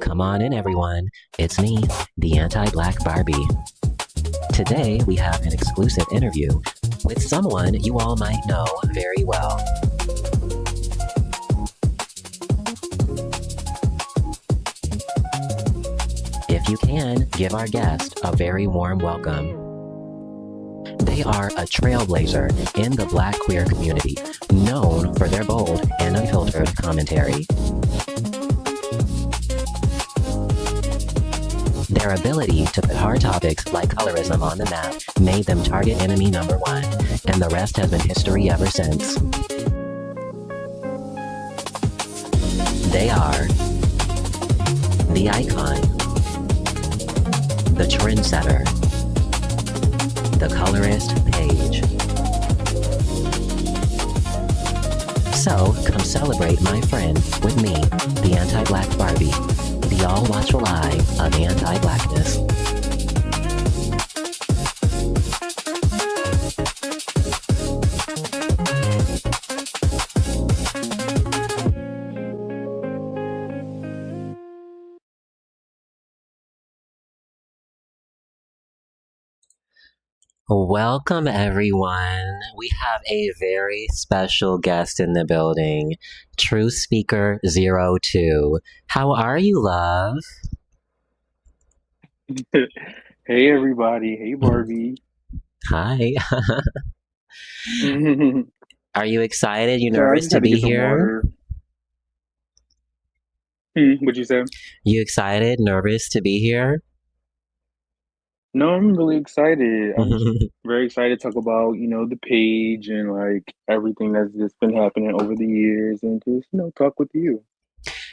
Come on in, everyone. It's me, the Anti-Black Barbie. Today, we have an exclusive interview with someone you all might know very well. If you can, give our guest a very warm welcome. They are a trailblazer in the Black queer community, known for their bold and unfiltered commentary. Their ability to put hard topics like colorism on the map made them target enemy number one, and the rest has been history ever since. They are the icon, the trendsetter, the colorist page. So, come celebrate my friend with me, the Anti-Black Barbie, the all-watchful eye of anti-blackness. Welcome, everyone. We have a very special guest in the building, Truth Speaker 02. How are you, love? Hey everybody, hey Barbie. Hi. Are you excited? You Sorry, I nervous just to had to be get some here? water. What'd you say? You excited? Nervous to be here? No, I'm really excited. I'm very excited to talk about, the page and like everything that's just been happening over the years and just, talk with you.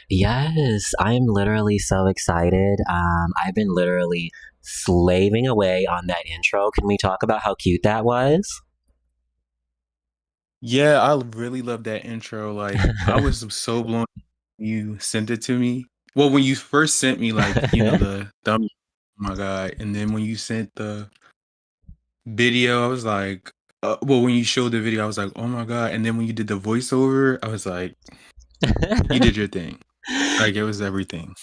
Yes, I'm literally so excited. I've been literally slaving away on that intro. Can we talk about how cute that was? Yeah, I really love that intro. Like, I was so blown when you sent it to me. Well, when you first sent me, like, the thumb, oh my God. And then when you sent the video, I was like, well, when you showed the video, I was like, oh my God. And then when you did the voiceover, I was like, you did your thing. Like, it was everything.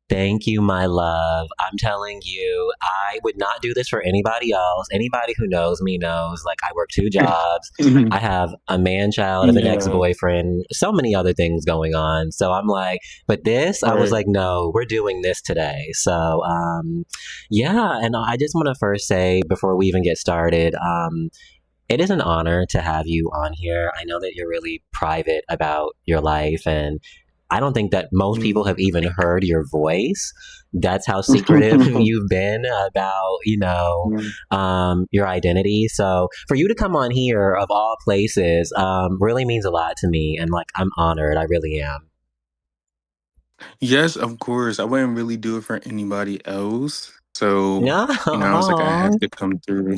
Thank you, my love. I'm telling you, I would not do this for anybody else. Anybody who knows me knows, like, I work two jobs. I have a man child of an ex Yeah, boyfriend, so many other things going on. So I'm like, but this, I was right. like, no, we're doing this today. So, yeah. And I just want to first say, before we even get started, it is an honor to have you on here. I know that you're really private about your life, and I don't think that most people have even heard your voice. That's how secretive you've been about, your identity. So for you to come on here, of all places, really means a lot to me, and like I'm honored. I really am. Yes, of course. I wouldn't really do it for anybody else. So, I was like, I have No, to come through.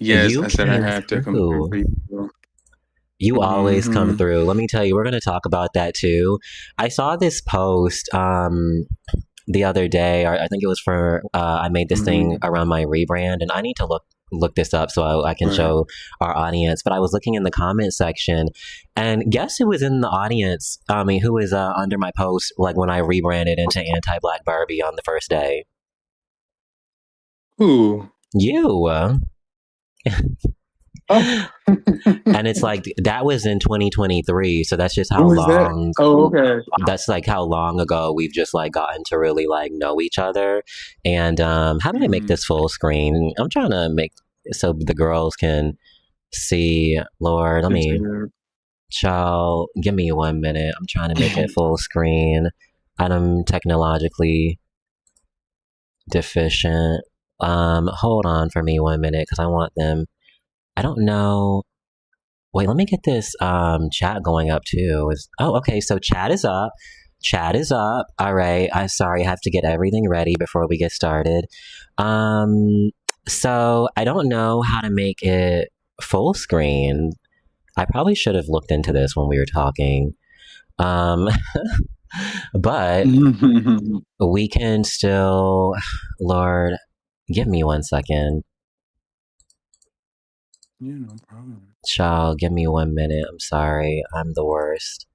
Yes, you I said I came have to come through through. for you. You always come Hmm. through. Let me tell you, we're going to talk about that too. I saw this post the other day, or I think it was for I made this thing Hmm. around my rebrand, and I need to look this up so I can Right. show our audience. But I was looking in the comment section, and guess who was in the audience? I mean, who was under my post, like when I rebranded into Anti-Black Barbie on the first day? Ooh. You. Oh, And it's like that was in 2023, so that's just Who how was that? long Oh, okay. that's like how long ago we've just like gotten to really like know each other. And how do I make Hmm. this full screen? I'm trying to make so the girls can see. Lord, let me, child, give me 1 minute. I'm trying to make it full screen. I'm technologically deficient. Hold on for me 1 minute because I want them. I don't know. Wait, let me get this chat going up too. Oh, okay, so chat is up. Chat is up. All right. I sorry, I have to get everything ready before we get started. Um so I don't know how to make it full screen. I probably should have looked into this when we were talking. Um but we can still, Lord, give me 1 second. Yeah, no problem. Child, give me 1 minute. I'm sorry. I'm the worst.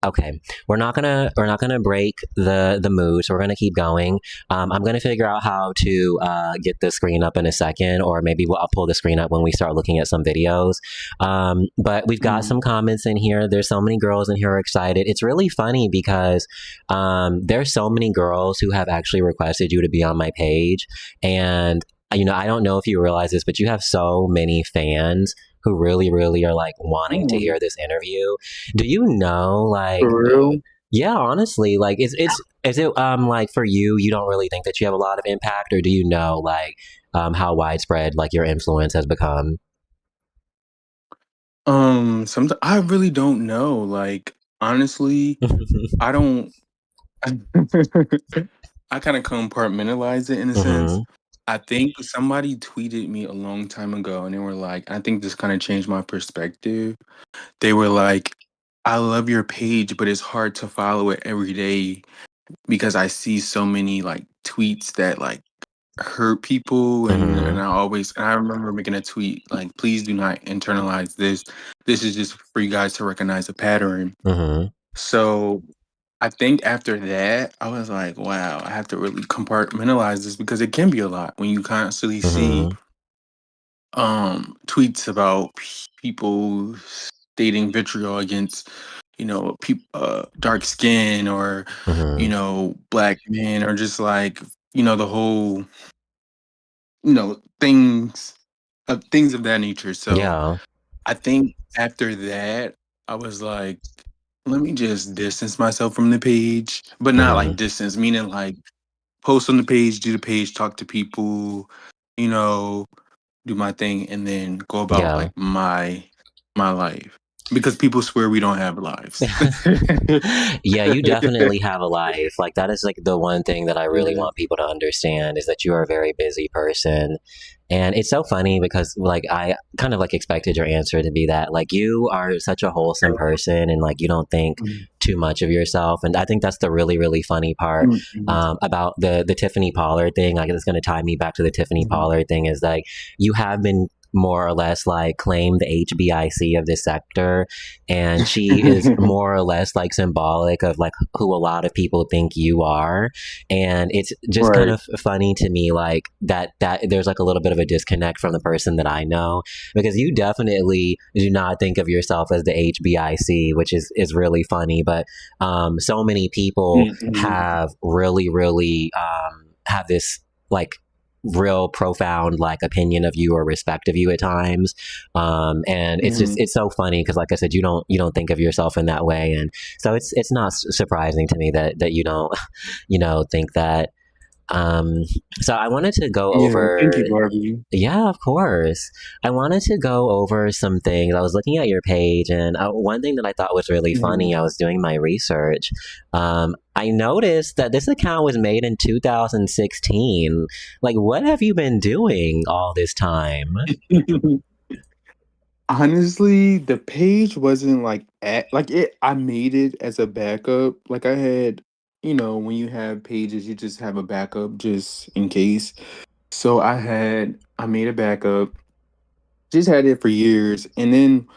Okay, we're not gonna break the mood, so we're gonna keep going. I'm gonna figure out how to get the screen up in a second, or maybe I'll pull the screen up when we start looking at some videos. But we've got some comments in here. There's so many girls in here who are excited. It's really funny because there's so many girls who have actually requested you to be on my page, and I don't know if you realize this, but you have so many fans who really, really are like wanting to hear this interview. Do you know, like, For real? yeah, honestly, like, is it like for you, you don't really think that you have a lot of impact, or do you know like how widespread like your influence has become? Sometimes I really don't know. Like, honestly, I don't. I kind of compartmentalize it in a sense. Mm-hmm. I think somebody tweeted me a long time ago, and they were like, I think this kind of changed my perspective. They were like, I love your page, but it's hard to follow it every day because I see so many like tweets that like hurt people, and Mm-hmm. I remember making a tweet like, please do not internalize this. This is just for you guys to recognize a pattern. Mm-hmm. So I think after that, I was like, wow, I have to really compartmentalize this because it can be a lot when you constantly see Mm-hmm. tweets about people stating vitriol against dark skin, or Mm-hmm. black men, or just like the whole things of that nature. So Yeah. I think after that, I was like, let me just distance myself from the page, but not Mm-hmm. like distance, meaning like post on the page, do the page, talk to people, you know, do my thing, and then go about Yeah. like my life, because people swear we don't have lives. Yeah, you definitely have a life. Like that is like the one thing that I really Yeah. want people to understand is that you are a very busy person. And it's so funny because like I kind of like expected your answer to be that like you are such a wholesome person and like you don't think too much of yourself. And I think that's the really, really funny part about the Tiffany Pollard thing. Like it's going to tie me back to the Tiffany Pollard thing is like you have been more or less like claim the HBIC of this sector, and she is more or less like symbolic of like who a lot of people think you are. And it's just kind Right. of funny to me like that there's like a little bit of a disconnect from the person that I know, because you definitely do not think of yourself as the HBIC, which is really funny. But so many people have really, really have this like real profound like opinion of you or respect of you at times, and it's so funny because like I said, you don't think of yourself in that way, and so it's not surprising to me that you don't think that. So I wanted to go Yeah. Thank over. you, Barbie. Yeah, of course. I wanted to go over some things. I was looking at your page, and one thing that I thought was really funny, I was doing my research. I noticed that this account was made in 2016. Like, what have you been doing all this time? Honestly, the page wasn't like like it. I made it as a backup. Like I had, when you have pages, you just have a backup just in case. So I made a backup, just had it for years, and then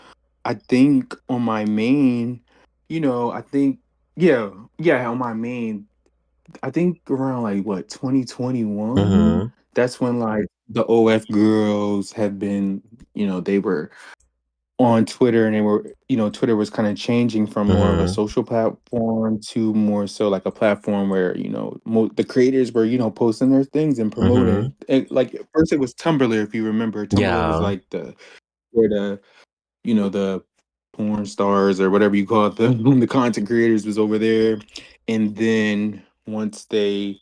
I think on my main, I think yeah, yeah, on my main, I think around like what 2021. Mm-hmm. That's when like the OF girls have been, they were on Twitter, and they were, Twitter was kind of changing from more of a Mm-hmm. social platform to more so like a platform where, the creators were, posting their things and Mm-hmm. promoting. And like at first it was Tumblr, if you remember. Tumblr was Yeah. like where the porn stars or whatever you call it, the content creators was over there. And then once I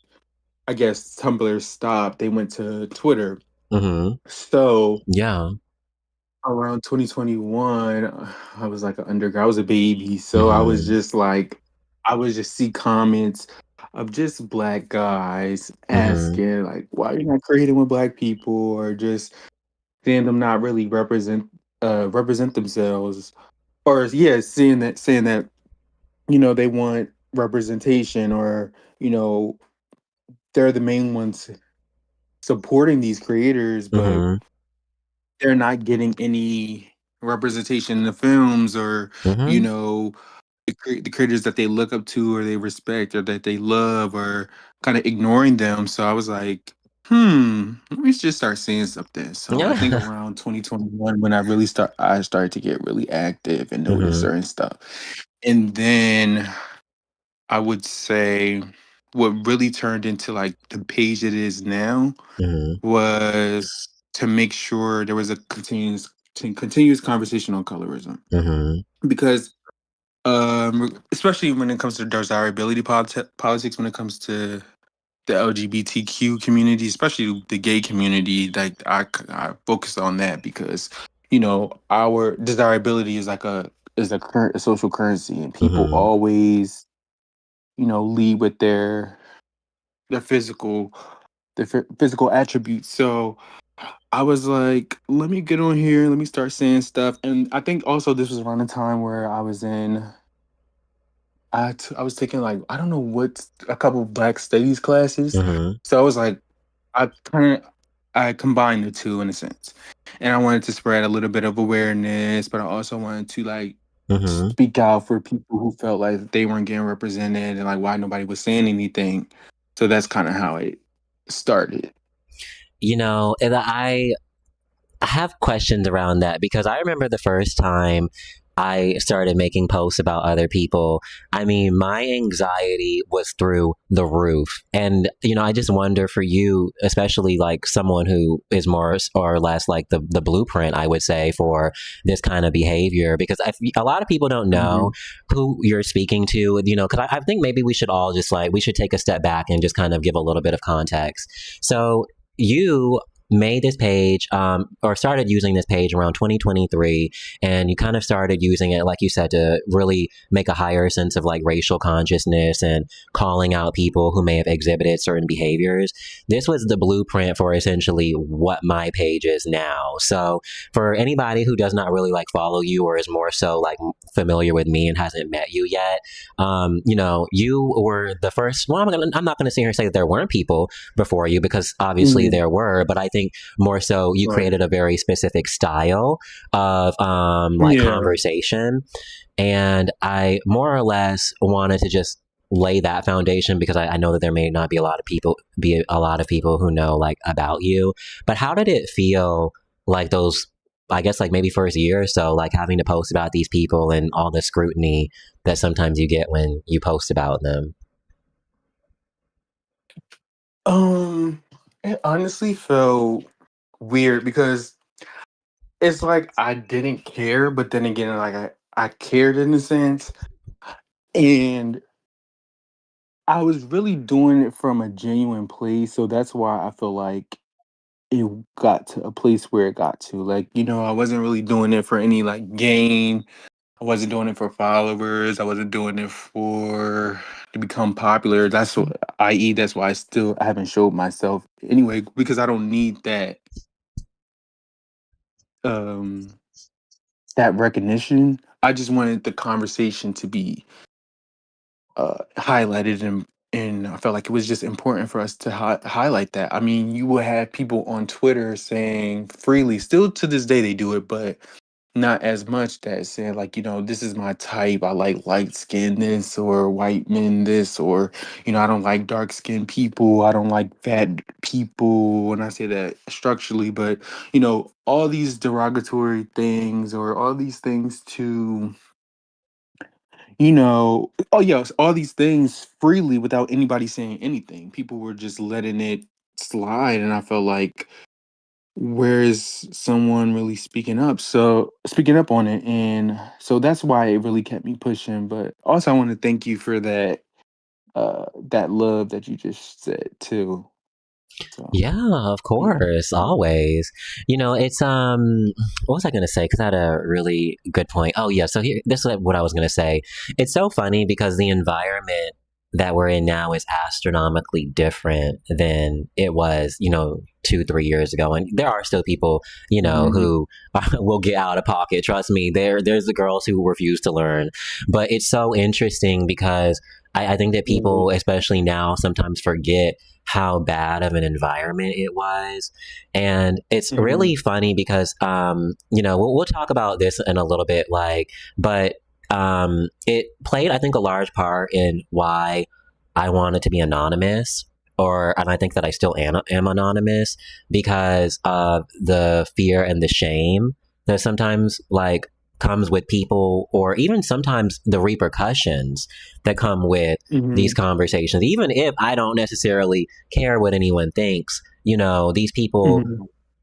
guess Tumblr stopped, they went to Twitter. Mm-hmm. So Yeah. around 2021, I was like an undergrad. I was a baby, so Mm-hmm. I would just see comments of just black guys Mm-hmm. asking like, "Why are you not creating with black people?" Or just seeing them not really represent themselves, or yeah, saying that they want representation, or you know they're the main ones supporting these creators, but Mm-hmm. they're not getting any representation in the films, or you Mm-hmm. know the creators that they look up to or they respect or that they love or kind of ignoring them. So I was like, let me just start seeing something. So I think Yeah. around 2021 when I started to get really active and notice Mm-hmm. certain stuff. And then I would say what really turned into like the page it is now Mm-hmm. was to make sure there was a continuous conversation on colorism. Mm-hmm. Because especially when it comes to desirability politics, when it comes to the LGBTQ community, especially the gay community, like I focus on that because our desirability is like a social currency, and people Mm-hmm. always lead with their physical attributes. So I was like, let me get on here, let me start saying stuff, and I think also this was around the time where I was taking like I don't know what a couple Black studies classes. Mm-hmm. So I was like I combined the two in a sense. And I wanted to spread a little bit of awareness, but I also wanted to like Mm-hmm. speak out for people who felt like they weren't getting represented and like why nobody was saying anything. So that's kind of how it started. And I have questions around that because I remember the first time I started making posts about other people. I mean, my anxiety was through the roof. And, I just wonder for you, especially like someone who is more or less like the blueprint, I would say, for this kind of behavior, because a lot of people don't know Mhm. who you're speaking to, because I think maybe we should all just we should take a step back and just kind of give a little bit of context. So, you made this page or started using this page around 2023, and you kind of started using it, like you said, to really make a higher sense of like racial consciousness and calling out people who may have exhibited certain behaviors. This was the blueprint for essentially what my page is now. So for anybody who does not really like follow you or is more so like familiar with me and hasn't met you yet, you were the first. Well, I'm not going to sit here and say that there weren't people before you, because obviously Mhm. there were, but I think more so you Right. created a very specific style of like Yeah. conversation, and I more or less wanted to just lay that foundation because I know that there may not be a lot of people who know like about you. But how did it feel, like those, I guess, like maybe first year or so, like having to post about these people and all the scrutiny that sometimes you get when you post about them? Um, it honestly felt weird because it's like I didn't care, but then again, like I cared in a sense, and I was really doing it from a genuine place. So that's why I feel like it got to a place where it got to. Like, I wasn't really doing it for any like gain. I wasn't doing it for followers. I wasn't doing it for to become popular. I.e., that's why I haven't showed myself anyway, because I don't need um that recognition. I just wanted the conversation to be highlighted, and I felt like it was just important for us to highlight that. I mean, you will have people on Twitter saying freely, still to this day they do it, but not as much, that saying like, this is my type. I like light skin this or white men this, or I don't like dark skinned people. I don't like fat people. And I say that structurally, but all these derogatory things or all these things to oh yes, all these things freely without anybody saying anything. People were just letting it slide, and I felt like, where is someone really speaking up on it? And so that's why it really kept me pushing. But also, I want to thank you for that love that you just said too. So Yeah, of yeah. course, always. It's what was I gonna say? Because I had a really good point. Oh yeah, so here, this is what I was gonna say. It's so funny because the environment that we're in now is astronomically different than it was, 2, 3 years ago. And there are still people, Mhm. who will get out of pocket. Trust me, there's the girls who refuse to learn. But it's so interesting because I think that Mhm. people, especially now, sometimes forget how bad of an environment it was. And it's Mhm. really funny because, we'll talk about this in a little bit, but it played, I think, a large part in why I wanted to be anonymous, and I think that I still am anonymous, because of the fear and the shame that sometimes like comes with people, or even sometimes the repercussions that come with these conversations. Even if I don't necessarily care what anyone thinks, these people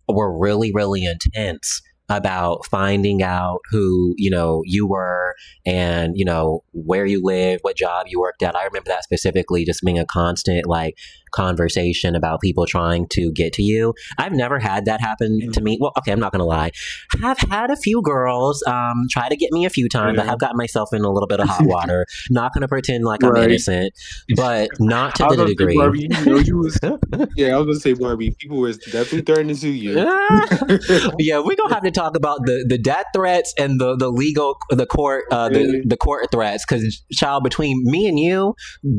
were really, really intense about finding out who, you were, and, where you lived, what job you worked at. I remember that specifically just being a constant like conversation about people trying to get to you. I've never had that happen to me. Well, okay, I'm not going to lie. I've had a few girls try to get me a few times. I have gotten myself in a little bit of hot water. Not going to pretend like I'm innocent, but not to the degree. Barbie, you was, yeah, I was going to say, Barbie, people was definitely threatening to you. Yeah, we're going to have to talk about the death threats and the court threats, because child, between me and you,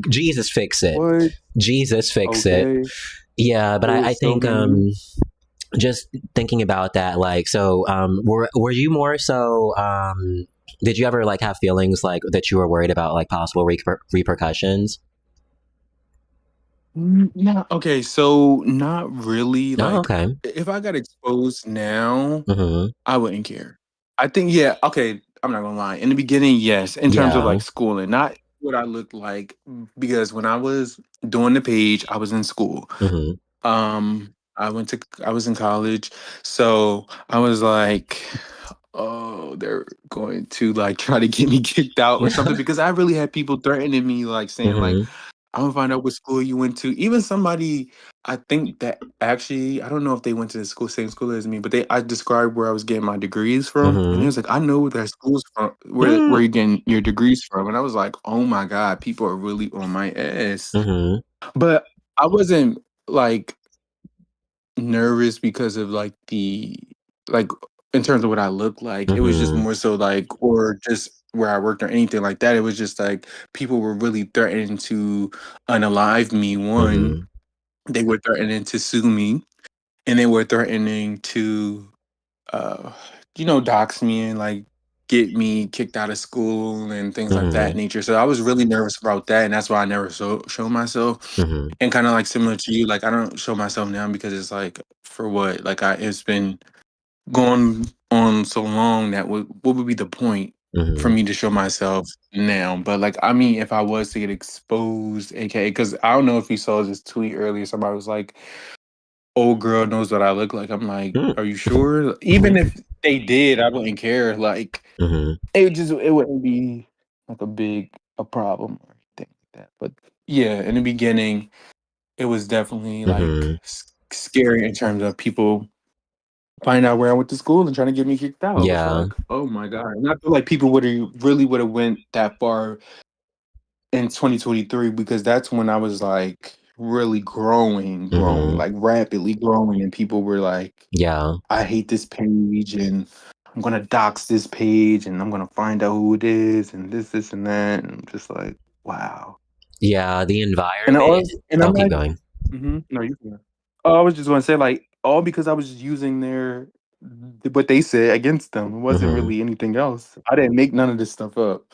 Jesus fix it. What? Jesus fix it. Yeah, but I think just thinking about that, like, so were you more so did you ever like have feelings like that you were worried about like possible repercussions? No, okay, so not really. Oh, Like, okay. if I got exposed now, Mm-hmm. I wouldn't care. I think, yeah, okay, I'm not gonna lie. In the beginning, yes, in terms of Yeah. like schooling, not what I looked like, because when I was doing the page, I was in school. Mm-hmm. I was in college, so I was like, oh, they're going to like try to get me kicked out or something, because I really had people threatening me, like saying like, Mm-hmm. I'm gonna find out what school you went to. Even somebody, I think that actually, I don't know if they went to the same school as me, but I described where I was getting my degrees from, and he Mm-hmm. was like, I know where that school's from, where you're getting your degrees from, and I was like, oh my god, people are really on my ass. Mm-hmm. But I wasn't like nervous because of like like in terms of what I look like. It was just Mm-hmm. more so like, or just where I worked or anything like that. It was just like people were really threatening to unalive me. One, Mm-hmm. they were threatening to sue me, and they were threatening to uh dox me and like get me kicked out of school and things like that Mm-hmm. nature. So I was really nervous about that, and that's why I never show myself. Mm-hmm. And kind of like similar to you, like I don't show myself now because it's like, for what? Like it's been going on so long that what would be the point for Mm-hmm. me to show myself now? But like, I mean, if I was to get exposed, aka, because I don't know if you saw this tweet earlier, somebody was like, old girl knows what I look like. I'm like, are you sure? Even if they did, I wouldn't care. Like, Mm-hmm. it wouldn't be like a problem or anything like that. But yeah, in the beginning, it was definitely like Mm-hmm. scary in terms of people find out where I went to school and trying to get me kicked out. It's Yeah. like, oh my god! And I feel like people would have went that far in 2023, because that's when I was like really growing, Mm-hmm. like rapidly growing, and people were like, Yeah. I hate this page, and I'm gonna dox this page, and I'm gonna find out who it is, and this, and that. And I'm just like, wow. Yeah. The And environment. all, and I'll I'm keep not. going. No, you can. Oh, I was just gonna say, like, all because I was using what they said against them. It wasn't Mm-hmm. really anything else. I didn't make none of this stuff up.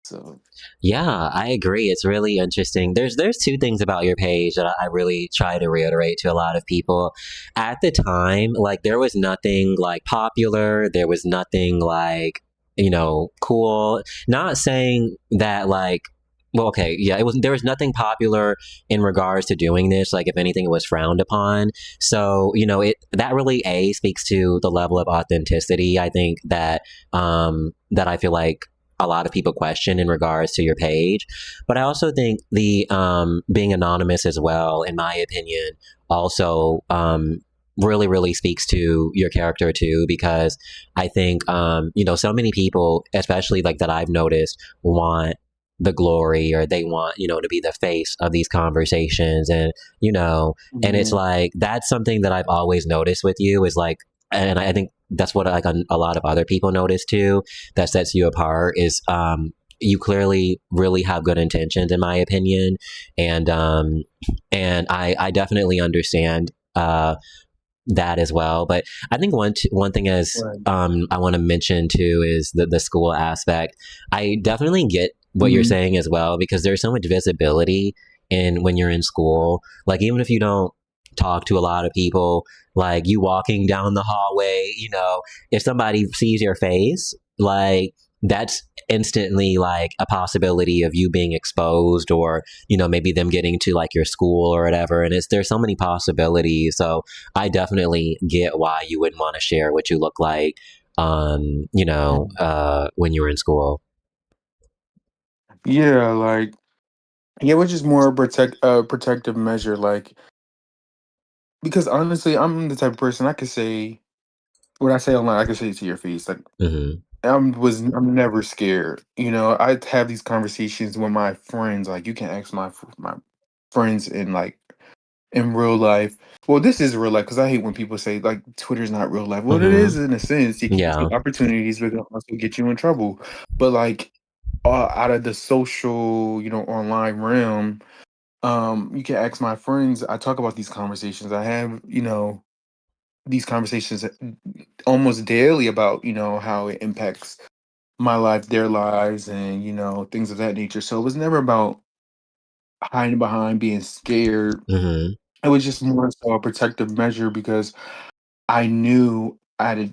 So Yeah, I agree. It's really interesting. There's two things about your page that I really try to reiterate to a lot of people. At the time, like there was nothing like popular. There was nothing like, cool. Not saying that like, well, okay, yeah, there was nothing popular in regards to doing this. Like if anything, it was frowned upon. So, that really speaks to the level of authenticity. I think that I feel like a lot of people question in regards to your page. But I also think the being anonymous as well, in my opinion, also really, really speaks to your character too, because I think, so many people, especially like that I've noticed, want the glory, or they want, to be the face of these conversations. And, and it's like, that's something that I've always noticed with you is like, and I think that's what like a lot of other people notice too, that sets you apart is you clearly really have good intentions, in my opinion. And I definitely understand that as well. But I think one thing is I want to mention too is the school aspect. I definitely get what you're saying as well, because there's so much visibility in when you're in school. Like, even if you don't talk to a lot of people, like you walking down the hallway, if somebody sees your face, like that's instantly like a possibility of you being exposed, or maybe them getting to like your school or whatever. And there's so many possibilities. So I definitely get why you wouldn't want to share what you look like when you were in school. Yeah, like, which is more protective measure, like, because honestly, I'm the type of person I could say what I say online, I could say it to your face. Like, I'm never scared. I have these conversations with my friends. Like, you can ask my friends in real life. Well, this is real life, because I hate when people say like Twitter's not real life. Well, it is in a sense. It gives you opportunities, but it can also get you in trouble. But like, out of the social, online realm, you can ask my friends. I talk about these conversations. I have, these conversations almost daily about, how it impacts my life, their lives, and, things of that nature. So it was never about hiding behind being scared. It was just more so a protective measure, because I knew I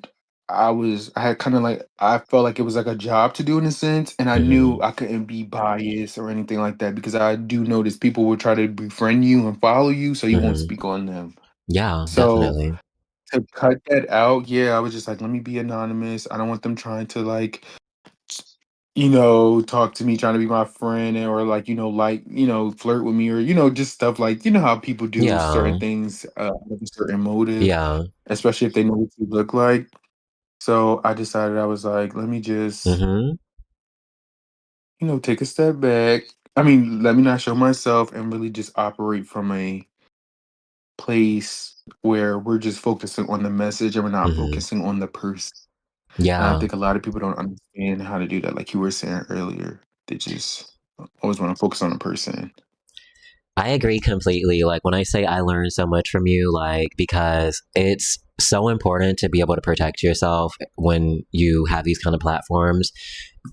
had kind of like, I felt like it was like a job to do in a sense, and I knew I couldn't be biased or anything like that, because I do notice people will try to befriend you and follow you, so you won't speak on them. Yeah, So definitely. to cut that out, I was just like, let me be anonymous. I don't want them trying to like, talk to me, trying to be my friend, or like, flirt with me, or, just stuff like, how people do certain Yeah. things with a certain motive, Yeah. especially if they know what you look like. So I decided, I was like, let me just, take a step back. I mean, let me not show myself, and really just operate from a place where we're just focusing on the message, and we're not focusing on the person. And I Yeah. think a lot of people don't understand how to do that. Like you were saying earlier, they just always want to focus on the person. I agree completely. Like, when I say I learned so much from you, like, because it's so important to be able to protect yourself when you have these kind of platforms.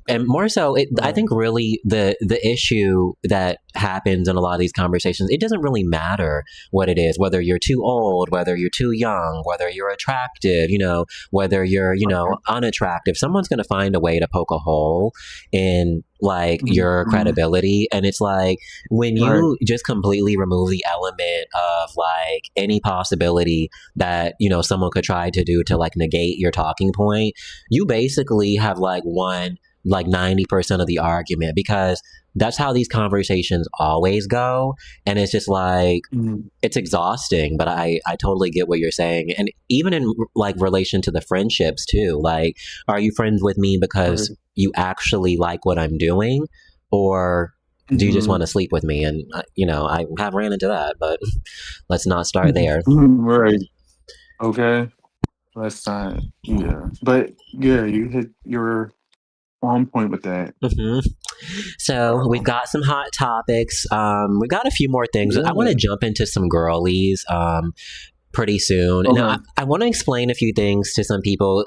And more so, I think really the issue that happens in a lot of these conversations, it doesn't really matter what it is, whether you're too old, whether you're too young, whether you're attractive, whether you're, unattractive. Someone's going to find a way to poke a hole in like your credibility. And it's like, when you just completely remove the element of like any possibility that, someone could try to do to like negate your talking point, you basically have like won like 90% of the argument, because that's how these conversations always go. And it's just like, it's exhausting. But I totally get what you're saying. And even in like relation to the friendships too, like, are you friends with me because you actually like what I'm doing, or do you just want to sleep with me? And I have ran into that, but let's not start there. Right. Okay. Let's not. Yeah. But you're on point with that. So we've got some hot topics. We've got a few more things. I want to jump into some girlies pretty soon. Now, I want to explain a few things to some people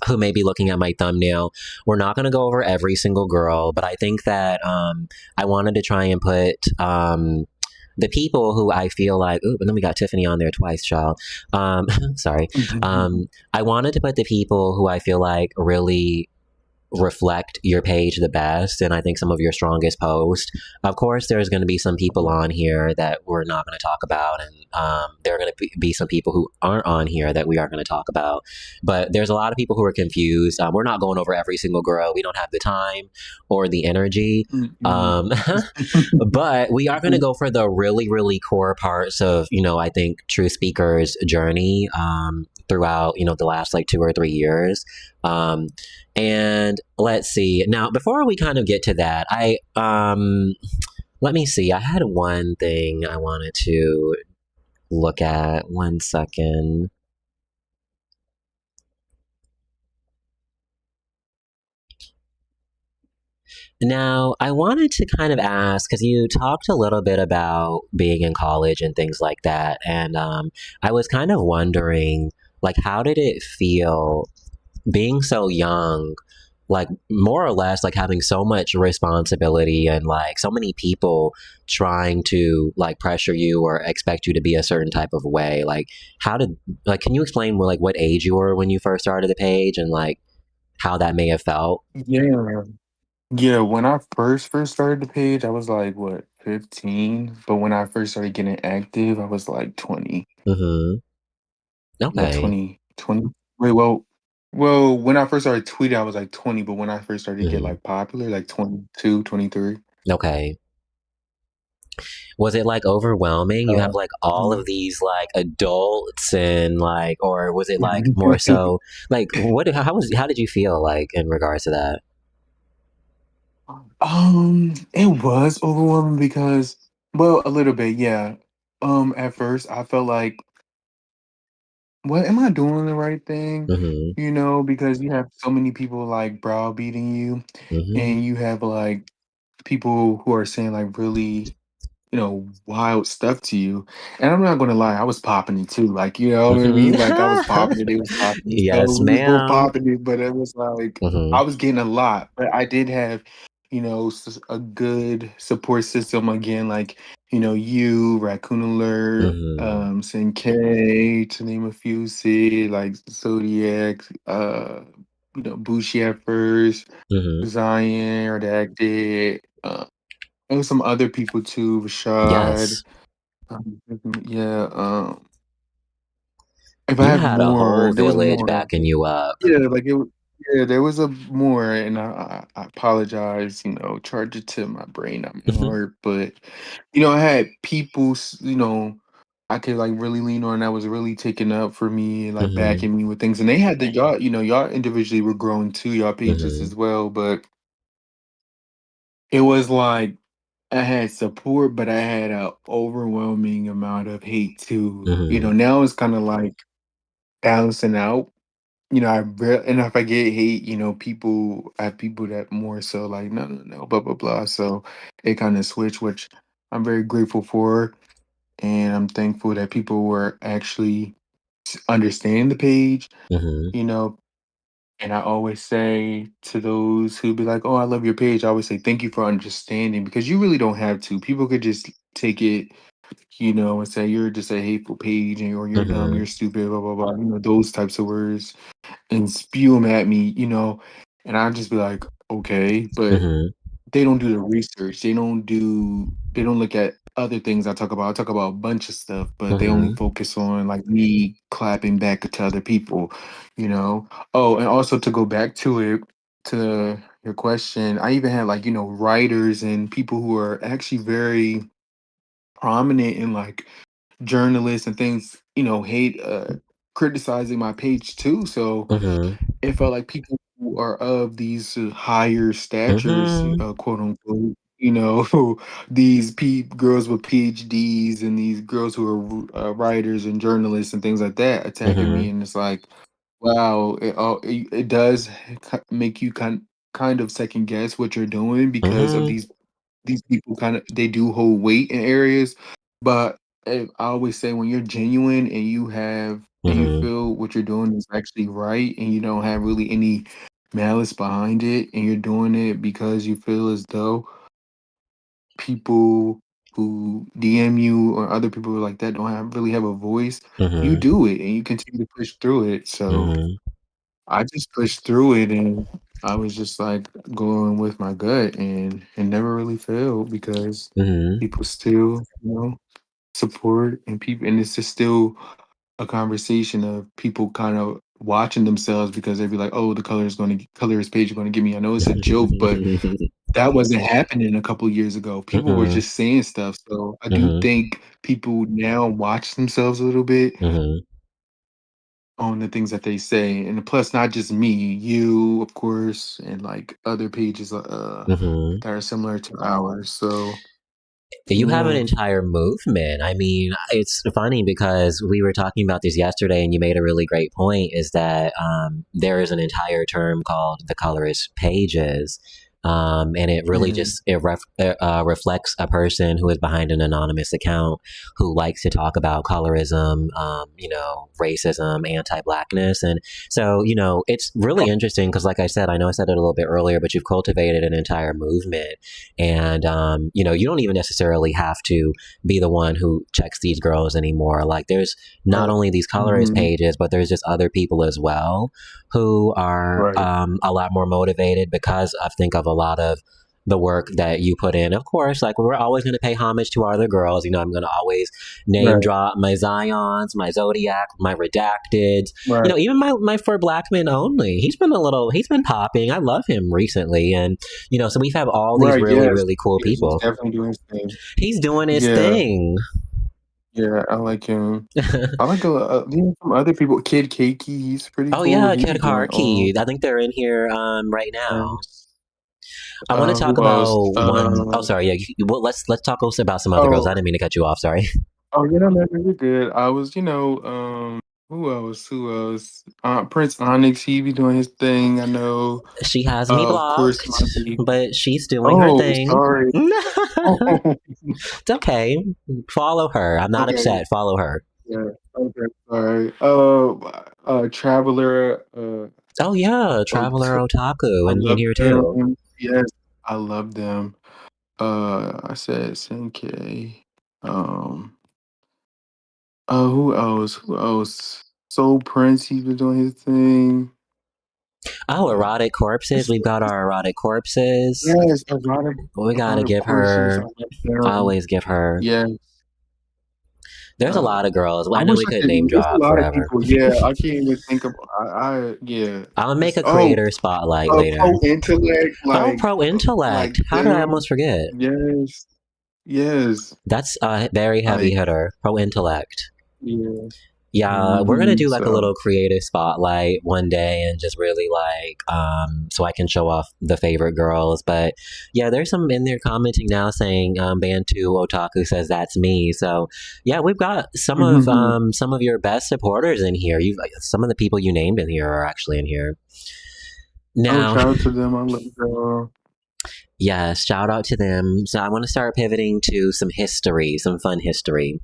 who may be looking at my thumbnail. We're not going to go over every single girl, but I think that I wanted to try and put the people who I feel like, ooh, and then we got Tiffany on there twice, y'all. Sorry. I wanted to put the people who I feel like really reflect your page the best, and I think some of your strongest posts. Of course, there's going to be some people on here that we're not going to talk about, and there are going to be some people who aren't on here that we are going to talk about. But there's a lot of people who are confused. We're not going over every single girl. We don't have the time or the energy. But we are going to go for the really, really core parts of, I think, True Speaker's journey throughout, the last like 2 or 3 years. And let's see. Now, before we kind of get to that, let me see. I had one thing I wanted to look at. 1 second. Now, I wanted to kind of ask, because you talked a little bit about being in college and things like that, and I was kind of wondering, like, how did it feel being so young, like more or less like having so much responsibility and like so many people trying to like pressure you or expect you to be a certain type of way? Like, how did, like, can you explain like what age you were when you first started the page and like how that may have felt? Yeah. Yeah, when I first started the page, I was like, what, 15? But when I first started getting active, I was like 20. Mm-hmm. Yeah, Okay. 20. Wait, when I first started tweeting, I was like 20, but when I first started to get Mm-hmm. like popular, like 22, 23. Okay. Was it like overwhelming? You have Uh, like all of mm. these like adults and like, or was it like more so like what? How did you feel like in regards to that? It was overwhelming because, well, a little bit, yeah. At first I felt like, what am I doing the right thing? Mm-hmm. Because you have so many people like browbeating you, Mm-hmm. and you have like people who are saying like really, wild stuff to you. And I'm not gonna lie, I was popping it too. Like, you know what I mean? Like I was Mm-hmm. popping it, they was popping it. So Yes, we was both ma'am. popping it, but it was like Mm-hmm. I was getting a lot. But I did have, a good support system again, like, you, Raccoon Alert, Mm-hmm. Sin K, to name a few, Sid, like Zodiac, Bushi at first, Mm-hmm. Zion, Redacted, there was some other people too, Rashad. Yes, Yeah. If I you have had a more, whole there was village more. backing you up. Yeah, like it. Yeah, there was a more, and I apologize. Charge it to my brain, not my Mm-hmm. heart. But I had people. I could like really lean on. That was really taking up for me, like Mm-hmm. backing me with things. And they had the y'all. Y'all individually were growing too. Y'all pages Mm-hmm. as well, but it was like I had support, but I had a overwhelming amount of hate too. Mm-hmm. Now it's kind of like balancing out. And if I get hate, I have people that more so like no, no, no, blah blah blah. So it kind of switched, which I'm very grateful for, and I'm thankful that people were actually understanding the page. Mm-hmm. You know, and I always say to those who be like, "Oh, I love your page," I always say, "Thank you for understanding," because you really don't have to. People could just take it, and say you're just a hateful page, or you're dumb, Mm-hmm. you're stupid, blah blah blah. Those types of words, and spew them at me, and I'd just be like, okay, but Mm-hmm. they don't do the research. They don't look at other things I talk about. I talk about a bunch of stuff, but they only Mm-hmm. focus on like me clapping back to other people, you know. Oh, and also to go back to it, to your question, I even had like, writers and people who are actually very prominent in like journalists and things, hate criticizing my page too. So Mm-hmm. it felt like people who are of these higher statures, Mm-hmm. quote unquote, these girls with PhDs and these girls who are writers and journalists and things like that attacking me, Mm-hmm. and it's like, wow, it does make you kind of second guess what you're doing because of Mm-hmm. these people kind of they do hold weight in areas, but I always say when you're genuine and you Mm-hmm. feel what you're doing is actually right and you don't have really any malice behind it and you're doing it because you feel as though people who DM you or other people like that don't really have a voice, you Mm-hmm. do it and you continue to push through it. So Mm-hmm. I just pushed through it and I was just like going with my gut and it never really failed because Mm-hmm. people still, support and people and it's just still a conversation of people kind of watching themselves because they'd be like, oh, the colorist page is gonna give me. I know it's a joke, but that wasn't happening a couple years ago. People were Mm-hmm. just saying stuff. So I do Mm-hmm. think people now watch themselves a little bit Mm-hmm. on the things that they say, and plus not just me, you of course, and like other pages Mm-hmm. that are similar to ours. So You have an yeah. entire movement. I mean, it's funny because we were talking about this yesterday, and you made a really great point. Is that there is an entire term called the colorist pages, And it really just reflects a person who is behind an anonymous account who likes to talk about colorism, racism, anti-Blackness. And so, it's really interesting because, like I said, I know I said it a little bit earlier, but you've cultivated an entire movement. And, you don't even necessarily have to be the one who checks these girls anymore. Like, there's not only these colorist pages, but there's just other people as well who are a lot more motivated because I think of a lot of the work that you put in. Of course, like, we're always going to pay homage to our other girls. I'm going to always name drop my Zions, my Zodiac, my Redacteds. Even my For Black Men Only. He's been popping. I love him recently. And, so we have all these really cool people. He's definitely doing his thing. He's doing his thing. Yeah, I like him. I like even some other people. Kid Keiki, he's pretty cool. Yeah, Kid Keiki. I think they're in here right now. I want to talk about one. Oh, sorry. Yeah, let's talk also about some other girls. I didn't mean to cut you off. Sorry. Oh, no, you're good. I was, who else? Prince Onyx, he be doing his thing. I know. She has me blocked, of course, but she's doing her thing. Sorry. It's okay. Follow her. I'm not upset. Follow her. Yeah. Okay. Sorry. Traveler. Oh yeah, Traveler Otaku in here too. Them. Yes, I love them. I said Senkei. Who else? Soul Prince, he's been doing his thing. Oh, Erotic Corpses. We've got our Erotic Corpses. Yes, Erotic. We gotta give her. Always give her. Yeah. There's a lot of girls. I know we could name drop forever. Yeah, I can't even think of. I'll make a creator spotlight later. Pro Intellect. Pro Intellect. How did I almost forget? Yes. That's a very heavy hitter. Pro Intellect. Yeah. Yeah, we're gonna do like a little creative spotlight one day and just really so I can show off the favorite girls. But yeah, there's some in there commenting now saying Bantu Otaku says that's me. So yeah, we've got some of your best supporters in here. Some of the people you named in here are actually in here. Now, shout out to them. I love them. Yes, shout out to them. So I want to start pivoting to some history, some fun history.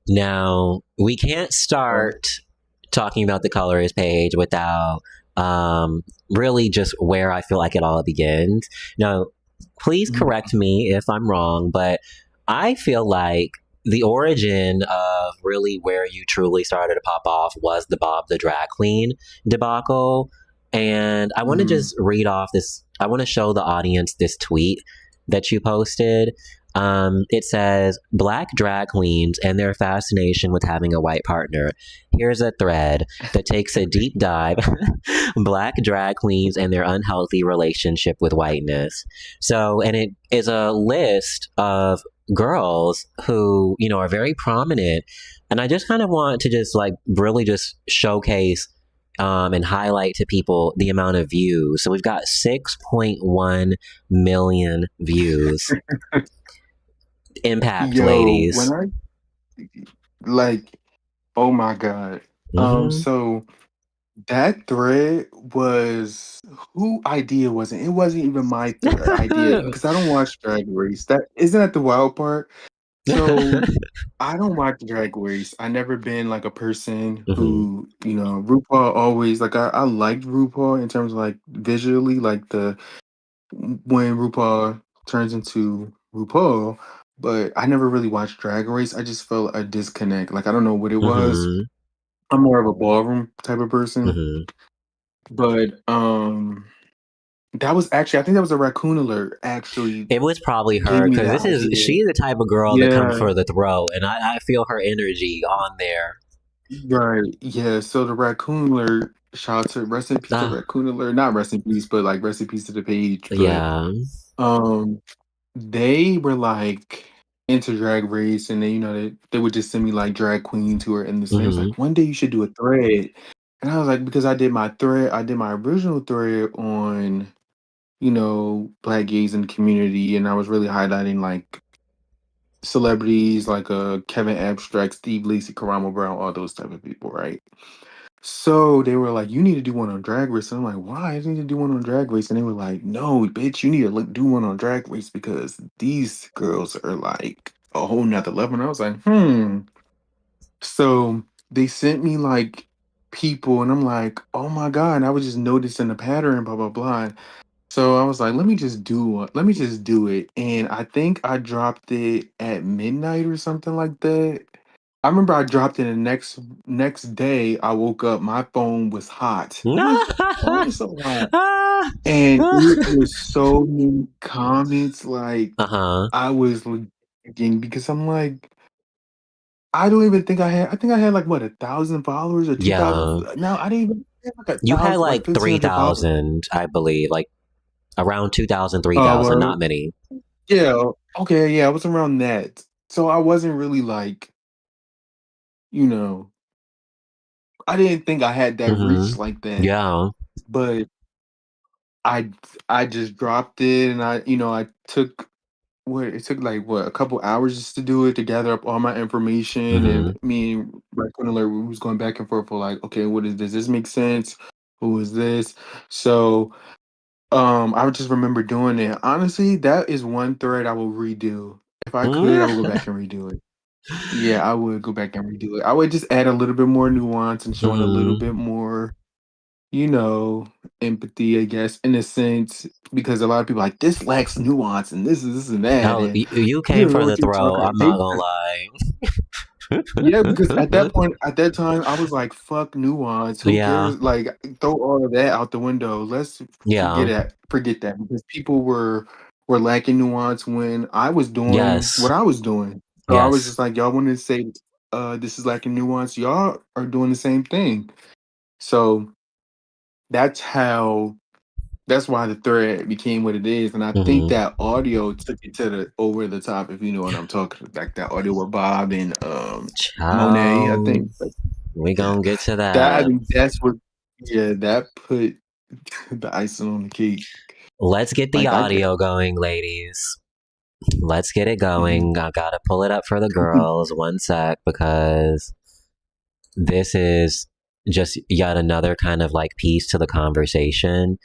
Now, we can't start talking about the Colorist page without really just where I feel like it all begins. Now, please correct me if I'm wrong, but I feel like the origin of really where you truly started to pop off was the Bob the Drag Queen debacle. And I want to just read off this. I want to show the audience this tweet that you posted. It says, Black drag queens and their fascination with having a white partner. Here's a thread that takes a deep dive. Black drag queens and their unhealthy relationship with whiteness. So, and it is a list of girls who, are very prominent. And I just kind of want to just really just showcase and highlight to people the amount of views. So we've got 6.1 million views. Impact, ladies. When oh my God. So that thread was, who idea was it? It wasn't even my idea because I don't watch Drag Race. Isn't that the wild part? So I don't watch Drag Race. I never been a person who, RuPaul always I liked RuPaul in terms of visually, when RuPaul turns into RuPaul. But I never really watched Drag Race. I just felt a disconnect. I don't know what it was. I'm more of a ballroom type of person. But that was actually, I think that was a Raccoon Alert, actually. It was probably her, because she's the type of girl that comes for the throw, and I feel her energy on there. Right, yeah. So the Raccoon Alert, shout out to rest in peace to Raccoon Alert. Not rest in peace, but rest in peace to the page. But, yeah. They were into Drag Race, and then they would just send me drag queens who are in the thing. It was one day you should do a thread, and I was because I did my original thread on Black gays in the community, and I was really highlighting celebrities Kevin Abstract, Steve Lacy, Karamo Brown, all those type of people, right? So they were like, "You need to do one on Drag Race." And I'm like, "Why? I need to do one on Drag Race." And they were like, "No, bitch, you need to do one on Drag Race because these girls are like a whole nother level." And I was like, So they sent me like people, and I'm like, "Oh my god!" And I was just noticing the pattern, blah blah blah. So I was like, "Let me just do it. Let me just do it." And I think I dropped it at midnight or something like that. I remember I dropped it the next day. I woke up, my phone was hot. I'm like, "Why is it so hot?" And it was so many comments. Like Uh-huh. I was looking because I'm like, I don't even think I had. I think I had like what 1,000 followers or 2,000. Yeah. No, I didn't even I had like You had 1,000, like like 1,500 followers. 3,000, I believe, like around 2,000, Oh 3,000, well, not many. yeah, okay, yeah, I was around that. So I wasn't really like, you know, I didn't think I had that Mm-hmm. reach like that. Yeah. But I I just dropped it, and I took what it took like what a couple hours just to do it to gather up all my information, Mm-hmm. and me and Raccoon Alert, we was going back and forth for like, okay, what is this? This make sense? Who is this? So I would just remember doing it. Honestly, that is one thread I will redo. If I could, I would go back and redo it. Yeah, I would go back and redo it. I would just add a little bit more nuance and showing a little Mm-hmm. bit more, you know, empathy, I guess, in a sense, because a lot of people are like this lacks nuance and this and that, Oh, and you you came don't know for the what you're throw. talking I'm about. not gonna lie. Yeah, because at that point, at that time, I was like, "Fuck nuance. Who Yeah. cares? Like, throw all of that out the window. Let's Yeah. forget that." Because people were lacking nuance when I was doing what Yes. I was doing. So I was Yes. just like, "Y'all want to say this is lacking nuance? Y'all are doing the same thing." So that's how. That's why the thread became what it is, and I think Mm-hmm. that audio took it to the over the top. If you know what I'm talking, like that audio with Bob and Monet, I Ciao. think. We Yeah. gonna get to That I that. think that's what that put the icing on the cake. Let's get the Like I could audio going, ladies. Let's get it mhm. going. I gotta pull it up for the girls. One sec, because this is just yet another kind of like piece to the conversation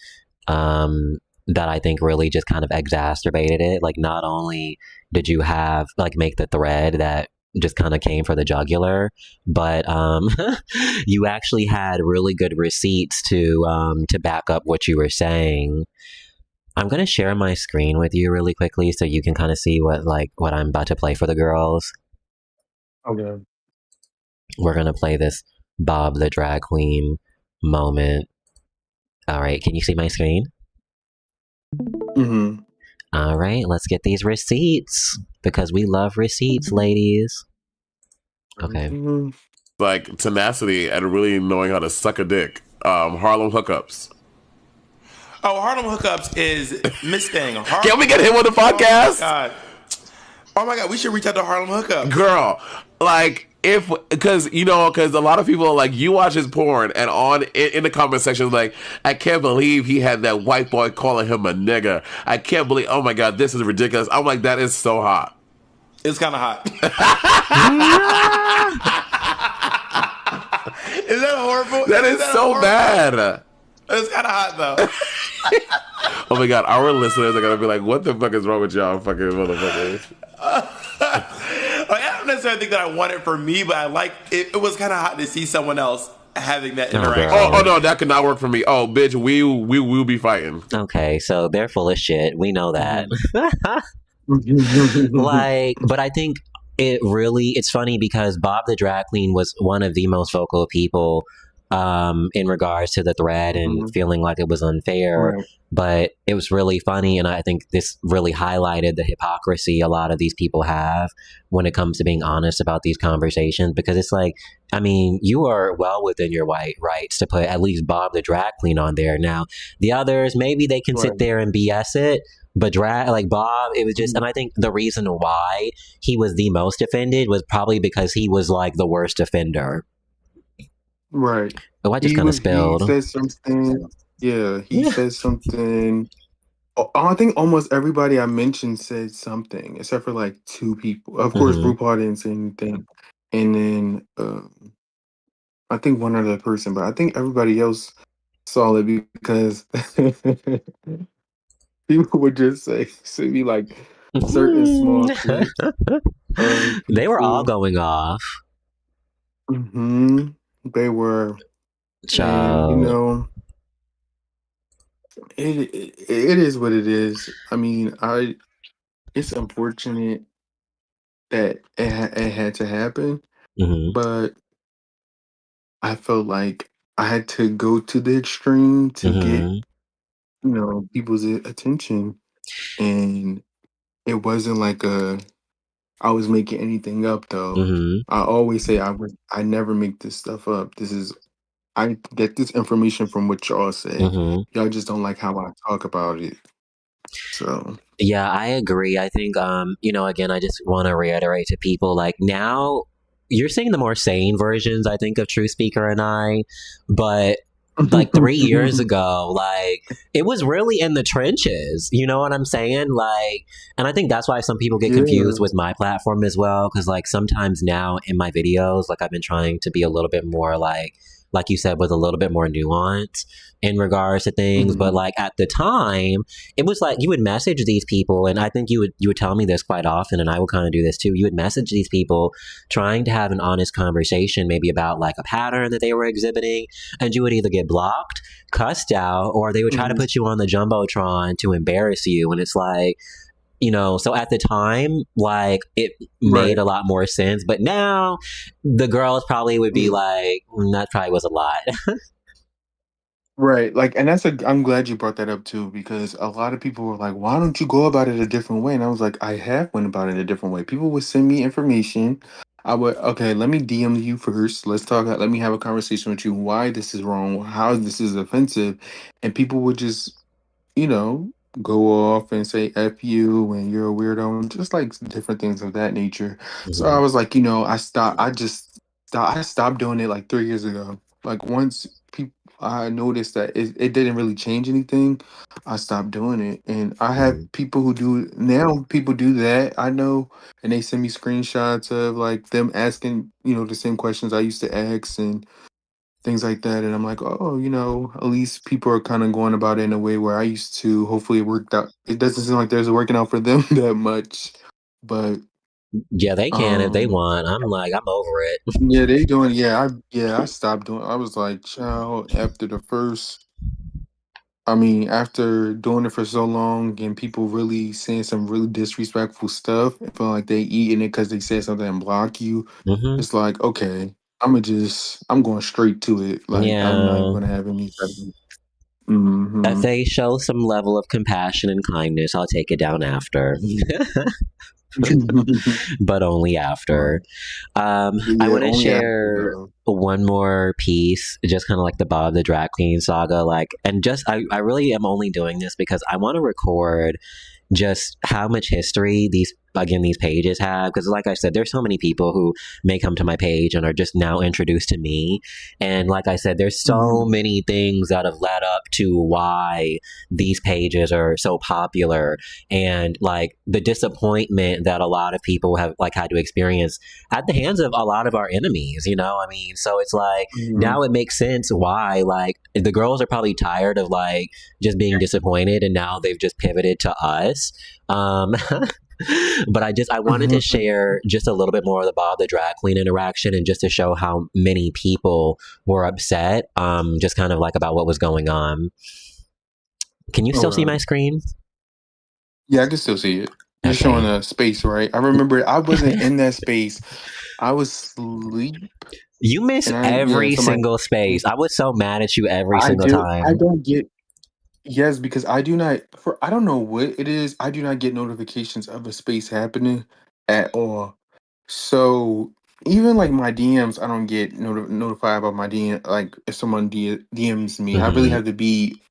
that I think really just kind of exacerbated it. Like, not only did you have like make the thread that just kind of came for the jugular, but you actually had really good receipts to back up what you were saying. I'm gonna share my screen with you really quickly so you can kind of see what I'm about to play for the girls. Okay. We're gonna play this Bob the Drag Queen moment. All right, can you see my screen? Mm-hmm. All right, let's get these receipts because we love receipts, ladies. Okay. Mm-hmm. Like tenacity and really knowing how to suck a dick. Harlem hookups. Oh, Harlem Hookups is Miss Thing. Can we get him on the podcast? Oh my god, we should reach out to Harlem Hookups. Girl, like because a lot of people like you watch his porn and in the comment section like I can't believe he had that white boy calling him a nigga. I can't believe. Oh my god, this is ridiculous. I'm like, that is so hot. It's kind of hot. Is that horrible? That is so horrible? bad. It's kind of hot though. Oh my god, our listeners are gonna be like, what the fuck is wrong with y'all fucking motherfuckers? Like, I don't necessarily think that I want it for me, but I like it. It was kind of hot to see someone else having that interaction. Oh no, that could not work for me. Oh bitch, we will be fighting. Okay, so they're full of shit. We know that. Like, but I think it's funny because Bob the Drag Queen was one of the most vocal people in regards to the thread and feeling like it was unfair. Right. But it was really funny, and I think this really highlighted the hypocrisy a lot of these people have when it comes to being honest about these conversations. Because it's like, I mean, you are well within your white rights to put at least Bob the Drag Queen on there. Now, the others, maybe they can sit there and BS it, but like Bob, it was just, and I think the reason why he was the most offended was probably because he was like the worst offender. Right. Oh, I just kind of spilled. He said something. Yeah, he said something. I think almost everybody I mentioned said something, except for like two people. Of course, RuPaul didn't say anything, and then I think one other person, but I think everybody else saw it because people would just say me like certain small clips of They were all people. going off. Hmm. They were, and Child. it is what it is. I mean, it's unfortunate that it had to happen, Hmm. but I felt like I had to go to the extreme to get Hmm. people's attention, and it wasn't like I was making anything up though. Hmm. I always say I never make this stuff up. I get this information from what y'all say. Hmm. Y'all just don't like how I talk about it. So Yeah, I agree. I think, again, I just want to reiterate to people like now you're seeing the more sane versions, I think, of True Speaker and I, but like 3 years ago, like it was really in the trenches. You know what I'm saying? Like, and I think that's why some people get confused yeah. with my platform as well. Cause like sometimes now in my videos, like I've been trying to be a little bit more like you said, with a little bit more nuance in regards to things. But Mhm. like at the time, it was like you would message these people, and I think you would tell me this quite often, and I would kind of do this too. You would message these people trying to have an honest conversation, maybe about like a pattern that they were exhibiting, and you would either get blocked, cussed out, or they would try to Mhm. put you on the jumbotron to embarrass you. And it's like, so at the time, like it made Right. a lot more sense, but now the girls probably would be Yeah. like, that probably was a lot. Right. Like, and I'm glad you brought that up too, because a lot of people were like, why don't you go about it a different way? And I was like, I have went about it a different way. People would send me information. I would, okay, let me DM you first. Let's talk. Let me have a conversation with you. Why this is wrong, how this is offensive. And people would just, you know, go off and say F you and you're a weirdo and just like different things of that nature. So I Hmm. was like, I stopped doing it like 3 years ago. Like once people I noticed that it didn't really change anything, I stopped doing it. And I have Hmm. people who do now, people do that. I know, and they send me screenshots of like them asking, the same questions I used to ask and things like that. And I'm like, oh, at least people are kind of going about it in a way where I used to. Hopefully, it worked out. It doesn't seem like there's working out for them that much, but Yeah, they can if they um, want. I'm like, I'm over it. yeah, they doing. I stopped doing. I was like, child, after the first. I mean, after doing it for so long and people really saying some really disrespectful stuff and feeling like they eating it because they said something and block you, Hmm. it's like, okay, I'm going straight to it. Like, I'm not even Yeah. going to have any type of. If Hmm. they show some level of compassion and kindness, I'll take it down after. But only Right. after. I Yeah, want to only after share though. one more piece, just kind of like the Bob the Drag Queen saga. Like, and just, I really am only doing this because I want to record just how much history these pages have, because like I said, there's so many people who may come to my page and are just now introduced to me, and like I said, there's so Hmm. many things that have led up to why these pages are so popular, and like the disappointment that a lot of people have like had to experience at the hands of a lot of our enemies, I mean, so it's like Hmm. now it makes sense why like the girls are probably tired of like just being disappointed, and now they've just pivoted to us. um but I wanted to Hmm. share just a little bit more of the Bob the Drag Queen interaction, and just to show how many people were upset, just kind of like about what was going on. Can you still see Okay. my screen? Yeah, I can still see it. You're showing Okay. a space, right? I remember I wasn't in that space. I was asleep, You miss and every somebody. single space. I was so mad at you every I single do. I time. don't get. Yes, because I do not. I don't know what it is. I do not get notifications of a space happening at all. So even like my DMs, I don't get notified about my DM. Like if someone DMs me, I really Hmm. have to be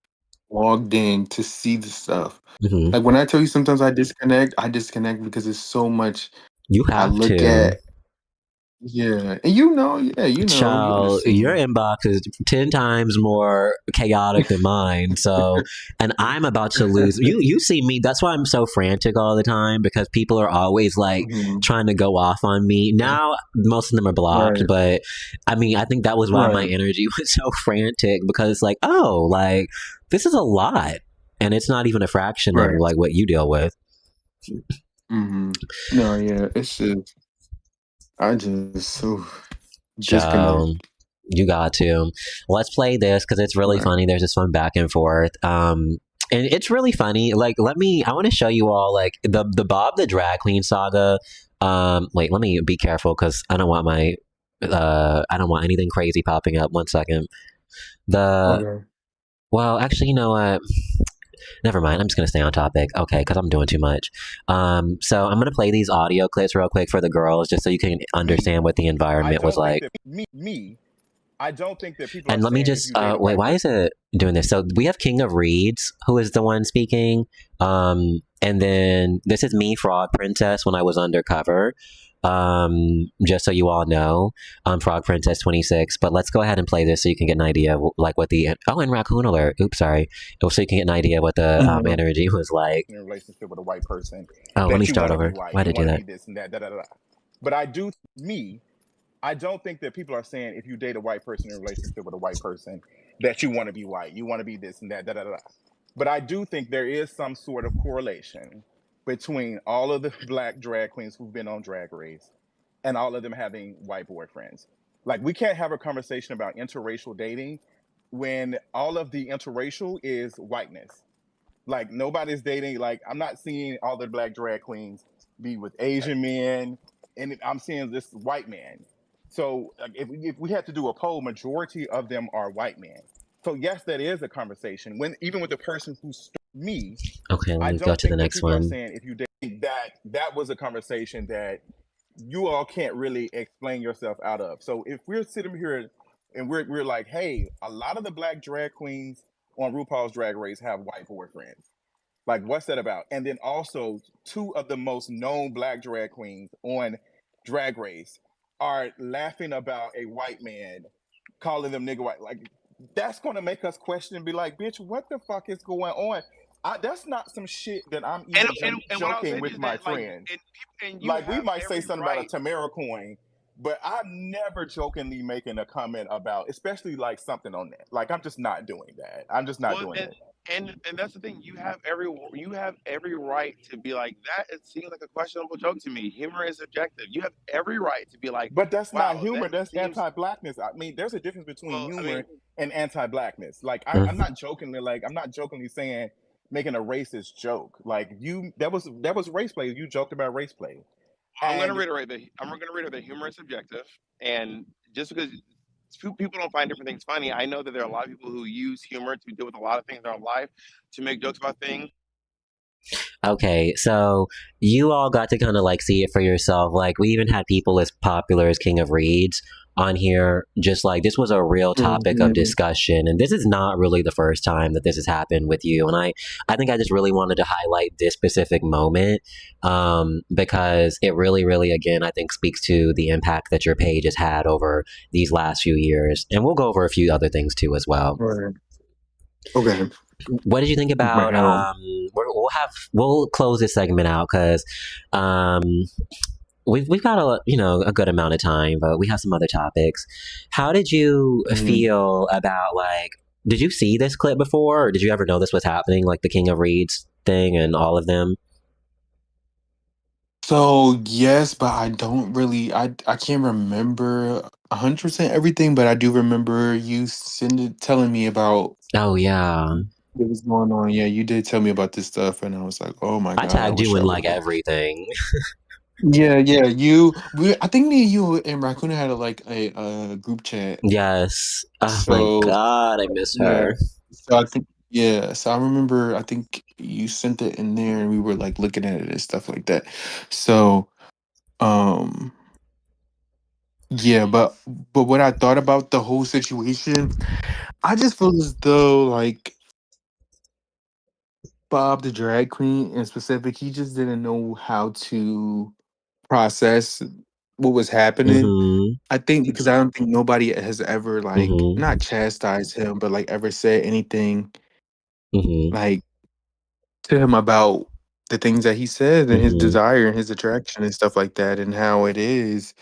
logged in to see the stuff. Hmm. Like when I tell you sometimes I disconnect because it's so much You I have look to. at. Yeah, and you know, you Child, your understand. inbox is 10 times more chaotic than mine. So, and I'm about to lose. You see me. That's why I'm so frantic all the time, because people are always like Mhm. trying to go off on me. Now, most of them are blocked, Right, but I mean, I think that was why my right, energy was so frantic, because it's like, oh, like this is a lot. And it's not even a fraction of right. like what you deal with. No, yeah, it's just I just so disconnect. Child, you got to. Let's play this because it's really Right. funny. There's this fun back and forth. And it's really funny. Like, I want to show you all like the Bob the Drag Queen saga. Wait, let me be careful because I don't want I don't want anything crazy popping up. 1 second. The Okay. Well, actually, you know what? Never mind. I'm just gonna stay on topic. Okay, because I'm doing too much. So I'm gonna play these audio clips real quick for the girls, just so you can understand what the I environment was don't think like. that I don't think that people are And let me saying if just you date a wait. white Why is person. it doing this? So we have King of Reeds, who is the one speaking, and then this is me, Frog Princess, when I was undercover. Just so you all know, Frog Princess 26. But let's go ahead and play this so you can get an idea of like what the and Raccoon Alert. Oops, sorry. So you can get an idea of what the Mhm. energy was like. In a relationship with a white person Oh, let me that you start want to be over. white, Why you did I do want to that? be this and that, da da da. But I don't think that people are saying if you date a white person in a relationship with a white person that you want to be white, you want to be this and that, da da da. But I do think there is some sort of correlation between all of the black drag queens who've been on Drag Race and all of them having white boyfriends. Like, we can't have a conversation about interracial dating when all of the interracial is whiteness. Like, nobody's dating. Like, I'm not seeing all the black drag queens be with Asian men, and I'm seeing this white man. So, like, if we had to do a poll, majority of them are white men. So yes, that is a conversation. When even with the person who me, Okay, let I me go don't to the think that next people are one. saying if you date that was a conversation that you all can't really explain yourself out of. So if we're sitting here and we're like, hey, a lot of the black drag queens on RuPaul's Drag Race have white boyfriends. Like, what's that about? And then also, two of the most known black drag queens on Drag Race are laughing about a white man calling them nigga white. Like, that's going to make us question and be like, bitch, what the fuck is going on? That's not some shit that I'm And even and what I'll say joking with is my that like friends. and you Like, we have might say every something about a right. Tamara coin, but I'm never jokingly making a comment about, especially like something on that. Like, I'm just not doing that. I'm just not Well, doing it. and that's the thing. You have every right to be like that. It seems like a questionable joke to me. Humor is subjective. You have every right to be like, But that's not wow, humor. that That's seems. anti-blackness. I mean, there's a difference between Well, I humor mean, and anti-blackness. Like, I'm Mhm. not jokingly, like, I'm not jokingly saying making a racist joke. Like, that was race play. You joked about race play, and I'm going to reiterate that humor is subjective, and just because few people don't find different things funny, I know that there are a lot of people who use humor to deal with a lot of things in their life to make jokes about things. Okay, so you all got to kind of like see it for yourself. Like, we even had people as popular as King of Reeds on here. Just like this was a real topic of Mhm. discussion, and this is not really the first time that this has happened with you. And I think I just really wanted to highlight this specific moment because it really, really, again, I think speaks to the impact that your page has had over these last few years. And we'll go over a few other things too as well. Right. Okay. What did you think about Well, we'll close this segment out because um we've got a good amount of time, but we have some other topics. How did you mhm. feel about like, did you see this clip before, or did you ever know this was happening, like the King of Reeds thing and all of them? So yes, but I don't really. I can't remember 100% everything, but I do remember you telling me about Oh yeah, what was going on. Yeah, you did tell me about this stuff, and I was like, oh my I god, I tagged you wish in I like would have. everything. Yeah, yeah. I think me and you and Raccoon had a group chat. Yes. Oh my So god, I miss yeah, her. so I think yeah, so I remember. I think you sent it in there, and we were like looking at it and stuff like that. So um, yeah, but what I thought about the whole situation, I just feel as though like Bob the drag queen in specific, he just didn't know how to process what was happening. Mm-hmm. I think because I don't think nobody has ever like Mm-hmm. not chastised him, but like ever said anything Mm-hmm. like to him about the things that he said and his Mm-hmm. desire and his attraction and stuff like that, and how it is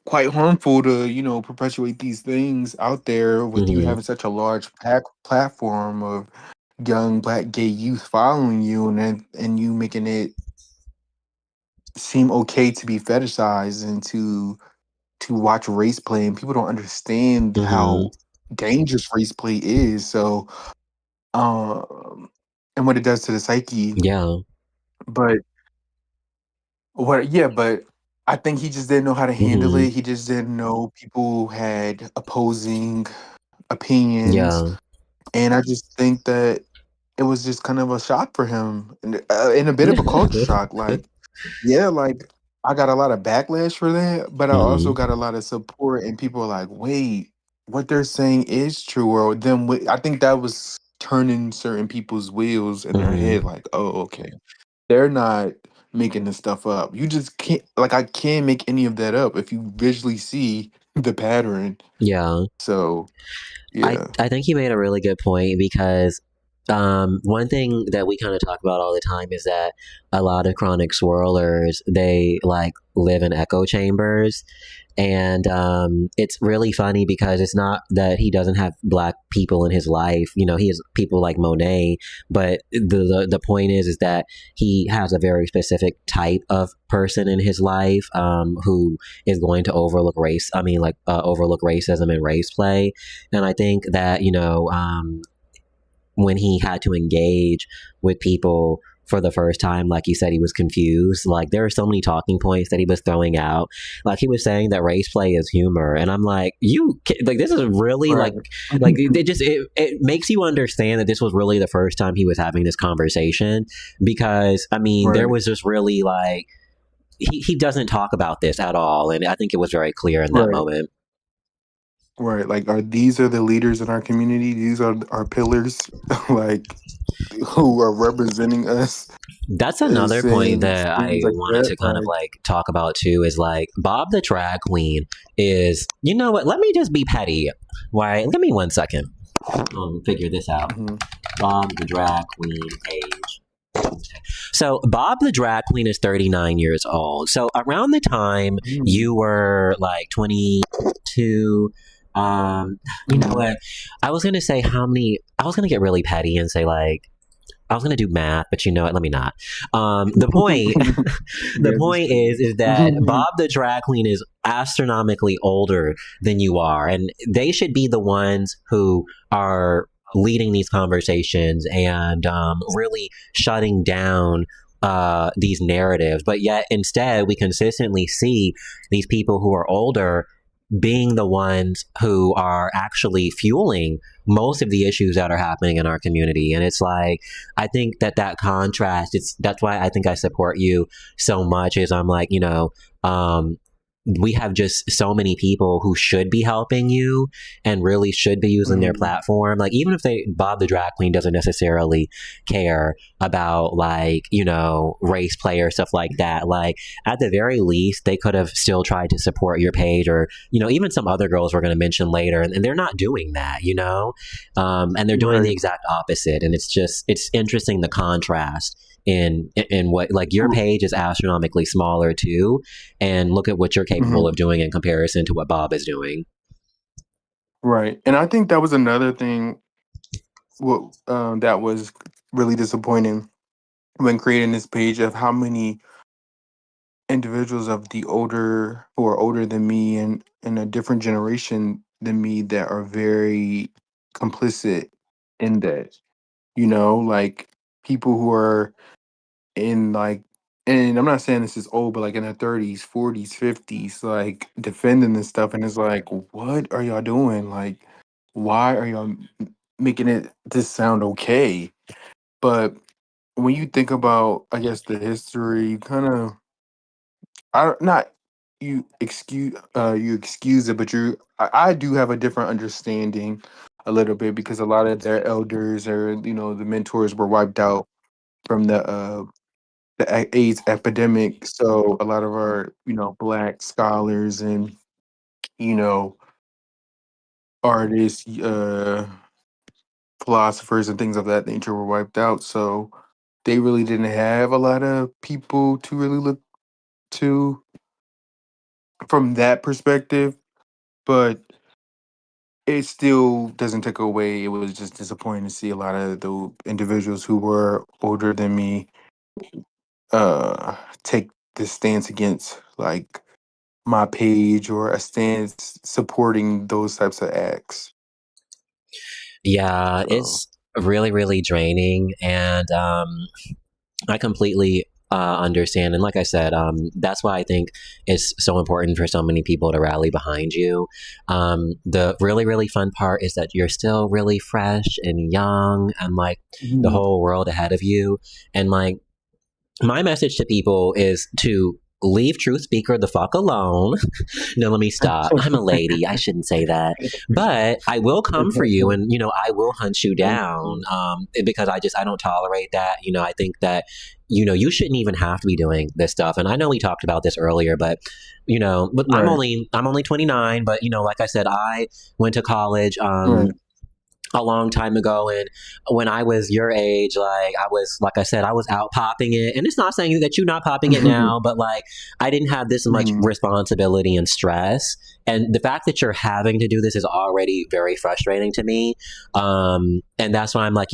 quite harmful to perpetuate these things out there with you Mm-hmm. having such a large platform of young black gay youth following you, and you making it seem okay to be fetishized and to watch race play, and people don't understand Mm-hmm. how dangerous race play is. So um and what it does to the psyche. Yeah. But but I think he just didn't know how to handle Mm-hmm. it. He just didn't know people had opposing opinions, Yeah. and I just think that it was just kind of a shock for him, and a bit of a culture shock. Like, yeah, like I got a lot of backlash for that, but I also Mm-hmm. got a lot of support, and people are like, "Wait, what they're saying is true." Or then I think that was turning certain people's wheels in their Mm-hmm. head, like, "Oh, okay, they're not making this stuff up. You just can't like I can't make any of that up if you visually see the pattern." Yeah. So yeah. I think you made a really good point because one thing that we kind of talk about all the time is that a lot of chronic swirlers, they like live in echo chambers. And it's really funny because it's not that he doesn't have black people in his life. You know, he has people like Monet, but the point is that he has a very specific type of person in his life who is going to overlook overlook racism and race play. And I think that, when he had to engage with people for the first time, like you said, he was confused. Like there are so many talking points that he was throwing out. Like he was saying that race play is humor, and I'm like, this is really Right. like it makes you understand that this was really the first time he was having this conversation, because I mean there Right. was just really like he doesn't talk about this at all, and I think it was very clear in that Right. moment. Right. Like these are the leaders in our community. These are our pillars, like who are representing us, That's is another point saying that things I like wanted that. to kind of Like, like talk about too, is like Bob the drag queen is, you know what, let me just be petty. Why, give me 1 second. Figure this out. mhm. Bob the drag queen age. So Bob the drag queen is 39 years old. So around the time you were like 22, you know what? I was gonna say I was gonna get really petty and say like I was gonna do math, but you know what? Let me not. The point, the Yeah, just point is that Bob the drag queen is astronomically older than you are, and they should be the ones who are leading these conversations and really shutting down these narratives. But yet, instead, we consistently see these people who are older being the ones who are actually fueling most of the issues that are happening in our community. And it's like, I think that contrast, that's why I think I support you so much, is I'm like, we have just so many people who should be helping you and really should be using their platform. Like, even if Bob the drag queen doesn't necessarily care about like, race play or stuff like that. Like at the very least, they could have still tried to support your page, or, even some other girls we're going to mention later. And they're not doing that, and they're doing the exact opposite. And it's interesting, the contrast in what, like, your page is astronomically smaller too, and look at what you're capable of doing in comparison to what Bob is doing. Right. And I think that was another thing that was really disappointing when creating this page, of how many individuals who are older than me and in a different generation than me that are very complicit in that. Like people who are in like, and I'm not saying this is old, but like in their 30s, 40s, 50s, like defending this stuff, and it's like, what are y'all doing? Like, why are y'all making it this sound okay? But when you think about, I guess, the history, you kind of, I not you excuse it, but I do have a different understanding a little bit, because a lot of their elders or the mentors were wiped out from AIDS epidemic. So a lot of our, Black scholars and, you know, artists, philosophers and things of that nature were wiped out. So they really didn't have a lot of people to really look to from that perspective. But it still doesn't take away. It was just disappointing to see a lot of the individuals who were older than me take this stance against like my page or a stance supporting those types of acts. Yeah, So it's really, really draining. And I completely understand. And like I said, that's why I think it's so important for so many people to rally behind you. The really, really fun part is that you're still really fresh and young and like the whole world ahead of you. And like, my message to people is to leave Truth Speaker the fuck alone. No, let me stop. I'm a lady. I shouldn't say that. But I will come for you and, I will hunt you down because I don't tolerate that. I think that, you shouldn't even have to be doing this stuff. And I know we talked about this earlier, but, but Right. I'm only 29, but, like I said, I went to college. Right. A long time ago, and when I was your age, like I said, I was out popping it, and it's not saying that you're not popping it now, but like I didn't have this much responsibility and stress, and the fact that you're having to do this is already very frustrating to me, and that's why I'm like,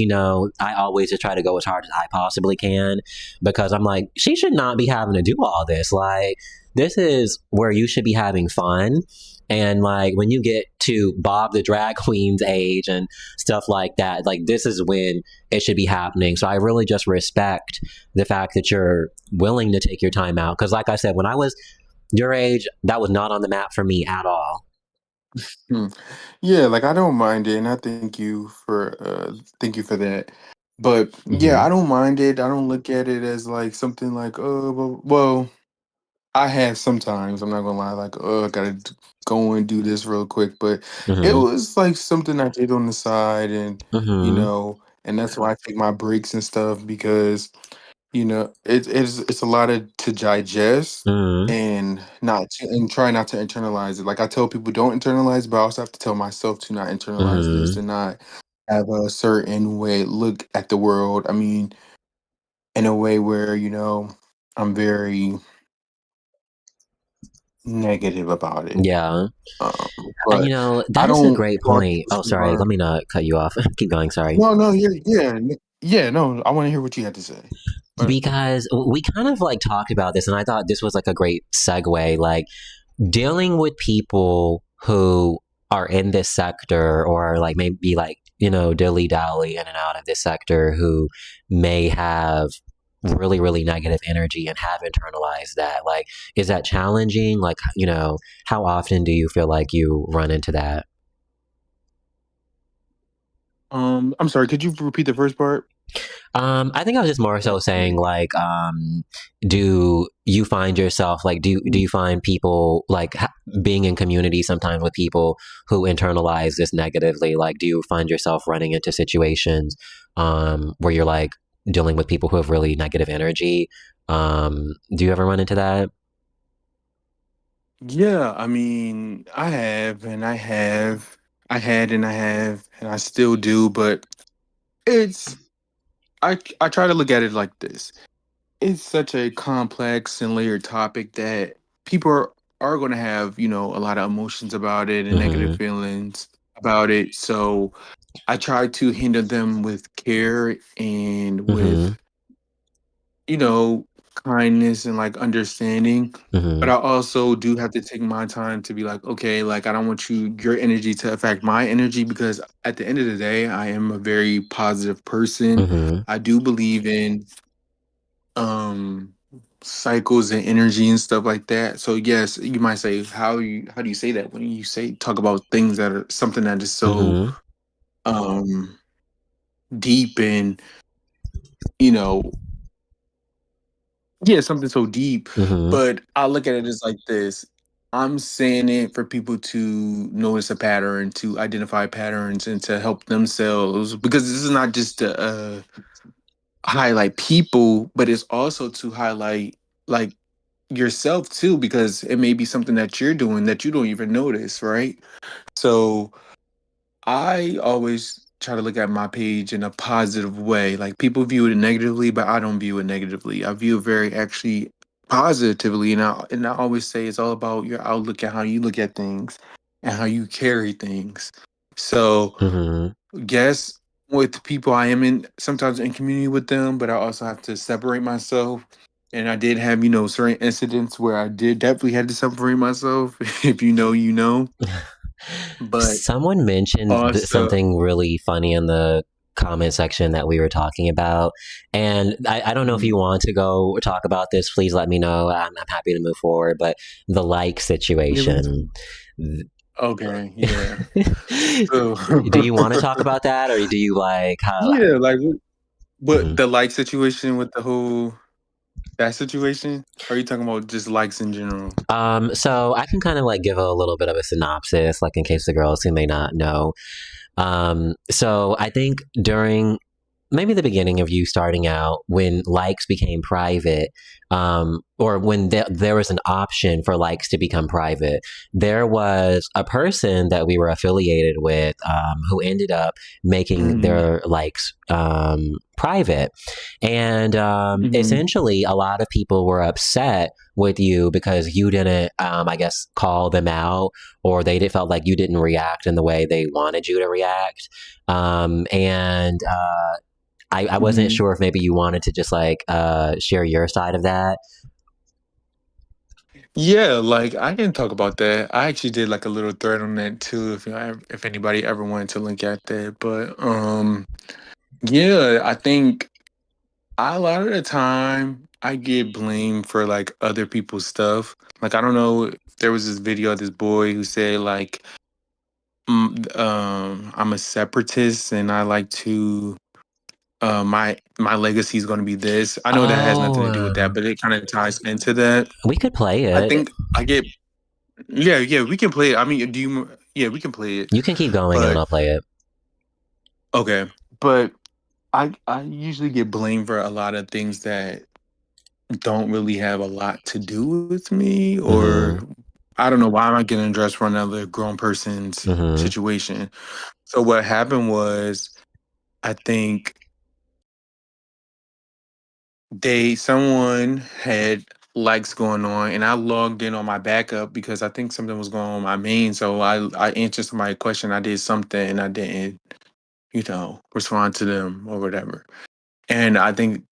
I always just try to go as hard as I possibly can, because I'm like, she should not be having to do all this. Like, this is where you should be having fun. And like when you get to Bob the drag queen's age and stuff like that, like this is when it should be happening. So I really just respect the fact that you're willing to take your time out. Because like I said, when I was your age, that was not on the map for me at all. Yeah, like I don't mind it, and I thank you for that. But yeah, I don't mind it. I don't look at it as like something like, oh, well, I have sometimes. I'm not gonna lie, like, oh, I gotta go and do this real quick. But it was like something I did on the side, and and that's why I take my breaks and stuff because it's a lot to digest and and try not to internalize it. Like I tell people, don't internalize, but I also have to tell myself to not internalize this and not have a certain way look at the world. I mean, in a way where I'm very negative about it. Yeah. But And I that is a don't great talk point. Oh, too sorry. Let hard. me not cut you off. Keep going. Sorry. No, yeah, no. I want to hear what you had to say. Because we kind of like talked about this, and I thought this was like a great segue. Like dealing with people who are in this sector or like maybe like, dilly dally in and out of this sector who may have really, really negative energy and have internalized that. Like, is that challenging? Like, how often do you feel like you run into that? I'm sorry. Could you repeat the first part? I think I was just more so saying like, do you find yourself like, do you find people like being in community sometimes with people who internalize this negatively? Like, do you find yourself running into situations, where you're like dealing with people who have really negative energy? Do you ever run into that? Yeah, I mean, I have, and I have, I had, and I have, and I still do. But it's I try to look at it like this. It's such a complex and layered topic that people are going to have, a lot of emotions about it and negative Mm-hmm. feelings about it. So I try to handle them with care and Mm-hmm. with, you know, kindness and like understanding. But Mm-hmm. I also do have to take my time to be like, okay, like I don't want your energy to affect my energy because at the end of the day, I am a very positive person. Mm-hmm. I do believe in um cycles and energy and stuff like that. So yes, you might say how do you say that when you say talk about things that are something that is so Mm-hmm. um deep and you know yeah, something so deep. Mm-hmm. But I look at it as like this. I'm saying it for people to notice a pattern, to identify patterns, and to help themselves because this is not just highlight people, but it's also to highlight like yourself too, because it may be something that you're doing that you don't even notice, right? So I always try to look at my page in a positive way. Like people view it negatively, but I don't view it negatively. I view it very actually positively, and I always say it's all about your outlook and how you look at things and how you carry things. So Mm-hmm. yes, with people I am in sometimes in community with them, but I also have to separate myself. And I did have, certain incidents where I did definitely had to separate myself. If you know, you know. But Someone mentioned also, something really funny in the comment section that we were talking about. And I don't know if mhm, you want to go talk about this. Please let me know. I'm happy to move forward. But the like yeah, situation. okay, yeah. So, Do you want to talk about that, or do you like how? yeah, like what Mhm. the like situation with the whole that situation? Or are you talking about just likes in general? So I can kind of like give a little bit of a synopsis, like in case the girls who may not know. So I think during maybe the beginning of you starting out, when likes became private, or when there was an option for likes to become private, there was a person that we were affiliated with, who ended up making Hmm. their likes private. And Hmm. essentially, a lot of people were upset with you because you didn't, I guess, call them out, or felt like you didn't react in the way they wanted you to react. And I wasn't Hmm. sure if maybe you wanted to just like share your side of that. Yeah, like I can talk about that. I actually did like a little thread on that too, if anybody ever wanted to link at that. But yeah, I think a lot of the time I get blamed for like other people's stuff. Like I don't know if there was this video of this boy who said like I'm a separatist and I like to my legacy is going to be this. I know that has nothing to do with that, Oh, but it kind of ties into that. we could play I it. think I get yeah, we can play it. I mean, yeah, we can play it. You can keep going and then But I'll play it. okay, but I usually get blamed for a lot of things that don't really have a lot to do with me, Mm-hmm. or I don't know why am I getting dressed for another grown person's Mm-hmm. situation. So what happened was, I think someone had likes going on, and I logged in on my backup because I think something was going on my main. So I answered somebody's question. I did something, and I didn't, respond to them or whatever. And I think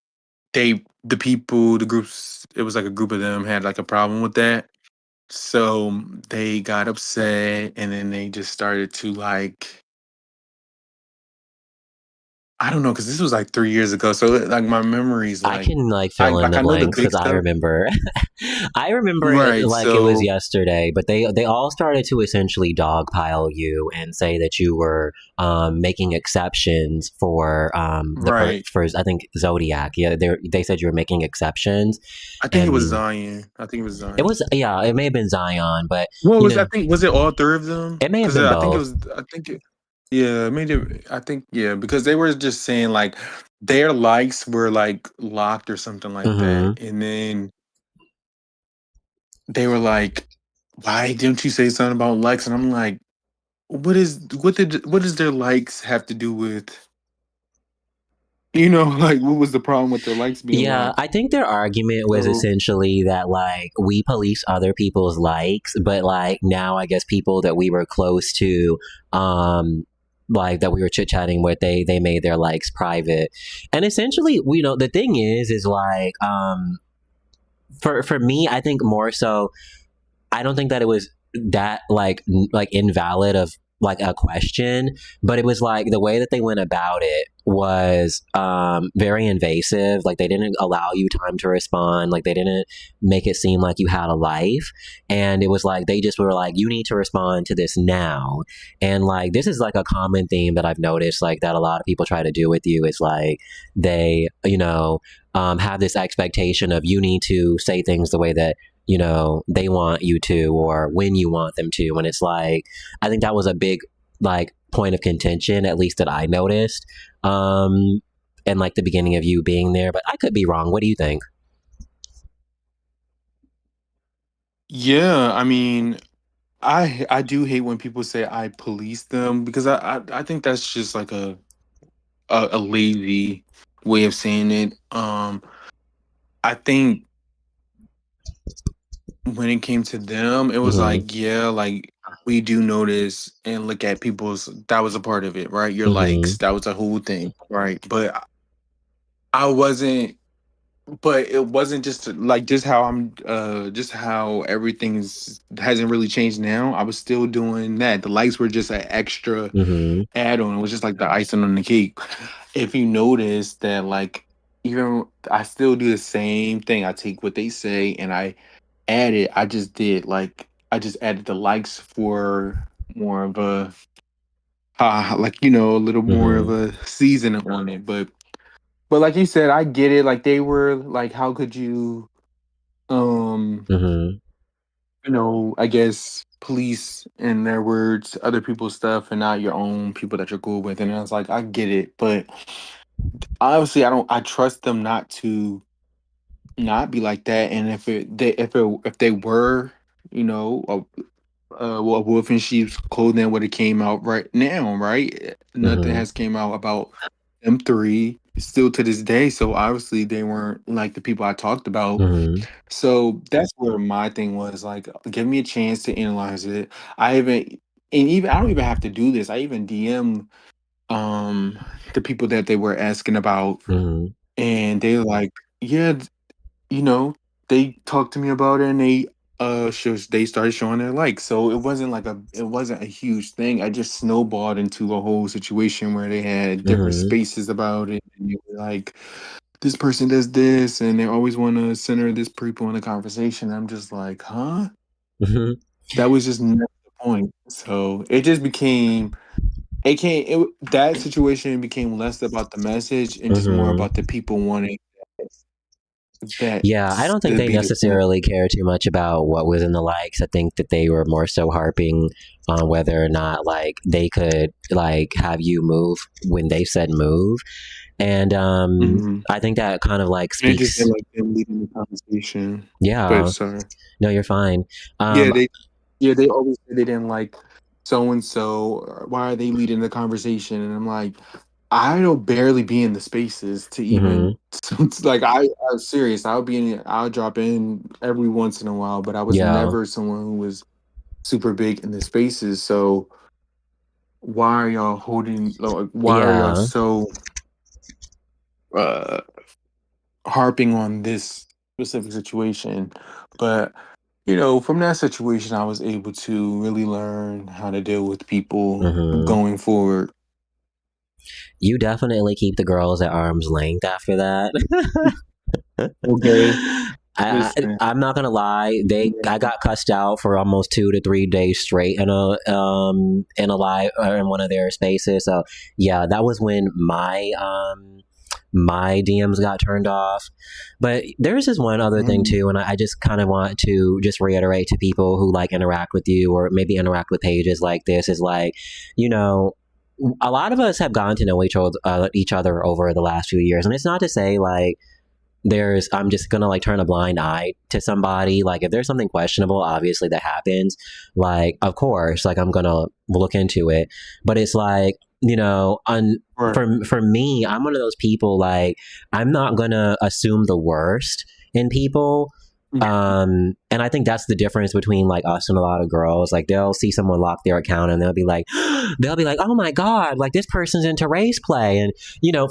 the people, the groups, it was like a group of them had like a problem with that. So they got upset, and then they just started to like, I don't know, because this was like 3 years ago. So like my memories, I like can like fill in the I know the blanks big because I stuff, remember. I remember it right? like it was So yesterday. But they all started to essentially dogpile you and say that you were making exceptions for right, for I think Zodiac. Yeah, they said you were making exceptions, I think it was and Zion. I think it was it Zion. was, yeah, it may have been Zion, but What you was know I think was it all three of them? it may have Because been I think it both. was. I think it. Yeah, maybe. I think yeah, because they were just saying like their likes were like locked or something like that, Mm-hmm. and then they were like, "Why didn't you say something about likes?" And I'm like, what does their likes have to do with like what was the problem with their likes being Yeah, locked? I think their argument was So essentially that like we police other people's likes, but like now I guess people that we were close to, like that we were chit chatting with, they made their likes private, and essentially, the thing is like, for me, I think more so I don't think that it was that like invalid of like a question, but it was like the way that they went about it was very invasive. Like they didn't allow you time to respond. Like they didn't make it seem like you had a life, and it was like they just were like, you need to respond to this now. And like this is like a common theme that I've noticed, like that a lot of people try to do with you is like they have this expectation of you need to say things the way that they want you to, or when you want them to. And it's like, I think that was a big like point of contention, at least that I noticed. in like the beginning of you being there, but I could be wrong. What do you think? Yeah, I mean, I do hate when people say I police them, because I think that's just like a lazy way of saying it. I think when it came to them, it was Mm-hmm. like, yeah, like we do notice and look at people's, that was a part of it, right? Your Mm-hmm. likes, that was a whole thing, right? But I wasn't, but it wasn't just like just how I'm just how everything's hasn't really changed now. I was still doing that. The likes were just an extra Mm-hmm. add-on. It was just like the icing on the cake. If you notice that, like, even I still do the same thing. I take what they say and I add it. I just did like I just added the likes for more of a like, a little more of Mm-hmm. a season on it. But like you said, I get it. Like, they were like, how could you um Mm-hmm. I guess police, in their words, other people's stuff and not your own people that you're cool with. And I was like, I get it, but obviously I trust them not to not be like that. And if they were, well, wolf in sheep's clothing would have came out right now, right? Nothing Mm-hmm. has came out about them three still to this day. So obviously they weren't like the people I talked about. Mm-hmm. So that's where my thing was, like, give me a chance to analyze it. I even and even I don't even have to do this. I even DM um the people that they were asking about, Mm-hmm. and they were like, yeah, you know, they talked to me about it, and they started showing their likes. So it wasn't a huge thing. I just snowballed into a whole situation where they had different Mm-hmm. spaces about it, and they were like, this person does this, and they always want to center this people in the conversation. I'm just like, huh? Mm-hmm. That was just not the point. So it just became that situation became less about the message and just more Mm-hmm. about the people wanting that Yeah, I don't think to they be the center. necessarily care too much about what was in the likes. I think that they were more so harping on whether or not like they could like have you move when they said move. And Mm-hmm. I think that kind of like And it just speaks. felt like them leading the conversation. But Yeah, sorry. no, you're fine. Yeah, Um, they always say they didn't like so and so. Why are they leading the conversation? And I'm like, I don't barely be in the spaces to mhm, even it's like I'm serious. I'll drop in every once in a while, but I was yeah, never someone who was super big in the spaces. So why are y'all why are y'all yeah, so uh harping on this specific situation? But from that situation, I was able to really learn how to deal with people mhm. going forward. You definitely keep the girls at arm's length after that. Okay, I, listen. I'm not gonna lie. I got cussed out for almost 2 to 3 days straight in a live or in one of their spaces. So yeah, that was when my DMs got turned off. But there's this one other thing Mm, too, and I just kind of want to just reiterate to people who like interact with you or maybe interact with pages like this is like, you know, a lot of us have gotten to know each other over the last few years, and it's not to say like I'm just gonna like turn a blind eye to somebody. Like if there's something questionable, obviously that happens. Like of course, like I'm gonna look into it. But it's like right. for me, I'm one of those people like I'm not gonna assume the worst in people. And I think that's the difference between like us and a lot of girls. Like they'll see someone lock their account and they'll be like, oh my God, like this person's into race play. And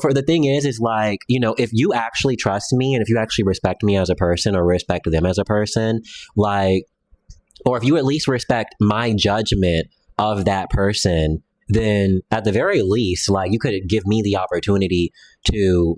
for the thing is like, if you actually trust me and if you actually respect me as a person or respect them as a person, like, or if you at least respect my judgment of that person, then at the very least, like you could give me the opportunity to,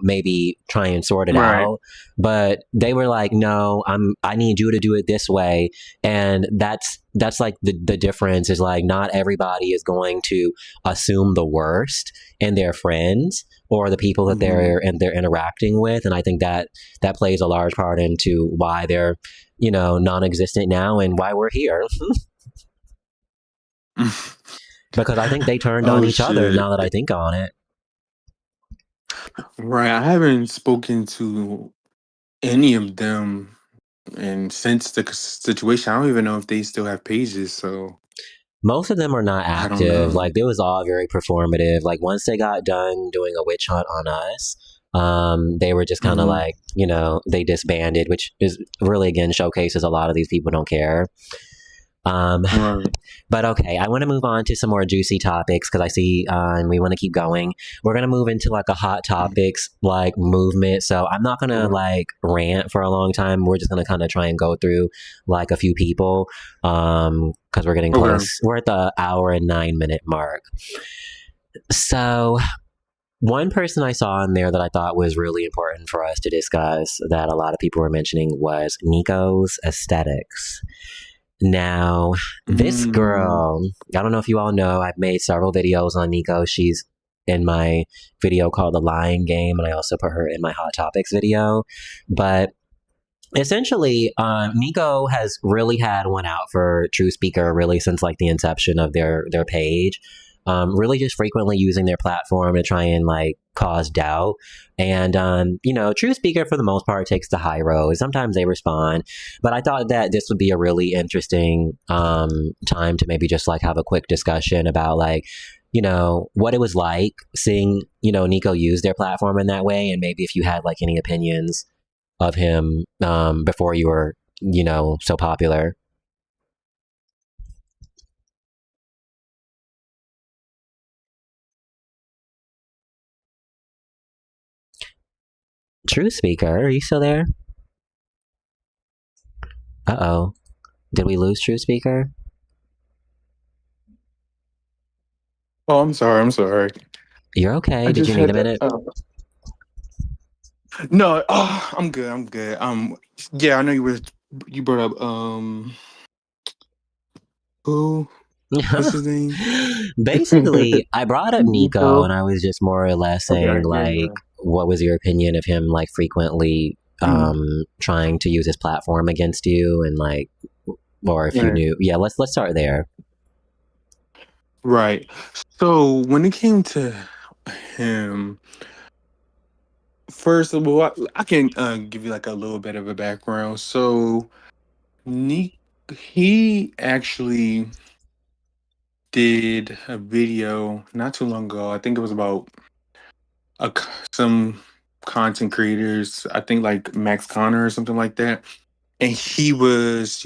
maybe try and sort it Right. out. But they were like, no, I need you to do it this way. And that's like the difference is like not everybody is going to assume the worst in their friends or the people that Hmm. they're interacting with. And I think that plays a large part into why they're non-existent now and why we're here. Because I think they turned on Oh each other shit. now that I think on it. Right. I haven't spoken to any of them, and since the situation, I don't even know if they still have pages. So Most of them are not I don't active. know. Like, it was all very performative. Like, once they got done doing a witch hunt on us, they were just kind of Mhm. like, they disbanded, which is really, again, showcases a lot of these people don't care. Right. But okay, I want to move on to some more juicy topics because I see, and we want to keep going. We're going to move into like a hot topics like movement. So I'm not going to Okay. like rant for a long time. We're just going to kind of try and go through like a few people because we're getting Okay. close. We're at the hour and 9-minute mark. So one person I saw in there that I thought was really important for us to discuss that a lot of people were mentioning was Nicosaesthetics. Now, this girl, I don't know if you all know, I've made several videos on Nico. She's in my video called The Lying Game, and I also put her in my Hot Topics video. But essentially, Nico has really had one out for True Speaker really since like the inception of their page. Really just frequently using their platform to try and like cause doubt. And, True Speaker for the most part takes the high road. Sometimes they respond, but I thought that this would be a really interesting time to maybe just like have a quick discussion about like, what it was like seeing, Nico use their platform in that way. And maybe if you had like any opinions of him before you were, so popular. True Speaker, are you still there? Uh-oh. Did we lose True Speaker? Oh, I'm sorry. I'm sorry. You're okay. I Did just you need a had to. minute? No. Oh, I'm good. I'm good. Yeah, I know you were. You brought up who? What's his name? Basically, I brought up Nico, Nico. and I was just more or less saying, Okay. Yeah. like, Yeah. what was your opinion of him, like, frequently trying to use his platform against you, and, like, or if you Right. knew. Yeah, let's start there. Right. So when it came to him, first of all, I can give you like a little bit of a background. So he actually did a video not too long ago. I think it was about some content creators. I think like Max Connor or something like that. And he was,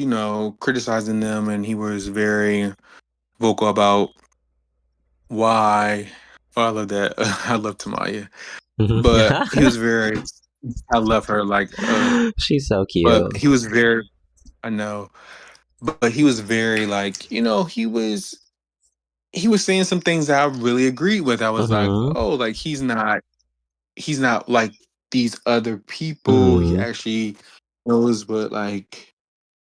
criticizing them, and he was very vocal about why. Oh, I love that. I love Tamaya, but he was very. I love her. Like, She's so but cute. he was very. I know, but he was very like, he was saying some things that I really agreed with. I was like, Mm-hmm. oh, like he's not like these other people. He Mm-hmm. actually knows what like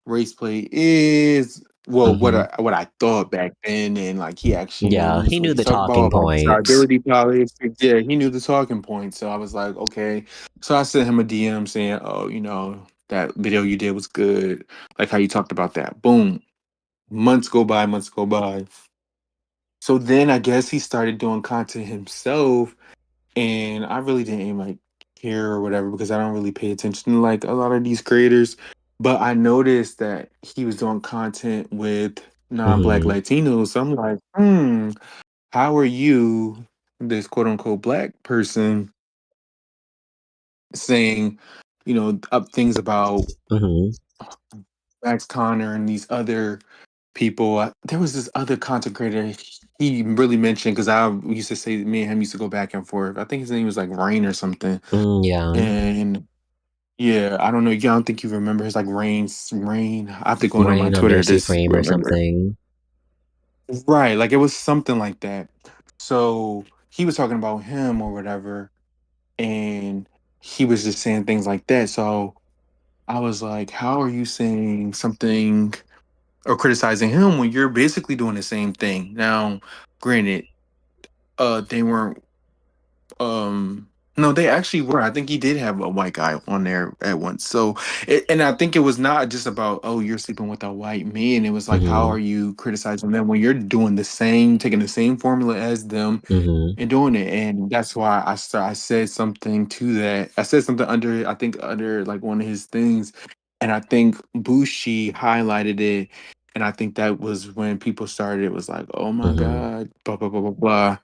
race play is. Well, what Mm-hmm. I thought back then, and like he actually Yeah, knows he what knew he's the talking talking about points. tribability politics. Yeah, he knew the talking points. So I was like, okay. So I sent him a DM saying, oh, that video you did was good. Like how you talked about that. Boom. Months go by. Months go by. So then I guess he started doing content himself, and I really didn't like care or whatever because I don't really pay attention to like a lot of these creators. But I noticed that he was doing content with non-black Mm-hmm. Latinos. So I'm like, how are you, this quote unquote black person, saying, up things about Mm-hmm. Max Connor and these other people? There was this other content creator he really mentioned because I used to say me and him used to go back and forth. I think his name was like Rain or something. Yeah. And yeah, I don't know. Yeah, I don't think you remember. It's like Rain. I have to go on my Rain under Twitter to Supreme or remember. something. Right, like it was something like that. So he was talking about him or whatever, and he was just saying things like that. So I was like, how are you saying something or criticizing him when you're basically doing the same thing? Now, granted, they weren't No, they actually were. I think he did have a white guy on there at once. So, and I think it was not just about, oh, you're sleeping with a white man. It was like, how Mm-hmm. are you criticizing them when you're doing the same, taking the same formula as them Mm-hmm. and doing it? And that's why I said something to that. I said something under, I think under like one of his things, and I think Bushi highlighted it. And I think that was when people started. It was like, oh my Mm-hmm. God, blah blah blah blah blah.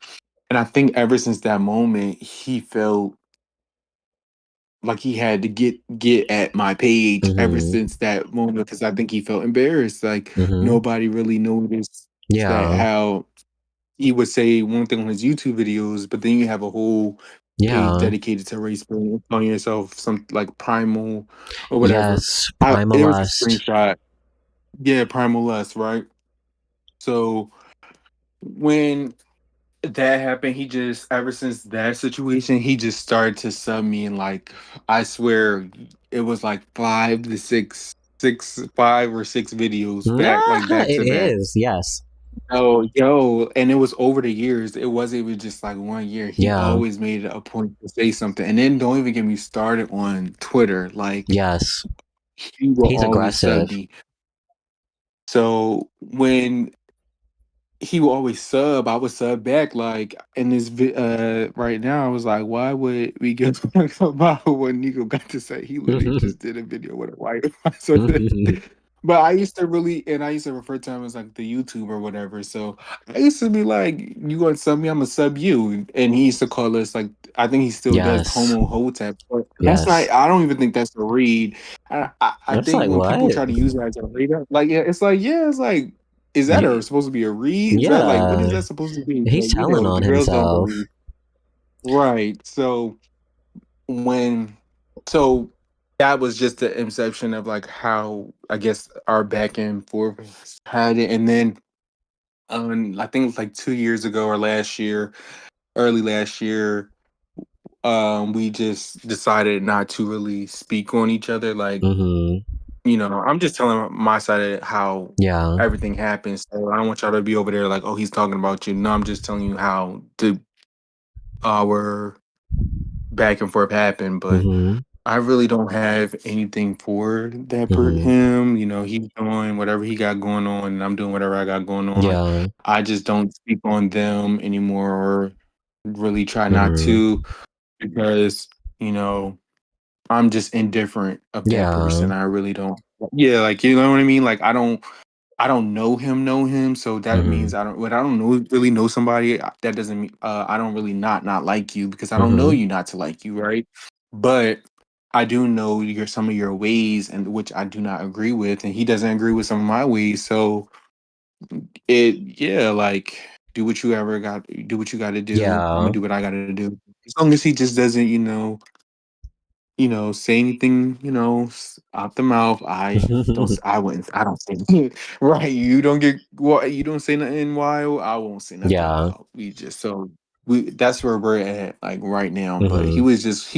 And I think ever since that moment, he felt like he had to get at my page ever Mm-hmm. since that moment because I think he felt embarrassed. Like Mm-hmm. nobody really noticed that Yeah. how he would say one thing on his YouTube videos, but then you have a whole page Yeah. dedicated to race baiting, calling yourself some like primal or whatever. Yes. I Primal It was a lust. screenshot. Yeah, primal lust, right? So when that happened, he just ever since that situation, he just started to sub me and like I swear it was like 5 or 6 videos back It to back. is. Yes. Oh yo, and it was over the years. It wasn't even just like 1 year. He Yeah. always made it a point to say something. And then don't even get me started on Twitter. Like Yes. he will He's always sub aggressive. me. So when he would always sub. I would sub back. Like in this right now, I was like, why would we give a fuck about what Nico got to say? He literally just did a video with a white. So, but I used to refer to him as like the YouTube or whatever. So I used to be like, you gonna sub me? I'm gonna sub you. And he used to call us like, I think he still does Yes. homo hotep. But that's not. Yes. I don't even think that's a read. I It's think like when people what? try to use that as a read, like it's like is that Y- a supposed to be a read? Is that like what is Yeah. that supposed to be? He's Like, telling on the girls don't himself. believe. Right. So when so that was just the inception of like how I guess our back and forth had it. And then I think it was like 2 years ago or last year, early last year, we just decided not to really speak on each other. Like, Mm-hmm. I'm just telling my side of how Yeah. everything happens. So I don't want y'all to be over there like, oh, he's talking about you. No, I'm just telling you how our back and forth happened. But Mm-hmm. I really don't have anything for that Mm-hmm. him. He's doing whatever he got going on, and I'm doing whatever I got going on. Yeah. I just don't speak on them anymore, or really try not Mm-hmm. to, because you know I'm just indifferent of that Yeah. person. I really don't. Yeah, like you know what I mean. Like I don't know him, so that Mm-hmm. means I don't. When I don't really know somebody, that doesn't mean I don't really not like you because I don't know Mm-hmm. you not to like you, right? But I do know some of your ways, and which I do not agree with, and he doesn't agree with some of my ways. So like do what you got to do. I'm gonna Yeah. do what I got to do. As long as he just doesn't, say anything, out the mouth. I wouldn't, I don't say, right. You don't say nothing wild. I won't say nothing Yeah. wild. That's where we're at, like right now. But Mm-hmm. he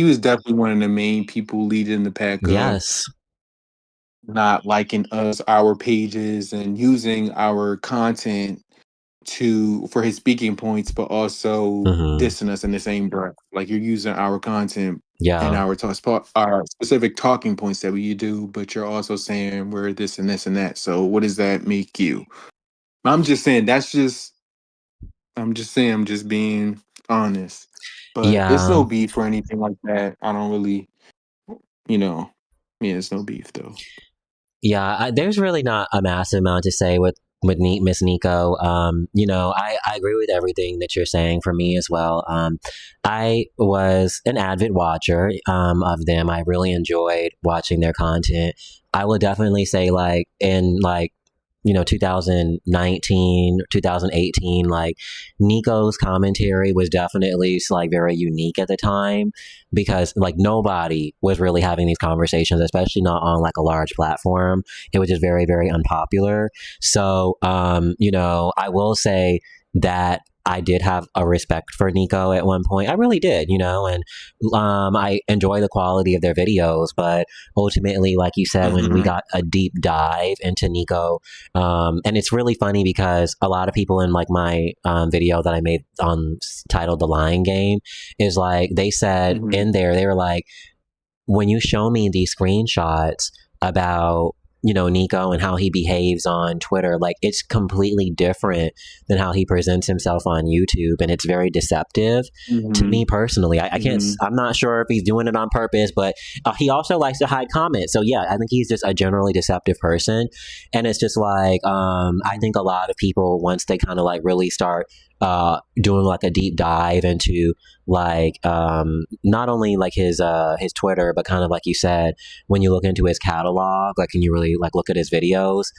was definitely one of the main people leading the pack of Yes. not liking our pages and using our content for his speaking points, but also Mm-hmm. dissing us in the same breath. Like you're using our content and Yeah. our specific talking points that we do, but you're also saying we're this and this and that. So what does that make you? I'm just saying I'm just being honest. But it's Yeah. no beef or anything like that. I don't really, you know, yeah, it's no beef though. Yeah, there's really not a massive amount to say with Miss Nico. I agree with everything that you're saying for me as well. I was an avid watcher of them. I really enjoyed watching their content. I would definitely say like in 2019, 2018, like Nico's commentary was definitely like very unique at the time because like nobody was really having these conversations, especially not on like a large platform. It was just very, very unpopular. So, I will say that I did have a respect for Nico at one point. I really did, you know, and I enjoy the quality of their videos. But ultimately, like you said, when we got a deep dive into Nico, and it's really funny because a lot of people in like my video that I made on titled "The Lying Game" is like they said in there, they were like, when you show me these screenshots about, you know, Nico and how he behaves on Twitter, like it's completely different than how he presents himself on YouTube, and it's very deceptive to me personally. I can't, I'm not sure if he's doing it on purpose, but he also likes to hide comments. So yeah, I think he's just a generally deceptive person, and it's just like I think a lot of people, once they kind of like really start doing like a deep dive into like not only like his Twitter, but kind of like you said, when you look into his catalog, like, can you really like look at his videos?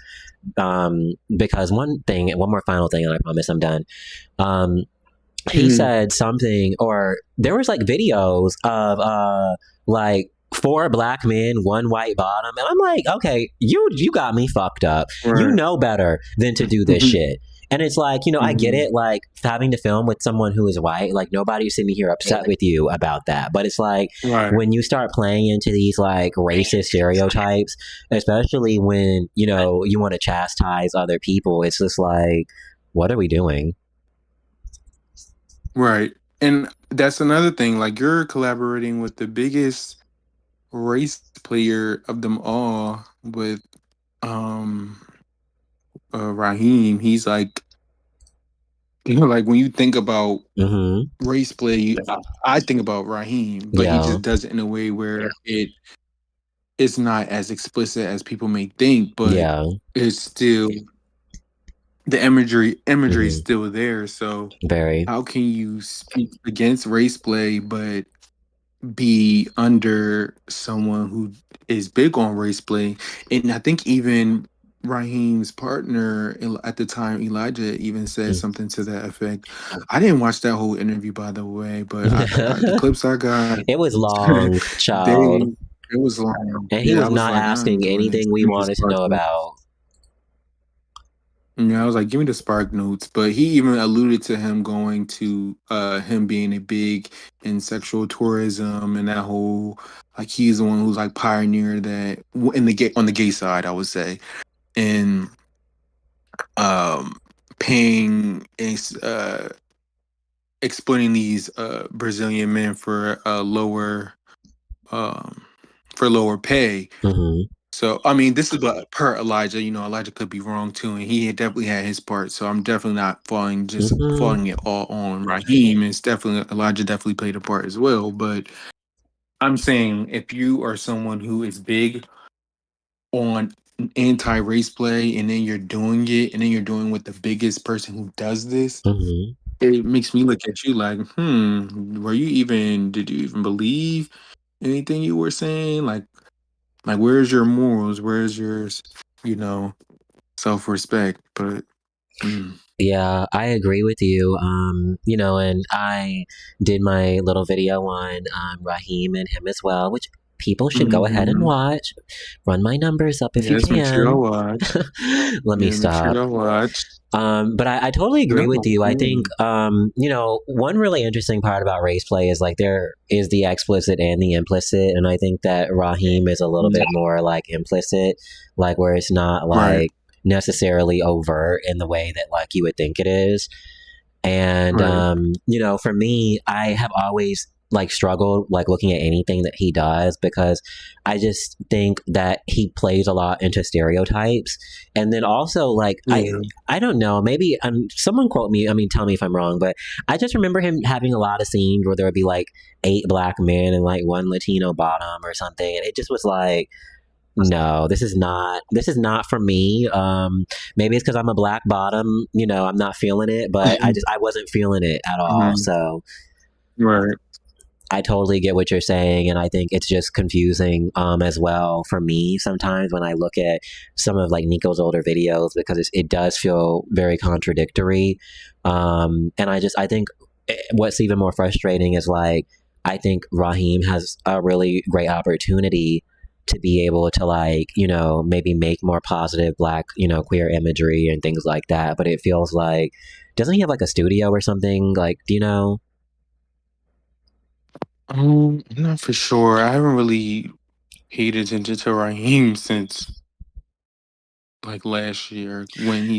Because one more final thing, and I promise I'm done. He said something, or there was like videos of like 4 black men, 1 white bottom, and I'm like, okay, you got me fucked up. Right. You know better than to do this shit. And it's like, you know, I get it, like having to film with someone who is white, like nobody's sitting here upset with you about that. But it's like when you start playing into these like racist stereotypes, especially when, you know, you want to chastise other people, it's just like, what are we doing? Right. And that's another thing. Like, you're collaborating with the biggest race player of them all with Rhyheim. He's like, you know, like when you think about race play, I think about Rhyheim, but he just does it in a way where it's not as explicit as people may think, but it's still, the imagery is still there. So how can you speak against race play but be under someone who is big on race play? And I think even Rhyheim's partner at the time, Elijah, even said something to that effect. I didn't watch that whole interview, by the way, but the clips I got, it was long, child. It was long, and he was not like, asking anything we wanted to know about. Yeah, I was like, give me the spark notes. But he even alluded to him going to him being a big in sexual tourism and that whole, like, he's the one who's like pioneered that on the gay side, I would say, and paying exploiting these Brazilian men for lower pay. So, I mean, this is per Elijah. You know, Elijah could be wrong too, and he definitely had his part. So I'm definitely not falling it all on Rhyheim. It's definitely, Elijah definitely played a part as well. But I'm saying, if you are someone who is big on anti-race play, and then you're doing it, and then you're doing with the biggest person who does this, it makes me look at you like, did you even believe anything you were saying? Like, where's your morals? Where's your, you know, self-respect? But yeah, I agree with you. You know, and I did my little video on Rhyheim and him as well, which people should go ahead and watch. Run my numbers up if you can. Make sure y'all watch. Let me stop. Make sure y'all watch. But I totally agree with you. I think, you know, one really interesting part about race play is like there is the explicit and the implicit. And I think that Rhyheim is a little bit more like implicit, like where it's not like necessarily overt in the way that like you would think it is. And, you know, for me, I have always like struggled like looking at anything that he does, because I just think that he plays a lot into stereotypes. And then also like I don't know, maybe someone quote me, I mean tell me if I'm wrong, but I just remember him having a lot of scenes where there would be like 8 black men and like 1 Latino bottom or something, and it just was like, no, this is not for me. Maybe it's because I'm a black bottom, you know, I'm not feeling it, but I wasn't feeling it at all. So I totally get what you're saying, and I think it's just confusing as well for me sometimes when I look at some of like Nico's older videos, because it does feel very contradictory. And I think what's even more frustrating is like, I think Rhyheim has a really great opportunity to be able to like, you know, maybe make more positive black, you know, queer imagery and things like that. But it feels like Doesn't he have like a studio or something? Like, do you know? I'm not for sure. I haven't really paid attention to Raheem since like last year when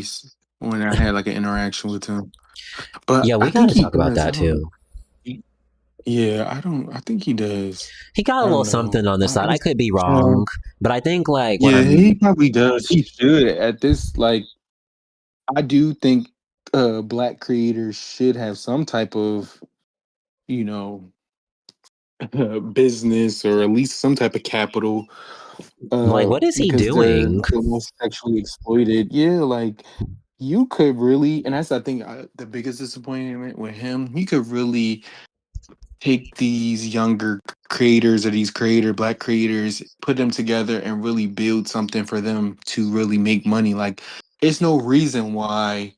I had like an interaction with him. But Yeah, we I got think to he talk about does. I that don't know. too. Yeah, I don't. I think he does. He got a I little don't know. something on the I side. I just could be tell. wrong, but I think like what Yeah, I'm. he probably does. He should at this. Like, I do think black creators should have some type of, you know, business or at least some type of capital. Like, what is he Because they're doing? the most sexually exploited. Yeah, like you could really, and that's I think the biggest disappointment with him. He could really take these younger creators or these black creators, put them together and really build something for them to really make money. Like, it's no reason why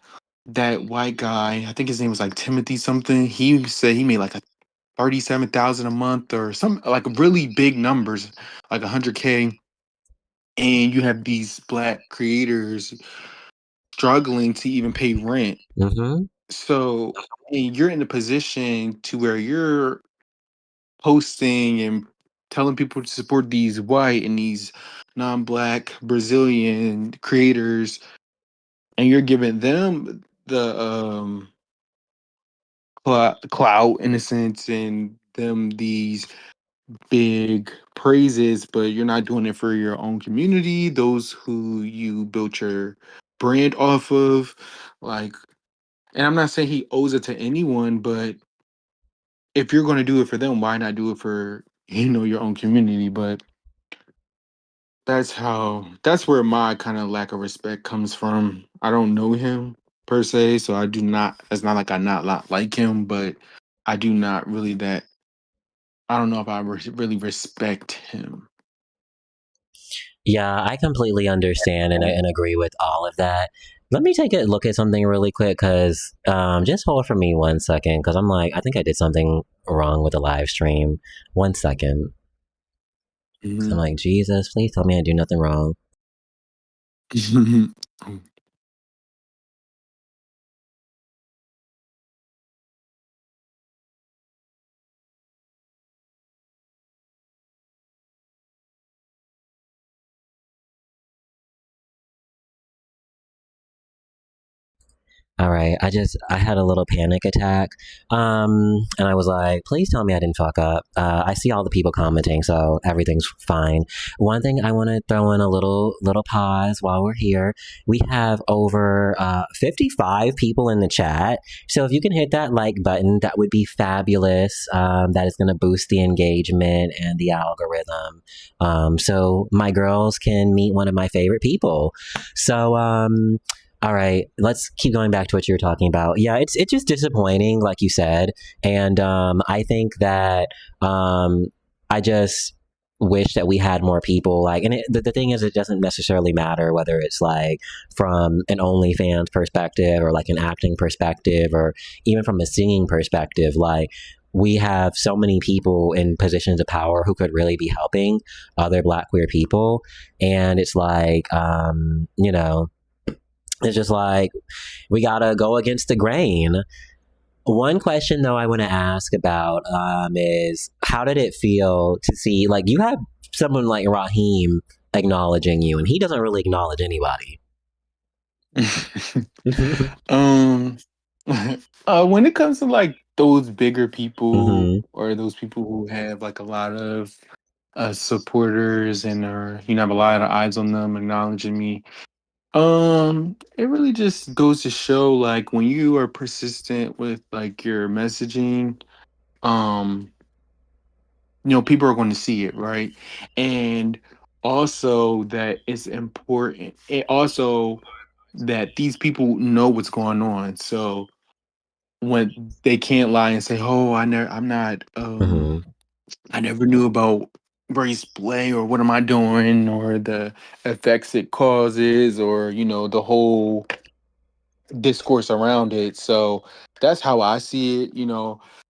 that white guy, I think his name was like Timothy something. He said he made like a 37,000 a month or some like really big numbers, like 100K. And you have these black creators struggling to even pay rent. Mm-hmm. So, and you're in a position to where you're posting and telling people to support these white and these non-black Brazilian creators, and you're giving them the clout in a sense, and them these big praises, but you're not doing it for your own community, those who you built your brand off of. Like, and I'm not saying he owes it to anyone, but if you're going to do it for them, why not do it for your own community? But that's where my kind of lack of respect comes from. I don't know him per se, so I do not. It's not like I not like him, but I do not really that. I don't know if I really respect him. Yeah, I completely understand and agree with all of that. Let me take a look at something really quick because just hold for me 1 second because I'm like, I think I did something wrong with the live stream. 1 second. I'm like, Jesus, please tell me I do nothing wrong. All right, I had a little panic attack, and I was like, please tell me I didn't fuck up. I see all the people commenting, so everything's fine. One thing I want to throw in a little pause while we're here. We have over 55 people in the chat, so if you can hit that like button, that would be fabulous. That is going to boost the engagement and the algorithm, so my girls can meet one of my favorite people. So all right, let's keep going back to what you were talking about. Yeah, it's just disappointing, like you said, and I think that I just wish that we had more people. Like, and the thing is, it doesn't necessarily matter whether it's like from an OnlyFans perspective or like an acting perspective or even from a singing perspective. Like, we have so many people in positions of power who could really be helping other Black queer people, and it's like, it's just like we gotta go against the grain. One question though I want to ask about is how did it feel to see like you have someone like Rhyheim acknowledging you and he doesn't really acknowledge anybody. When it comes to like those bigger people Mm-hmm. or those people who have like a lot of supporters and are have a lot of eyes on them acknowledging me. It really just goes to show like when you are persistent with like your messaging, um, people are going to see it, right? And also that it's important. It also that these people know what's going on. So when they can't lie and say, "Oh, I'm not Mm-hmm. I never knew about race play or what am I doing or the effects it causes or the whole discourse around it." So that's how I see it.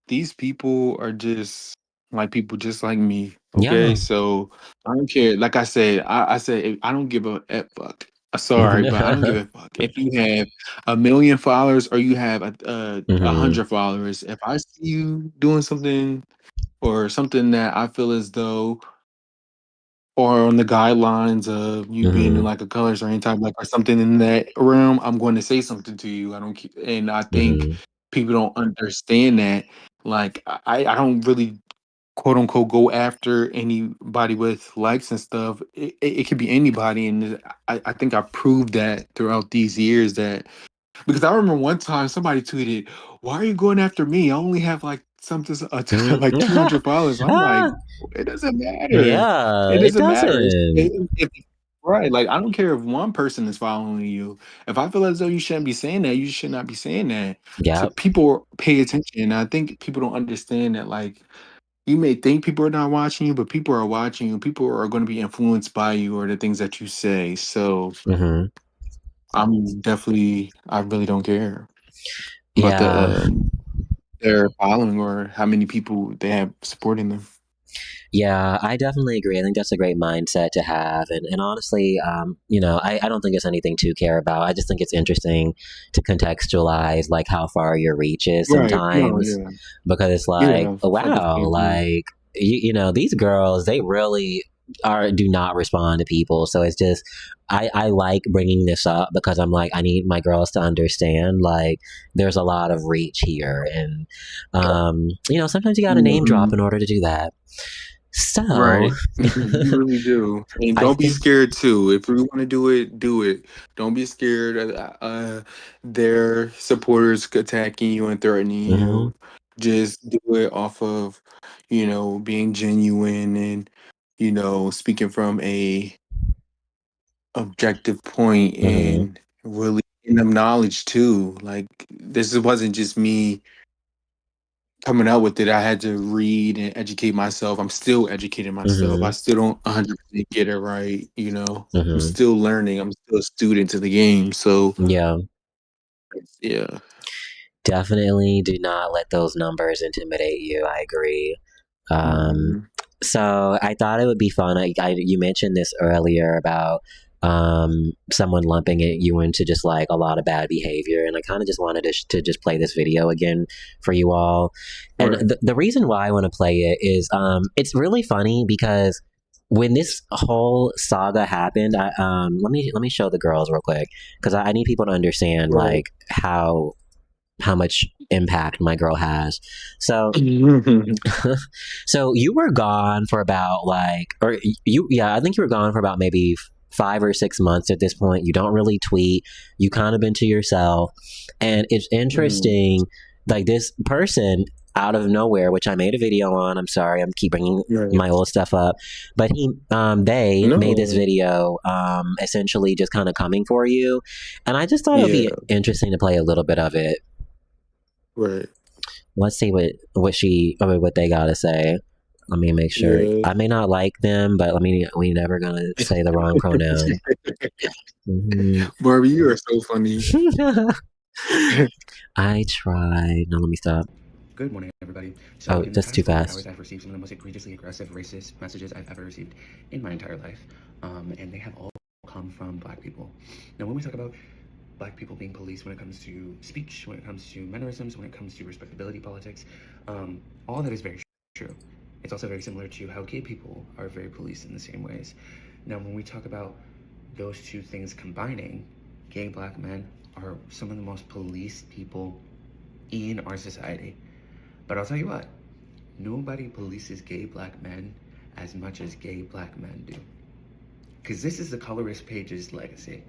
These people are just like people just like me. Okay, Yeah. so I don't care. Like I said, I said I don't give a fuck. Sorry, but I don't give a fuck if you have 1 million followers or you have a 100 followers. If I see you doing something or something that I feel as though, or on the guidelines of you being in like a colorist or Antiblack or something in that realm, I'm going to say something to you. I don't, and I think people don't understand that. Like I don't really quote unquote go after anybody with likes and stuff. It could be anybody, and I think I proved that throughout these years that, because I remember one time somebody tweeted, "Why are you going after me? I only have like something like 200 followers." I'm like, it doesn't matter. Yeah, It it doesn't matter. doesn't. Right, like I don't care if one person is following you. If I feel as though you shouldn't be saying that, you should not be saying that. So Yep. people pay attention. And I think people don't understand that. Like, you may think people are not watching you, but people are watching you. People are going to be influenced by you or the things that you say. So hmm I really don't care about Yeah. their following or how many people they have supporting them. Yeah, I definitely agree. I think that's a great mindset to have. And honestly, I don't think it's anything to care about. I just think it's interesting to contextualize like how far your reach is Right. No, sometimes, yeah. because it's like, Yeah. I wow, definitely agree. like, these girls, they really do not respond to people. So it's just, I like bringing this up because I'm like, I need my girls to understand, like, there's a lot of reach here. And, sometimes you got to name drop Mhm. in order to do that. So, Right. You really do. And I don't be think, scared too. If you want to do it, do it. Don't be scared of their supporters attacking you and threatening mhm, you. Just do it off of, being genuine and, speaking from a objective point mhm, and really in them knowledge too. Like, this wasn't just me coming out with it. I had to read and educate myself. I'm still educating myself. I mhm, still don't 100% get it right. I'm mhm. still learning. I'm still a student to the game. So Yeah, yeah. definitely do not let those numbers intimidate you. I agree. Um, Mhm. so I thought it would be fun. You mentioned this earlier about someone lumping you into just like a lot of bad behavior, and I kind of just wanted to just play this video again for you all. And Right. the reason why I want to play it is it's really funny because when this whole saga happened, let me show the girls real quick because I need people to understand Right. like how much impact my girl has. So so you were gone for about I think you were gone for about maybe 5 or 6 months at this point. You don't really tweet. You kind of been to yourself. And it's Mhm. interesting, like this person out of nowhere, which I made a video on. I'm sorry, I'm keep bringing Right. my old stuff up, but they made this No. video, essentially just kind of coming for you, and I just thought it would be Yeah. interesting to play a little bit of it. Right. Let's see what they gotta say. Let me make sure. Yeah. I may not like them, but we never gonna say the wrong pronoun. Barbie, you are so funny. I tried. No, let me stop. Good morning, everybody. So, Oh, in the that's past too 48 fast. hours, I've received some of the most egregiously aggressive, racist messages I've ever received in my entire life. And they have all come from Black people. Now, when we talk about Black people being policed when it comes to speech, when it comes to mannerisms, when it comes to respectability politics, all that is very true. It's also very similar to how gay people are very policed in the same ways. Now, when we talk about those two things combining, gay Black men are some of the most policed people in our society. But I'll tell you what, nobody polices gay Black men as much as gay Black men do. Because this is the Colorist page's legacy.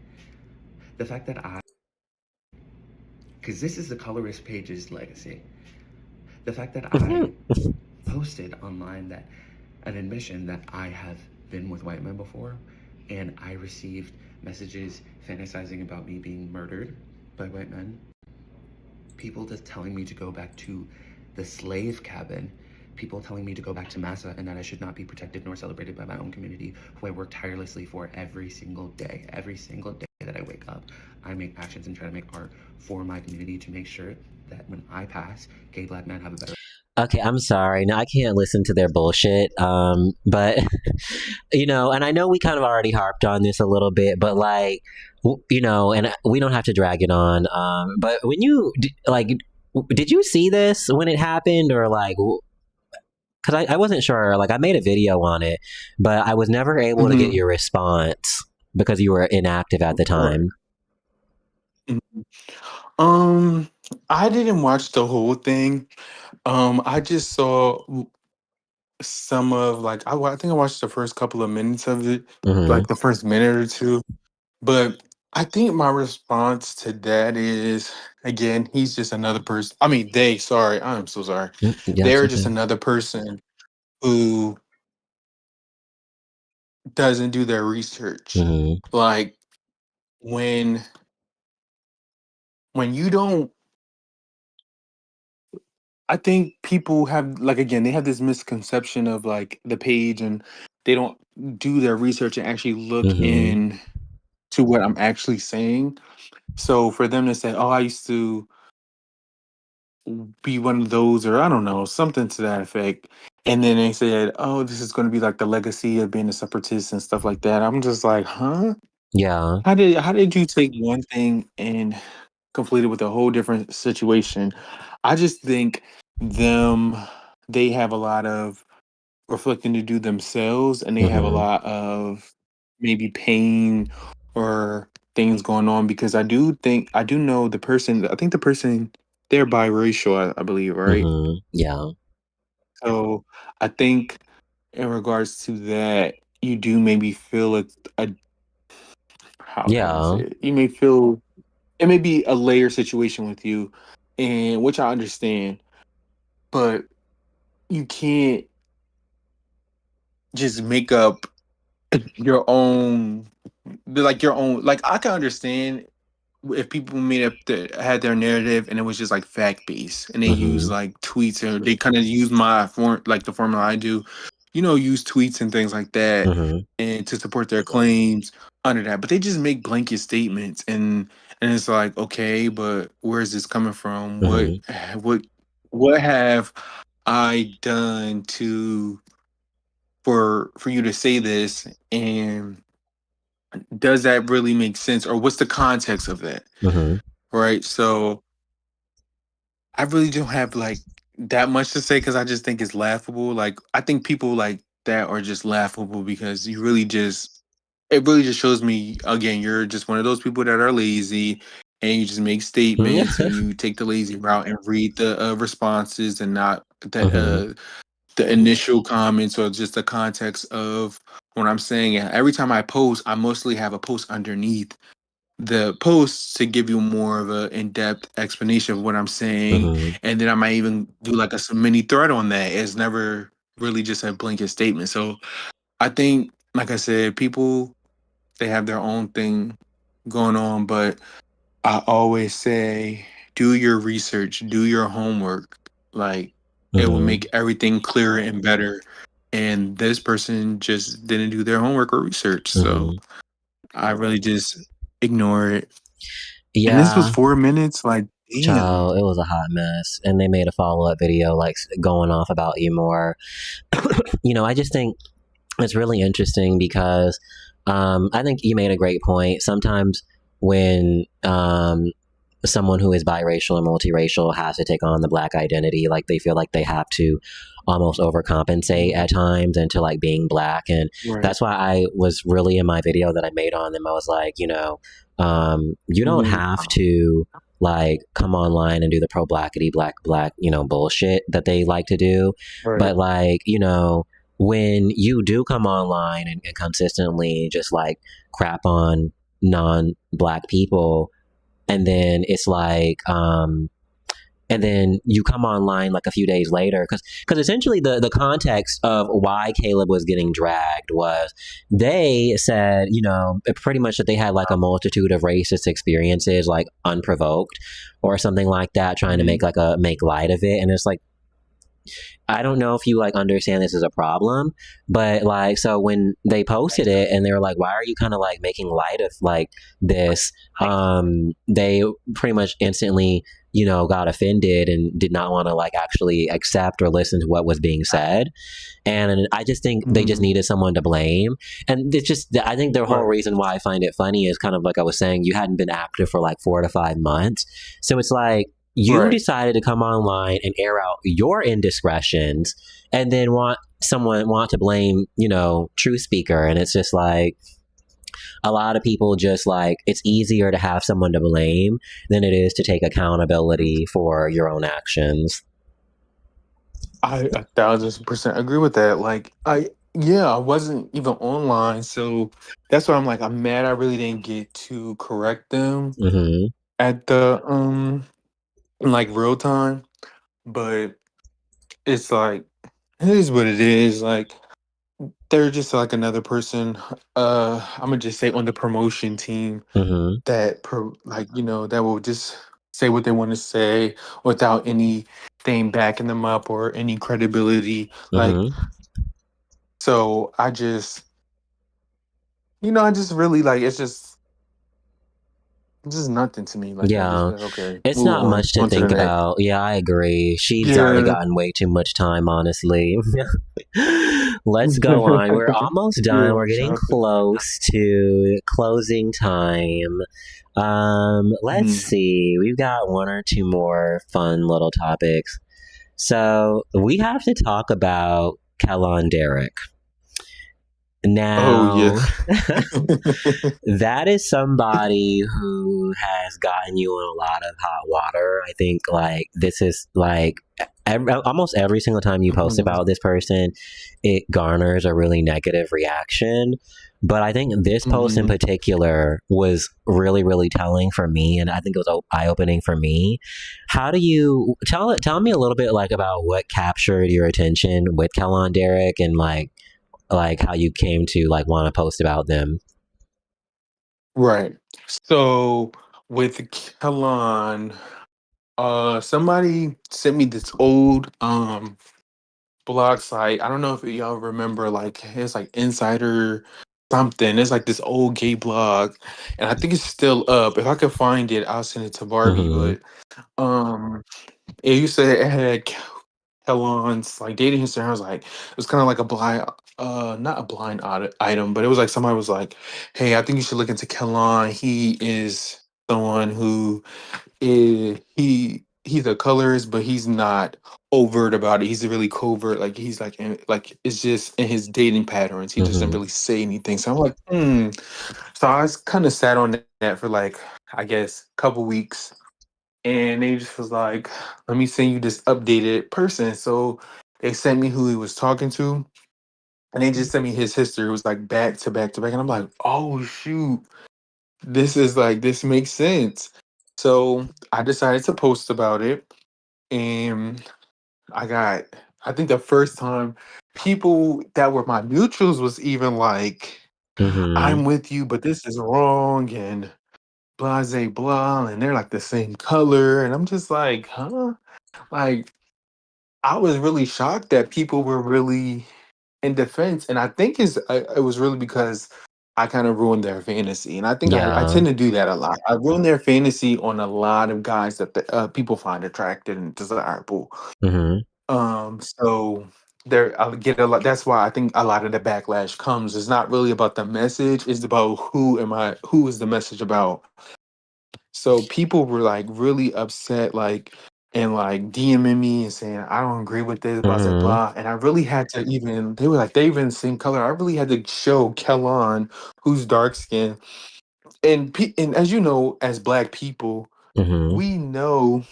The fact that I posted online that an admission that I have been with white men before, and I received messages fantasizing about me being murdered by white men. People just telling me to go back to the slave cabin. People telling me to go back to Massa and that I should not be protected nor celebrated by my own community, who I work tirelessly for every single day. Every single day that I wake up, I make actions and try to make art for my community to make sure that when I pass, gay Black men have a better... Okay, I'm sorry. No, I can't listen to their bullshit. But and I know we kind of already harped on this a little bit, but like, and we don't have to drag it on. But when did you see this when it happened, or like, because I wasn't sure. Like, I made a video on it, but I was never able to get Hmm. your response because you were inactive at the Right. time. Mhm. I didn't watch the whole thing. I just saw some of like I think I watched the first couple of minutes of it, Mm-hmm. like the first minute or two. But I think my response to that is again, he's just another person. I mean, sorry, I'm so sorry. Yeah, it's They're just okay. another person who doesn't do their research. Mm-hmm. Like when you don't I think people have like again, they have this misconception of like the page and they don't do their research and actually look Mm-hmm. in to what I'm actually saying. So for them to say, "Oh, I used to be one of those," or I don't know, something to that effect, and then they said, "Oh, this is going to be like the legacy of being a separatist and stuff like that," I'm just like, "Huh? Yeah. How did you take one thing and complete it with a whole different situation?" I just think them they have a lot of reflecting to do themselves, and they have a Mm-hmm. lot of maybe pain or things going on because I do know the person. I think the person they're biracial, I believe, right? Mm-hmm. Yeah. So I think in regards to that, you do maybe feel a how can I say Yeah. it? You may feel it may be a layer situation with you, and which I understand, but you can't just make up your own like your own like I can understand if people made up had their narrative and it was just like fact based and they use Mm-hmm. like tweets or they kind of use my form like the formula I do, use tweets and things like that Mm-hmm. and to support their claims under that. But they just make blanket statements and it's like, okay, but where is this coming from? Mm-hmm. What what have I done to for you to say this and does that really make sense or what's the context of that, Mm-hmm. right? So I really don't have like that much to say because I just think it's laughable. Like I think people like that are just laughable because it really just shows me again you're just one of those people that are lazy and you just make statements and you take the lazy route and read the responses and not Mm-hmm. the initial comments or just the context of what I'm saying. And every time I post, I mostly have a post underneath the posts to give you more of a in-depth explanation of what I'm saying, Mm-hmm. and then I might even do like some mini thread on that. It's never really just a blanket statement. So I think, like I said, people they have their own thing going on, but I always say do your research, do your homework. Like it will Mm-hmm. make everything clearer and better. And this person just didn't do their homework or research, so Mm-hmm. I really just ignore it. And this was Yeah. 4 minutes. Like, damn. Child, it was a hot mess. And they made a follow-up video like going off about you more. I just think it's really interesting because I think you made a great point. Sometimes when someone who is biracial or multiracial has to take on the Black identity, like they feel like they have to almost overcompensate at times into like being Black. And Right. that's why I was really in my video that I made on them. I was like, you don't Mhm. have to like come online and do the pro blackity black bullshit that they like to do. Right. But like, when you do come online and consistently just like crap on non-Black people, and then it's like and then you come online like a few days later because essentially the context of why Caleb was getting dragged was they said pretty much that they had like a multitude of racist experiences like unprovoked or something like that, trying to Mhm. make light of it. And it's like, I don't know if you like understand this as a problem, but like, so when they posted it and they were like, why are you kind of like making light of like this? They pretty much instantly, you know, got offended and did not want to like actually accept or listen to what was being said. And I just think they just needed someone to blame. And it's just, I think the whole Right. reason why I find it funny is kind of like I was saying, you hadn't been active for like 4 to 5 months. So it's like, you Right. decided to come online and air out your indiscretions and then want to blame, you know, True Speaker. And it's just like, a lot of people just like, it's easier to have someone to blame than it is to take accountability for your own actions. I 1000% agree with that. Like, I wasn't even online, so that's why I'm like, I'm mad I really didn't get to correct them Mm-hmm. at the in like real time. But it's like, it is what it is. Like, they're just like another person. I'm gonna just say on the promotion team Mm-hmm. that like, you know, that will just say what they want to say without anything backing them up or any credibility. Like, Mm-hmm. so I just, you know, I just really like, it's just nothing to me. Like, I just Yeah, feel like, okay, it's move not much to on to the think next. about. Yeah, I agree. She's already Yeah. gotten way too much time, honestly. Let's go on. We're almost done. Yeah, We're getting shout out close to closing time. Let's Mhm. see. We've got 1 or 2 more fun little topics. So we have to talk about Kellon Derrick. Oh, yeah. Now, that is somebody who has gotten you in a lot of hot water. I think like this is like almost every single time you post Mhm. about this person, it garners a really negative reaction. But I think this post in Mhm. particular was really, really telling for me, and I think it was eye opening for me. How do you tell me a little bit like about what captured your attention with Kellon Derrick and like how you came to like want to post about them? Right. So with Kalon, somebody sent me this old blog site. I don't know if y'all remember, like, it's like Insider something. It's like this old gay blog, and I think it's still up. If I could find it, I'll send it to Barbie. Mm-hmm. But um, it used to it had Kelon's like dating history. I was like, it was kind of like a blind, not a blind item, but it was like somebody was like, "Hey, I think you should look into Kelon. He is someone who he's a colorist, but he's not overt about it. He's really covert. Like he's like like it's just in his dating patterns. He doesn't Mm-hmm. really say anything." So I'm like, hmm. So I was kind of sat on that for like, I guess, a couple weeks, and they just was like, "Let me send you this updated person." So they sent me who he was talking to, and they just sent me his history. It was like back to back to back, and I'm like, "Oh shoot, this is like this makes sense." So I decided to post about it, and I got, I think the first time people that were my mutuals was even like, Mm-hmm. "I'm with you, but this is wrong," and blase blah, and they're like the same color, and I'm just like, huh? Like, I was really shocked that people were really in defense, and I think it was really because I kind of ruined their fantasy, and I think I Yeah. tend to do that a lot. I ruin their fantasy on a lot of guys that people find attractive and desirable. Mm-hmm. So there I get a lot. That's why I think a lot of the backlash comes. It's not really about the message. It's about who is the message about. So people were like really upset, like, and like DMing me and saying, "I don't agree with this, blah blah Mm-hmm. blah." And I really had to even they were like they even the same color. I really had to show Kellon, who's dark skinned. And as you know, as black people, Mm-hmm. we know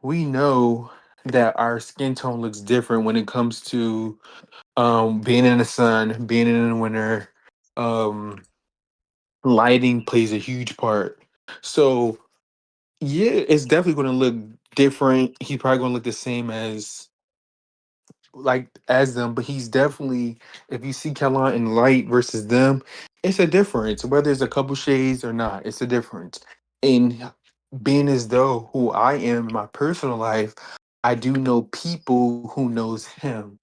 we know that our skin tone looks different when it comes to being in the sun, being in the winter. Um Lighting plays a huge part. So yeah, it's definitely going to look different. He's probably going to look the same as them, but he's definitely, if you see Kellon in light versus them, it's a difference. Whether it's a couple shades or not, it's a difference. And being as though who I am in my personal life, I do know people who knows him.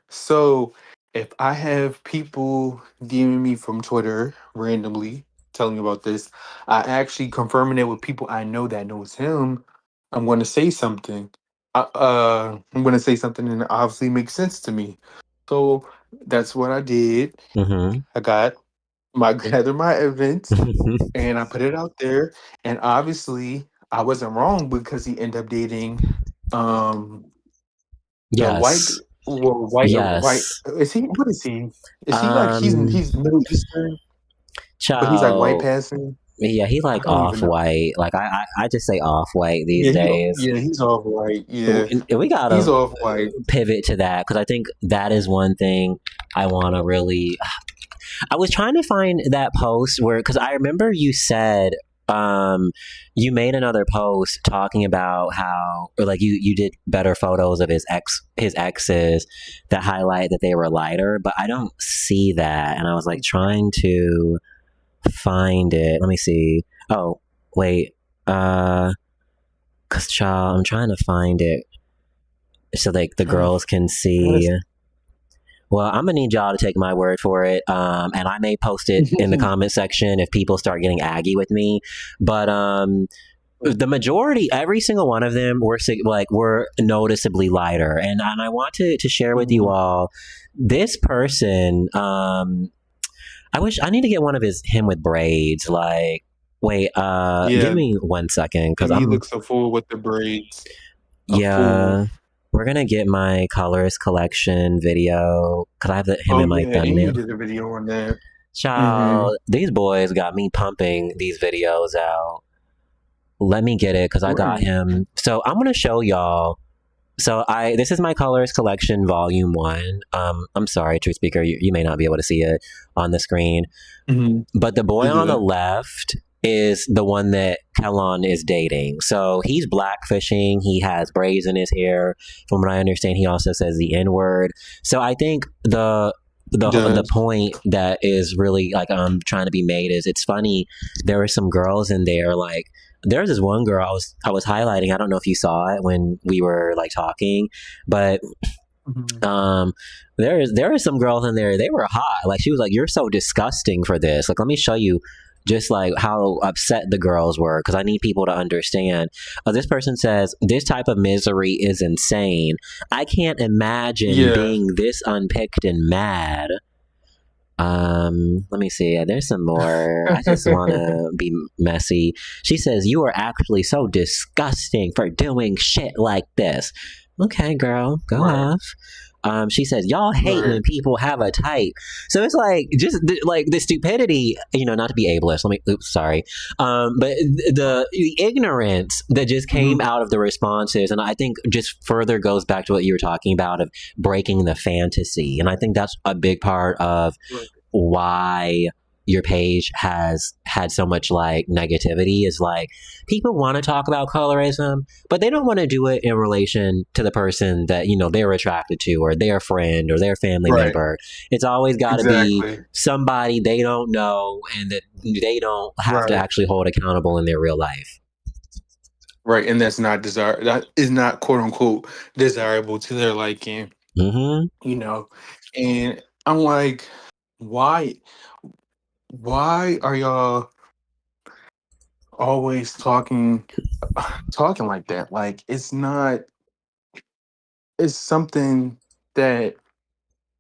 So if I have people DMing me from Twitter randomly telling me about this, I actually confirming it with people I know that knows him. I'm going to say something. I'm going to say something and it obviously makes sense to me. So that's what I did. Mm-hmm. I gathered my evidence and I put it out there. And obviously, I wasn't wrong because he ended up dating um the white Yes. well white Yes. is he what is he? Is he like Um, he's Middle Eastern, but he's like white Child. passing? Yeah, he I like don't even off know. white. Like I just say off white these Yeah, days. he's off white. Yeah. We He's gotta off white. pivot to that because I think that is one thing I want to really. I was trying to find that post where because I remember you said you made another post talking about how or like you did better photos of his exes that highlight that they were lighter, but I don't see that, and I was like trying to find it. Let me see. Oh wait, cause child, I'm trying to find it so like the Oh, girls can what see. is Well, I'm gonna need y'all to take my word for it, and I may post it in the comment section if people start getting aggy with me. But the majority, every single one of them, were noticeably lighter, and I want to share with you all this person. I need to get one of him with braids. Like, wait, give Yeah, me 1 second because he I'm looks a fool with the braids. A fool. yeah. We're gonna get my Colorist collection video because I have him Oh in my yeah, and you thumbnail. did a video on that. Mm-hmm. Child, these boys got me pumping these videos out. Let me get it because I got Right. him. So I'm gonna show y'all. So this is my Colorist collection, volume 1. I'm sorry, Truth Speaker, you may not be able to see it on the screen, Mm-hmm. but the boy You on the good. left is the one that Kellon is dating. So he's blackfishing. He has braids in his hair. From what I understand, he also says the N word. So I think He the does. point that is really like trying to be made is it's funny. There were some girls in there like. There's this one girl I was highlighting. I don't know if you saw it when we were like talking, but Mm-hmm. there are some girls in there. They were hot. Like she was like, "You're so disgusting for this." Like, let me show you just like how upset the girls were because I need people to understand. This person says this type of misery is insane. I can't imagine Yeah. being this unpicked and mad. Let me see. There's some more. I just want to be messy. She says, "You are actually so disgusting for doing shit like this." Okay, girl, go Right. off. She says, "Y'all hate when people have a type." So it's like just like the stupidity, not to be ableist. Sorry, but the ignorance that just came Mm-hmm. out of the responses, and I think just further goes back to what you were talking about of breaking the fantasy, and I think that's a big part of Right. why your page has had so much like negativity is like people want to talk about colorism, but they don't want to do it in relation to the person that they're attracted to or their friend or their family Right. member. It's always got to be Exactly. somebody they don't know and that they don't have to Right. actually hold accountable in their real life. Right. And that's not that is not quote unquote desirable to their liking. Mm-hmm. And I'm like, why are y'all always talking like that? Like it's something that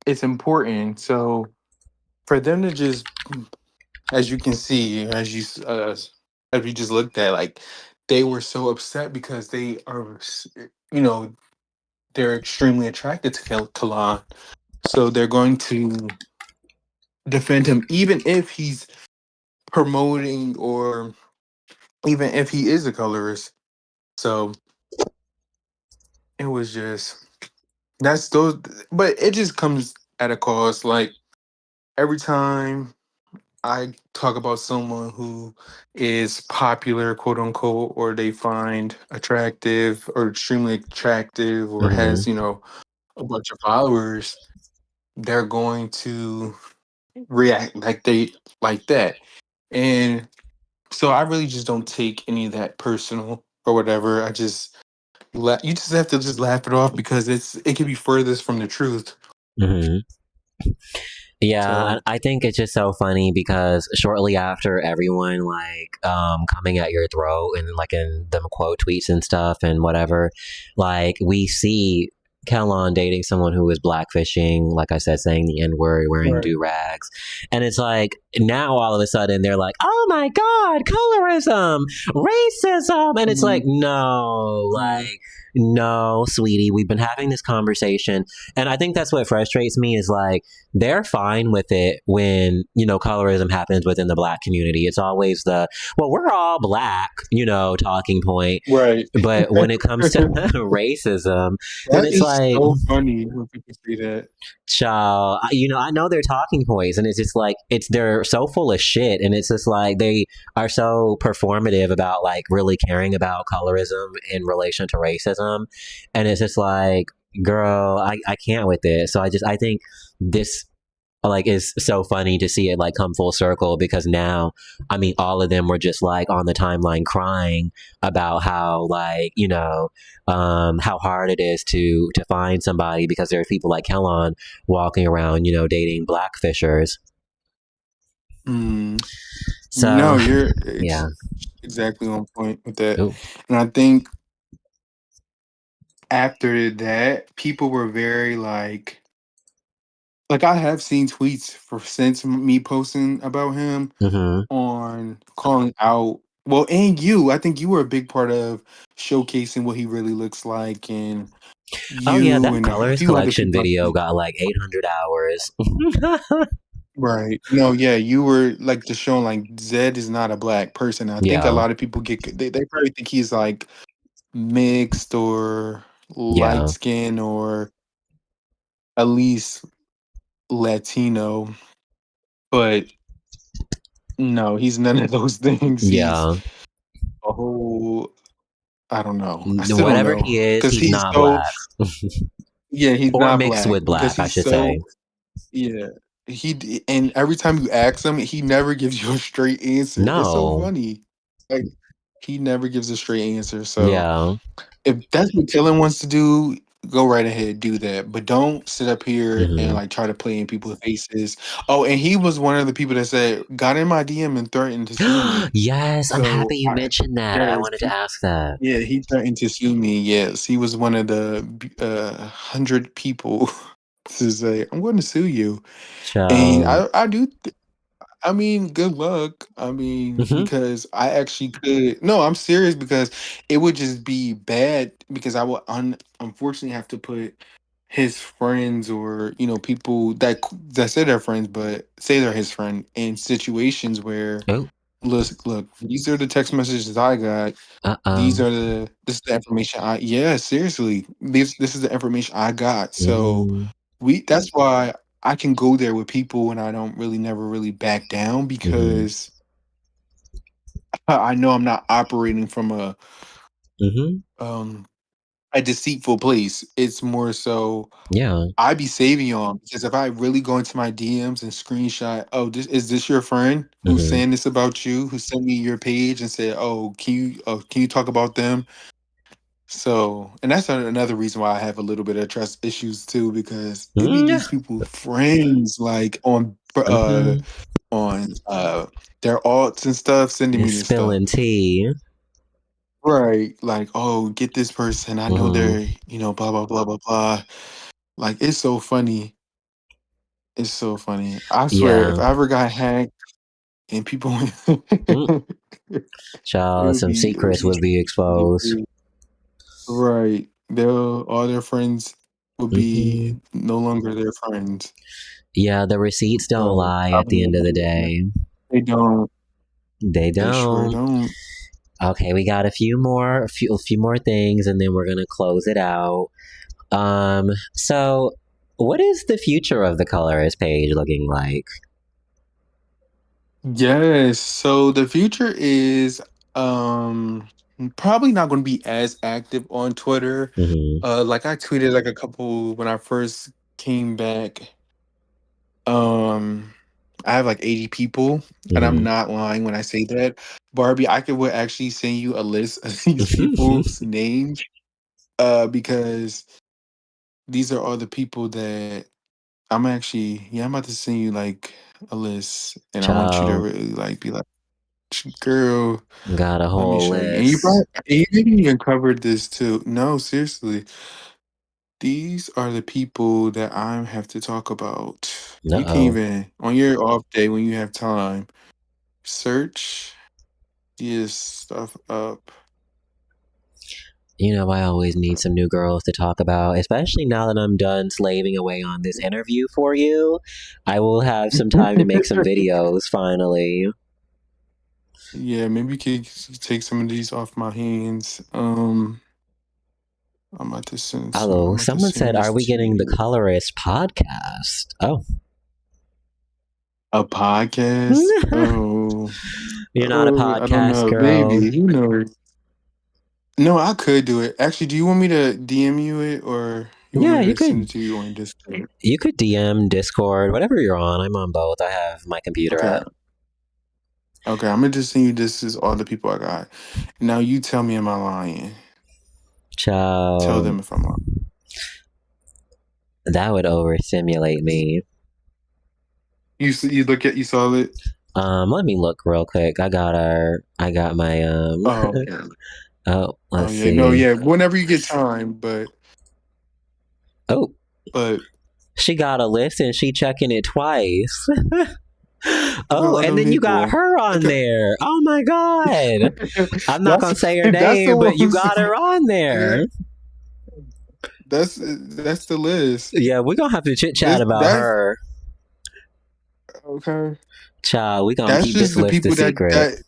it's important. So for them to just, as you can see, as we just looked at, like they were so upset because they are, you know, they're extremely attracted to Kalan. So they're going to defend him, even if he's promoting or even if he is a colorist. So it was just that's those, but it just comes at a cost. Like every time I talk about someone who is popular, quote unquote, or they find attractive or extremely attractive or Mm-hmm. has, a bunch of followers, they're going to react like that. And so I really just don't take any of that personal or whatever. I just you just have to just laugh it off because it can be furthest from the truth. Mm-hmm. Yeah, So I think it's just so funny because shortly after everyone coming at your throat and like in them quote tweets and stuff and whatever, like we see Kellon dating someone who is blackfishing, like I said, saying the N-word, wearing right. do-rags. And it's like now all of a sudden they're like, oh my God, colorism, racism. And it's like, no, like, no, sweetie, we've been having this conversation. And I think that's what frustrates me is like, they're fine with it when, you know, colorism happens within the Black community. It's always the, well, we're all Black, you know, talking point. Right. But when it comes to racism, then That it's is like, so funny when people say that. child, you know, I know they're talking points and it's just like, they're so full of shit. And it's just like, they are so performative about like really caring about colorism in relation to racism. And it's just like, girl, I can't with it. So I think this like is so funny to see it like come full circle because now, I mean, all of them were just like on the timeline crying about how like, you know, how hard it is to find somebody because there are people like Kellon walking around, you know, dating Black fishers. So No, you're yeah, exactly on point with that. Ooh. And I think after that, people were very like I have seen tweets since me posting about him on calling out. Well, and I think you were a big part of showcasing what he really looks like, and Oh yeah, you that and a Colorist few other collection people. video got like 800 hours. Right. No, yeah, you were like just showing like Zed is not a Black person. I think a Yeah. lot of people they probably think he's like mixed or Yeah. light skin or at least Latino, but no, he's none of those things. He's Yeah. a whole, I don't know. I still don't Whatever know he is, because he's he's not so, Black. yeah, he's Or not mixed Black with because Black, I he's should so, say. yeah. And every time you ask him, he never gives you a straight answer. It's so No. funny. Like, he never gives a straight answer. So Yeah. if that's what Kellen wants to do, go right ahead, do that. But don't sit up here and like try to play in people's faces. Oh, and he was one of the people that said got in my DM and threatened to sue me. Yes, I'm So happy you mentioned that. I yes, wanted to ask that. yeah, he threatened to sue me. Yes, he was one of the 100 people to say I'm going to sue you. And Child. I do. I mean, good luck. I mean, because I actually could. No, I'm serious because it would just be bad because I would unfortunately have to put his friends or people that say they're friends but say they're his friend in situations where Oh. look, these are the text messages I got. This is the information yeah, seriously. This is the information I got. So that's why I can go there with people and I don't never really back down because I know I'm not operating from a deceitful place. It's more so Yeah. I be saving y'all because if I really go into my DMs and screenshot, oh, this your friend who's saying this about you, who sent me your page and said, oh, can you talk about them? So, and that's another reason why I have a little bit of trust issues too, because it be these people friends like on their alts and stuff sending me It's this stuff. spilling tea. Right. Like, oh, get this person. I know they're, blah, blah, blah, blah, blah. Like, it's so funny. It's so funny. I swear, if Yeah. I ever got hacked and people Child, some secrets would be exposed. Right. All their friends would be no longer their friends. Yeah, the receipts don't lie at the end of the day. They don't. They They sure don't. don't. Okay, we got a few more things and then we're gonna close it out. So what is the future of the Colorist page looking like? Yes. So the future is probably not going to be as active on Twitter. Like I tweeted like a couple when I first came back. I have like 80 people, and I'm not lying when I say that. Barbie, would actually send you a list of these people's names Because these are all the people that I'm actually, yeah, I'm about to send you like a list, and I want you to Child, really like be like, girl, got a let me whole show you. And you list. probably you maybe even covered this too. No, seriously, these are the people that I have to talk about. You can Uh-oh. even on your off day when you have time, search this stuff up. You know, I always need some new girls to talk about, especially now that I'm done slaving away on this interview for you. I will have some time to make some videos finally. Yeah, maybe you could take some of these off my hands. I'm about to send some. Hello, I'm about to someone said, send are this we to getting the you. Colorist podcast? Oh. A podcast? Oh, You're not a I don't podcast know. girl. Maybe. Who knows? No, I could do it. Actually, do you want me to DM you it, or you want Yeah, me to send it to you on Discord? you could DM, Discord, whatever you're on. I'm on both. I have my computer Okay. up. Okay, I'm gonna just send you this is all the people I got. Now you tell me, am I lying? Tell Ciao. them if I'm lying. That would overstimulate me. You look at you saw it. Let me look real quick. I got my Oh, okay. oh, let's Yeah, no, see. yeah. Whenever you get time, but She got a list and she checking it twice. I got Oh, and other then you got people. her on there. Oh my god. I'm not gonna say her that's the name, but you ones. got her on there. Yeah, that's the list. Yeah, we're gonna have to chit chat about That's her. okay. Child, we gonna That's keep this just the list a people secret.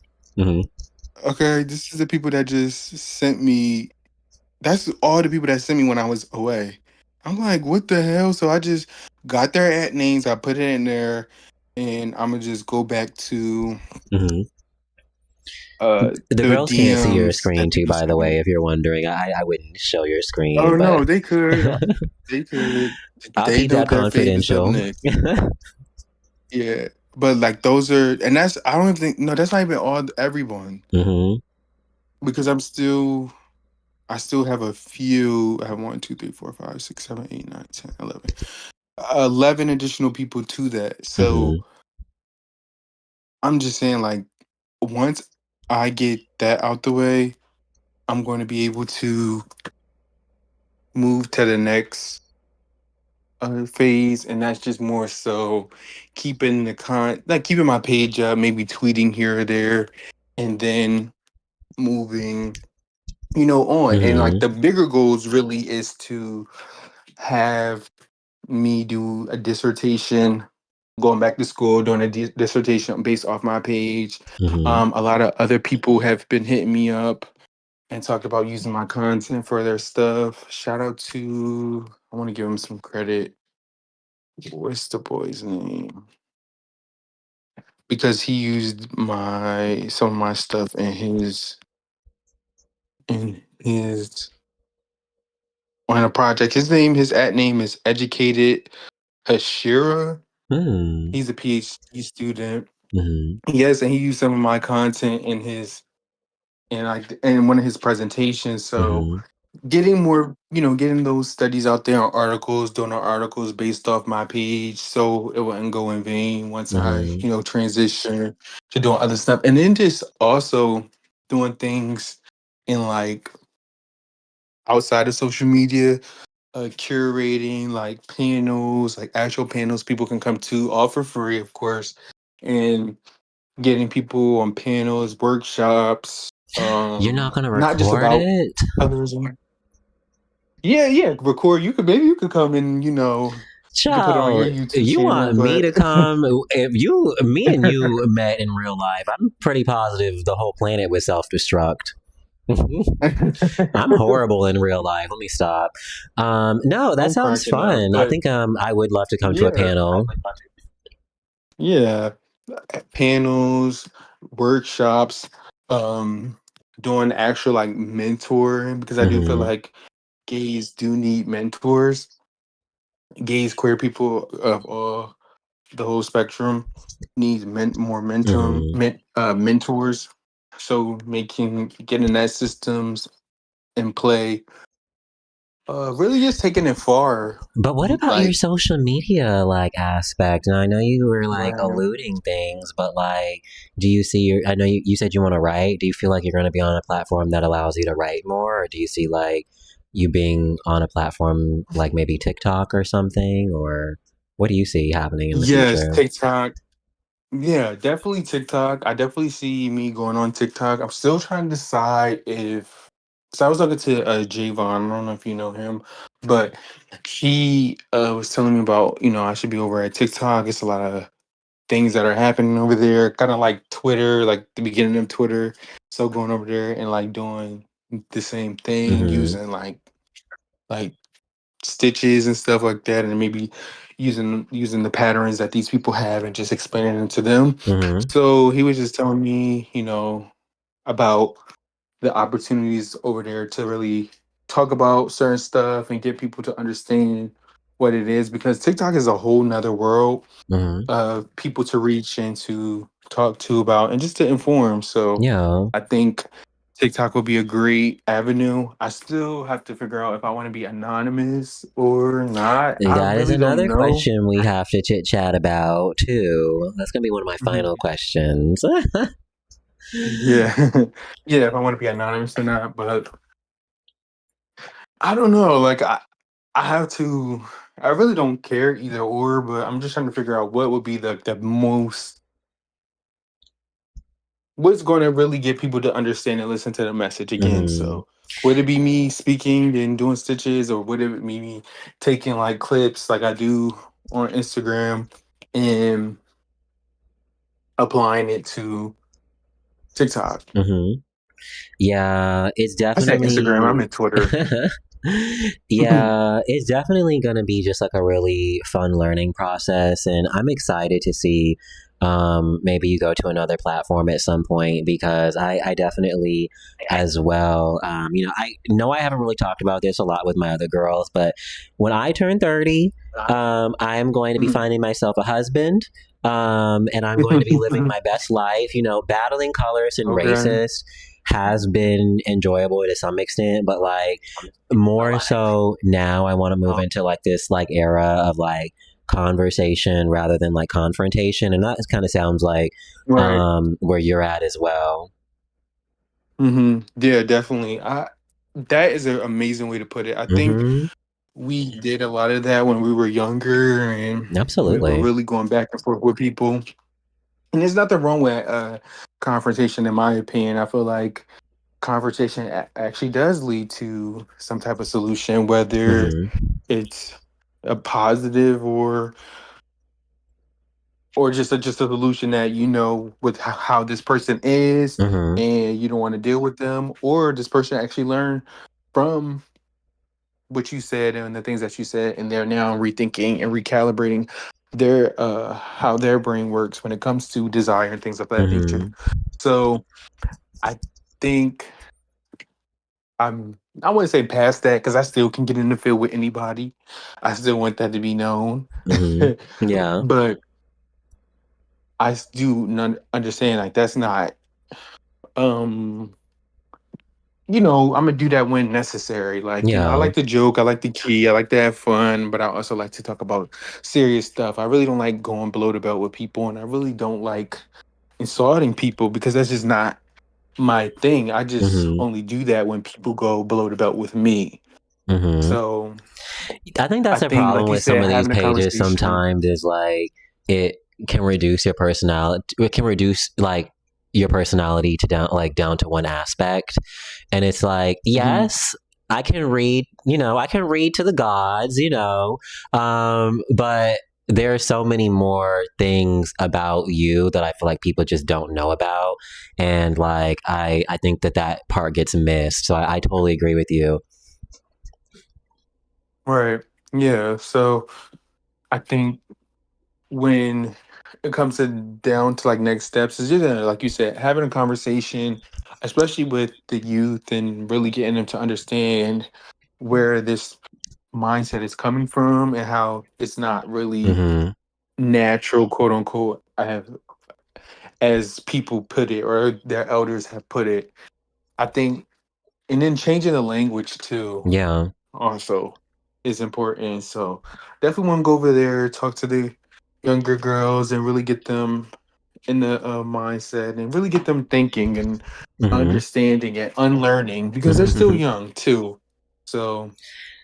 okay, this is the people that just sent me. That's all the people that sent me when I was away. I'm like, what the hell? So I just got their ad names, I put it in there, and I'm gonna just go back to The the girls can't see your DMs screen that too, people by the sent me. way, if you're wondering. I wouldn't show your Oh screen, but no, they could. They could. I'll They keep know that their fave is up confidential. next. Yeah. But like those are, and that's I don't even think no, that's not even all everyone. Because I still have a few. I have 1, 2, 3, 4, 5, 6, 7, 8, 9, 10, 11. 11 additional people to that. So I'm just saying, like, once I get that out the way, I'm going to be able to move to the next phase, and that's just more so keeping keeping my page up, maybe tweeting here or there, and then moving, on. And like the bigger goals really is to have me do a dissertation, going back to school, doing a dissertation based off my page. A lot of other people have been hitting me up and talked about using my content for their stuff. Shout out to, I want to give him some credit. What's the boy's name? Because he used some of my stuff in his on a project. His ad name is Educated Hashira. He's a PhD student. Yes, and he used some of my content in one of his presentations. So getting more, getting those studies out there on articles, doing our articles based off my page, so it wouldn't go in vain once I, transition to doing other stuff. And then just also doing things in like outside of social media, curating like panels, like actual panels people can come to, all for free, of course, and getting people on panels, workshops. You're not gonna Not just record about it? others. Yeah, record. Maybe you could come and you could put it on your Child, YouTube you channel, want me but to come? If me and you met in real life, I'm pretty positive the whole planet would self-destruct. I'm horrible in real life. Let me stop. No, that I'm sounds cracking up. fun. I But think I would love to come to a yeah, panel. yeah, panels, workshops, um, doing actual like mentoring, because I do feel like gays do need mentors. Gays, queer people of all the whole spectrum needs mentors. So getting that systems in play Really just taking it far. But what about your Like, social media aspect? And I know you were right. alluding things, but do you see I know you said you want to write. Do you feel like you're going to be on a platform that allows you to write more, or do you see you being on a platform like maybe TikTok or something, or what do you see happening in the Yes, future? TikTok. Yeah, definitely TikTok. I definitely see me going on TikTok. I'm still trying to decide if. So I was talking to Javon. I don't know if you know him, but he was telling me about I should be over at TikTok. It's a lot of things that are happening over there, kind of like Twitter, like the beginning of Twitter. So going over there and like doing the same thing, Mm-hmm. using like stitches and stuff like that, and maybe using the patterns that these people have and just explaining them to them. Mm-hmm. So he was just telling me, about the opportunities over there to really talk about certain stuff and get people to understand what it is, because TikTok is a whole nother world Mm-hmm. of people to reach and to talk to about and just to inform. So Yeah. I think TikTok will be a great avenue. I still have to figure out if I want to be anonymous or not. I That is really don't another know. question we have to chit chat about too. That's gonna be one of my Mhm. final questions. Yeah. Yeah, if I want to be anonymous or not. But I don't know. Like I have to I really don't care either or, but I'm just trying to figure out what would be the most what's going to really get people to understand and listen to the message again. Mm-hmm. So would it be me speaking and doing stitches, or would it be me taking like clips like I do on Instagram and applying it to TikTok? Mm-hmm. Yeah, it's I said Instagram, I definitely meant Twitter. yeah, it's definitely gonna be just like a really fun learning process, and I'm excited to see maybe you go to another platform at some point, because I definitely as well I know I haven't really talked about this a lot with my other girls, but when I turn 30, I am going to be finding myself a husband. And I'm going to be living my best life, battling colorists and Okay. racists has been enjoyable to some extent, but more so now I want to move into this era of conversation rather than confrontation, and that kind of sounds like Right. where you're at as well. Yeah, definitely. I That is an amazing way to put it. I think Mm-hmm. we did a lot of that when we were younger, and we were Absolutely. really going back and forth with people. And there's nothing wrong with confrontation, in my opinion. I feel like confrontation actually does lead to some type of solution, whether Mm-hmm. it's a positive or just a solution that with how this person is, Mm-hmm. and you don't want to deal with them, or this person actually learned from what you said and the things that you said, and they're now rethinking and recalibrating their how their brain works when it comes to desire and things of that nature. Mm-hmm. So I think I wouldn't say past that, because I still can get in the field with anybody. I still want that to be known. Mm-hmm. Yeah. But do not understand, like, that's not um I'm gonna do that when necessary. Like, I Yeah. like to joke, I like to key, I like to have fun, but I also like to talk about serious stuff. I really don't like going below the belt with people, and I really don't like insulting people, because that's just not my thing. I just Mm-hmm. only do that when people go below the belt with me. Mm-hmm. So I think I that's a think, problem like you with some said, of these having a pages conversation. sometimes is it can reduce your personality. It can reduce your personality to down to one aspect. And it's Mhm. yes, I can read, I can read to the gods, but there are so many more things about you that I feel like people just don't know about. And I think that part gets missed. So I totally agree with you. Right. Yeah. So I think when it comes to down to like next steps, is just like you said, having a conversation, especially with the youth, and really getting them to understand where this mindset is coming from and how it's not really Mm-hmm. natural, quote unquote, as people put it, or their elders have put it. I think, and then changing the language too. Yeah. also is important. So definitely want to go over there, talk to the younger girls, and really get them in the mindset and really get them thinking and Mm-hmm. understanding and unlearning because they're still young too. So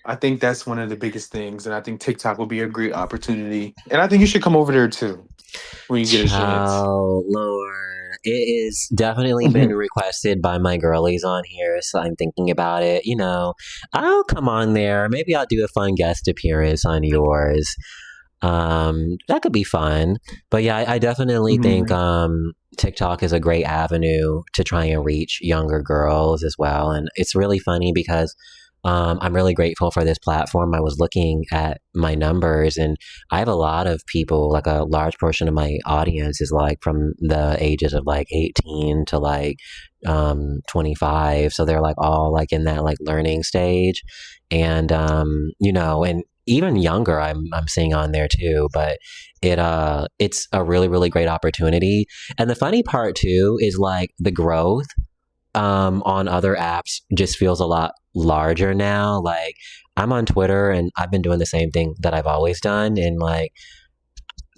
I think that's one of the biggest things, and I think TikTok will be a great opportunity. And I think you should come over there too when you get a chance. Ciao, Lord. It has definitely been requested by my girlies on here, so I'm thinking about it. I'll come on there. Maybe I'll do a fun guest appearance on yours. That could be fun. But yeah, I definitely think TikTok is a great avenue to try and reach younger girls as well. And it's really funny because I'm really grateful for this platform. I was looking at my numbers, and I have a lot of people, like a large portion of my audience is like from the ages of like 18 to like 25. So they're like all like in that like learning stage. And and even younger I'm seeing on there too, but it's a really, really great opportunity. And the funny part too is like the growth on other apps just feels a lot larger now. Like I'm on Twitter and I've been doing the same thing that I've always done, and like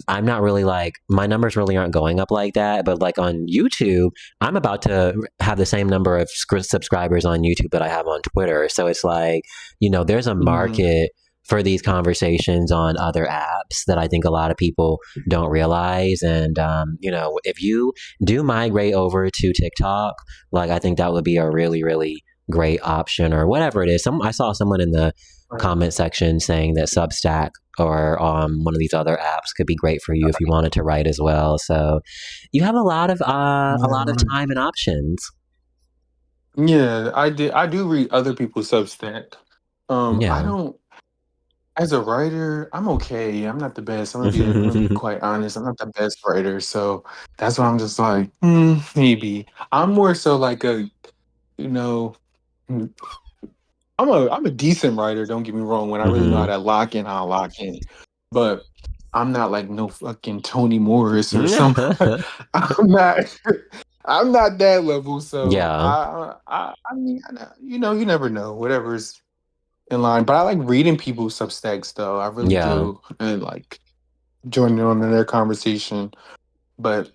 I'm not really like my numbers really aren't going up like that. But like on YouTube, I'm about to have the same number of subscribers on YouTube that I have on Twitter. So it's like, there's a market for these conversations on other apps that I think a lot of people don't realize. And, if you do migrate over to TikTok, like I think that would be a really, really great option or whatever it is. I saw someone in the comment section saying that Substack or one of these other apps could be great for you if you wanted to write as well. So you have a lot of time and options. Yeah, I do read other people's Substack. I don't. As a writer, I'm okay. I'm not the best. I'm gonna be quite honest. I'm not the best writer, so that's why I'm just like, maybe. I'm more so like a, I'm a decent writer. Don't get me wrong. When I really know how to lock in, I'll lock in. But I'm not like no fucking Toni Morris or something. I'm not. I'm not that level. So Yeah. I mean, you never know. Whatever's in line, but I like reading people's Substacks though. I really do, and like joining on in their conversation. But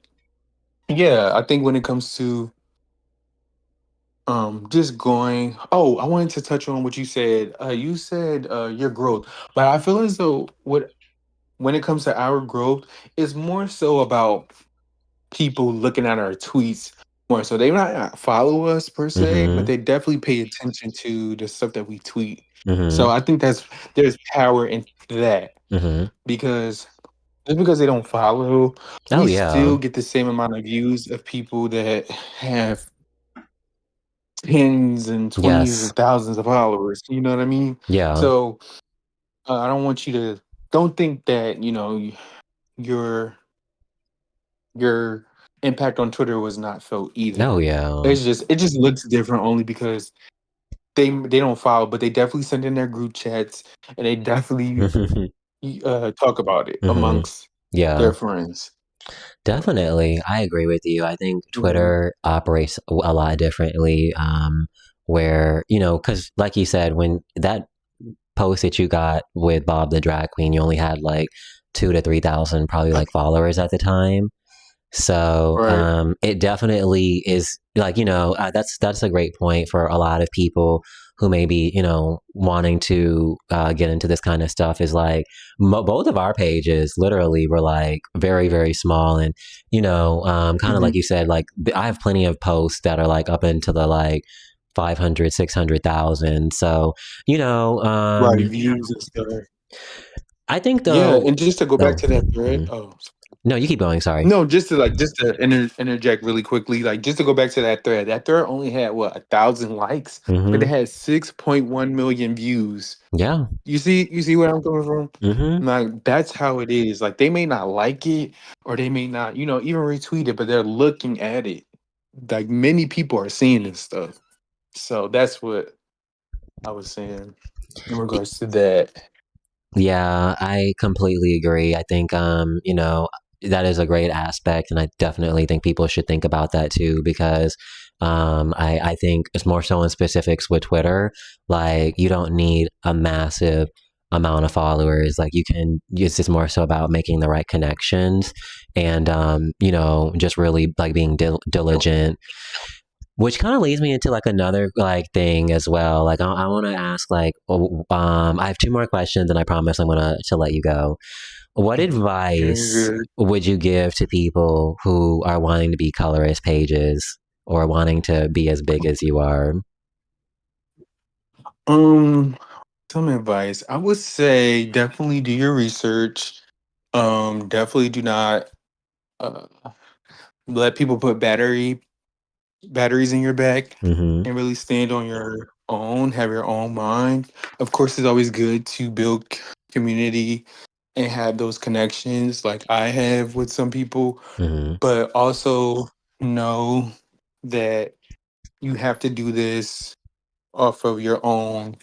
yeah, I think when it comes to just going, I wanted to touch on what you said. You said your growth, but I feel as though when it comes to our growth, it's more so about people looking at our tweets more. So they might not follow us per se, but they definitely pay attention to the stuff that we tweet. So I think there's power in that because just because they don't follow, we still get the same amount of views of people that have tens and 20s of thousands of followers. You know what I mean? Yeah. So I don't want you to don't think that your impact on Twitter was not felt either. Oh yeah. It just looks different only because they don't follow, but they definitely send in their group chats and they definitely talk about it amongst their friends. Definitely. I agree with you. I think Twitter operates a lot differently, where, because like you said, when that post that you got with Bob the Drag Queen, you only had like 2,000 to 3,000 probably like followers at the time. So it definitely is like, that's a great point for a lot of people who may be, wanting to get into this kind of stuff is like both of our pages literally were like very, very small. And, kind of like you said, like I have plenty of posts that are like up into the like 500, 600,000. So, views and stuff. I think though. Yeah. And just to go back to that thread. No, you keep going. Sorry. No, just to interject really quickly, like just to go back to that thread. That thread only had 1,000 likes, but it had 6.1 million views. Yeah, you see where I'm coming from. Like that's how it is. Like they may not like it, or they may not, even retweet it, but they're looking at it. Like many people are seeing this stuff, so that's what I was saying in regards to that. Yeah, I completely agree. I think, that is a great aspect, and I definitely think people should think about that too, because I think it's more so in specifics with Twitter. Like, you don't need a massive amount of followers. Like, you can, it's just more so about making the right connections and, just really like being diligent. Which kind of leads me into like another like thing as well. Like, I want to ask like, I have two more questions, and I promise I'm gonna to let you go. What advice Good. would you give to people who are wanting to be colorist pages or wanting to be as big as you are? Some advice. I would say definitely do your research. Definitely do not uh, let people put batteries in your back, Mm-hmm. and really stand on your own, have your own mind. Of course, it's always good to build community and have those connections like I have with some people, Mm-hmm. but also know that you have to do this off of your own,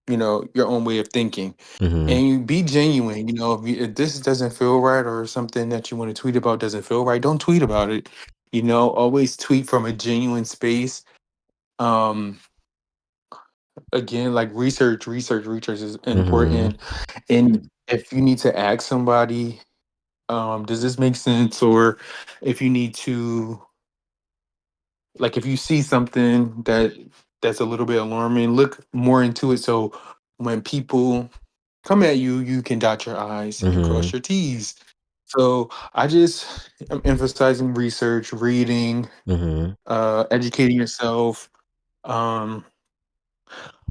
your own way of thinking. Mm-hmm. And you be genuine. If this doesn't feel right, or something that you want to tweet about doesn't feel right, don't tweet about it. Always tweet from a genuine space. Um, Again, like research is Mm-hmm. important. And if you need to ask somebody, does this make sense? Or if you need to, like, if you see something that's a little bit alarming, look more into it. So when people come at you, you can dot your I's and Mm-hmm. cross your T's. So I'm emphasizing research, reading, Mm-hmm. educating yourself. Um,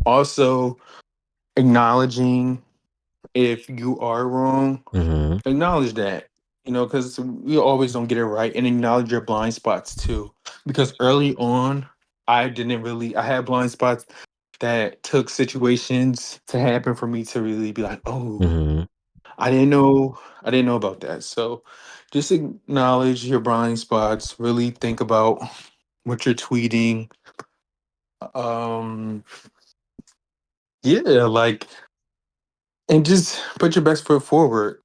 Also acknowledging if you are wrong, Mm-hmm. acknowledge that, because we always don't get it right, and acknowledge your blind spots too. Because early on, I had blind spots that took situations to happen for me to really be like, oh, Mm-hmm. I didn't know about that. So just acknowledge your blind spots, really think about what you're tweeting. Um, yeah, like, and just put your best foot forward,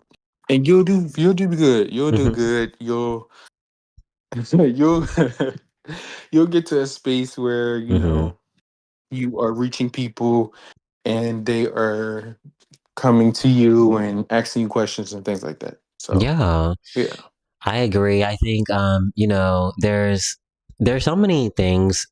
and you'll do good. You'll do Mm-hmm. good. You'll you'll get to a space where Mm-hmm. you are reaching people, and they are coming to you and asking you questions and things like that. So Yeah. yeah. I agree. I think there's so many things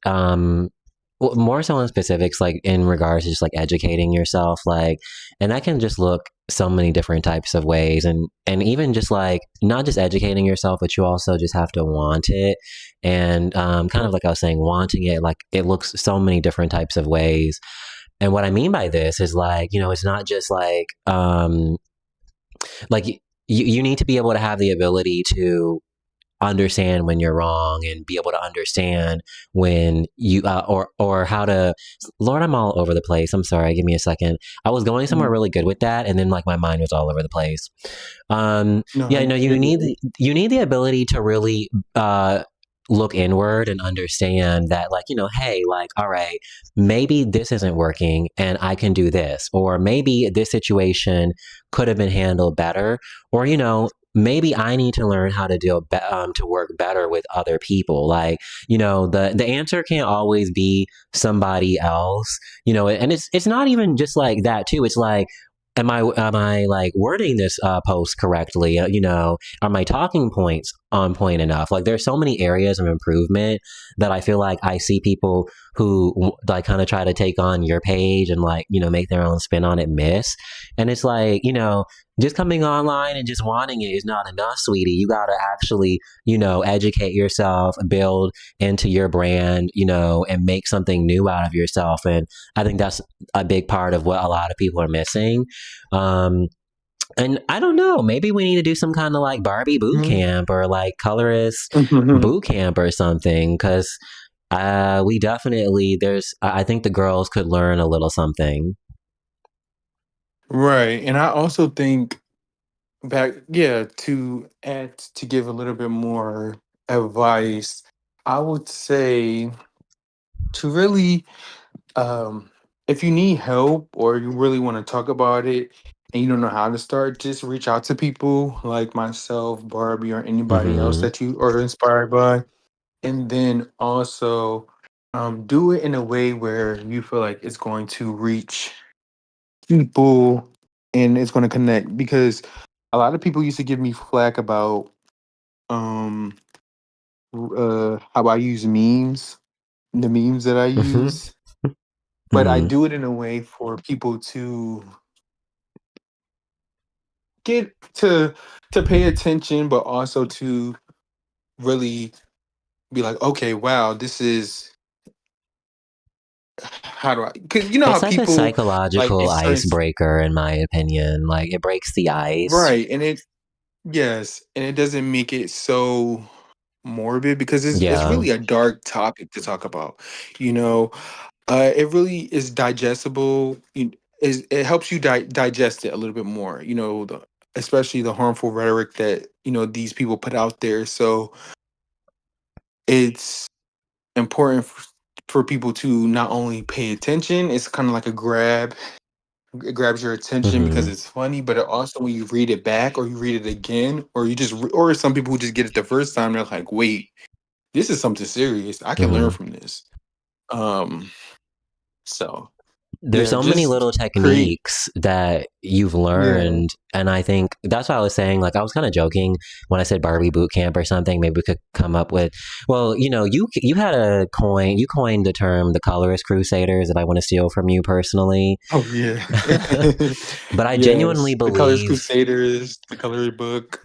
more so in specifics, like in regards to just like educating yourself, like, and that can just look so many different types of ways, and even just like not just educating yourself, but you also just have to want it. And kind of like I was saying, wanting it, like, it looks so many different types of ways. And what I mean by this is, like, it's not just like you need to be able to have the ability to understand when you're wrong, and be able to understand when you or how to. Lord, I'm all over the place. I'm sorry, give me a second. I was going somewhere Mhm. really good with that, and then like my mind was all over the place. Yeah, No, no, you're good. you need the ability to really look inward and understand that, like, hey, like, all right, maybe this isn't working and I can do this, or maybe this situation could have been handled better, or maybe I need to learn how to to work better with other people. Like, the answer can't always be somebody else, and it's not even just like that too. It's like, am I like wording this post correctly? Are my talking points on point enough? Like, there's so many areas of improvement that I feel like I see people who like kind of try to take on your page and, like, make their own spin on it, miss. And it's like, just coming online and just wanting it is not enough, sweetie. You got to actually, educate yourself, build into your brand, and make something new out of yourself. And I think that's a big part of what a lot of people are missing. Um, and I don't know, maybe we need to do some kind of like Barbie boot camp, or like colorist boot camp or something. Cause, we definitely, I think the girls could learn a little something. Right. And I also think, to give a little bit more advice, I would say to really, um if you need help or you really want to talk about it, and you don't know how to start, just reach out to people like myself, Barbie, or anybody else Mm-hmm. that you are inspired by. And then also do it in a way where you feel like it's going to reach people and it's going to connect. Because a lot of people used to give me flack about um, how I use memes, the memes that I Mm-hmm. use. But I Mm-hmm. do it in a way for people to get to pay attention, but also to really be like, okay, wow, this is how do I? Because you know how It's like a people like psychological it's certain icebreaker, in my opinion. Like it breaks the ice. right, and it yes, and it doesn't make it so morbid because it's Yeah. really a dark topic to talk about. You know, it really is digestible. It helps you digest it a little bit more. You know, especially the harmful rhetoric that these people put out there. So it's important for people to not only pay attention. It's kind of like a grab. It grabs your attention because Mm-hmm. it's funny, but it also when you read it back or you read it again, or you just or some people who just get it the first time, they're like, "Wait, this is something serious. I can learn Mm-hmm. from this." Um, so There's yeah, so many just little create. techniques that you've Yeah. learned. And I think that's why I was saying, like, I was kind of joking when I said Barbie boot camp or something. Maybe we could come up with, well, you had you coined the term the colorist crusaders that I want to steal from you personally. Oh yeah. But I genuinely Yes, the Colors believe, Crusaders, the Coloring Book.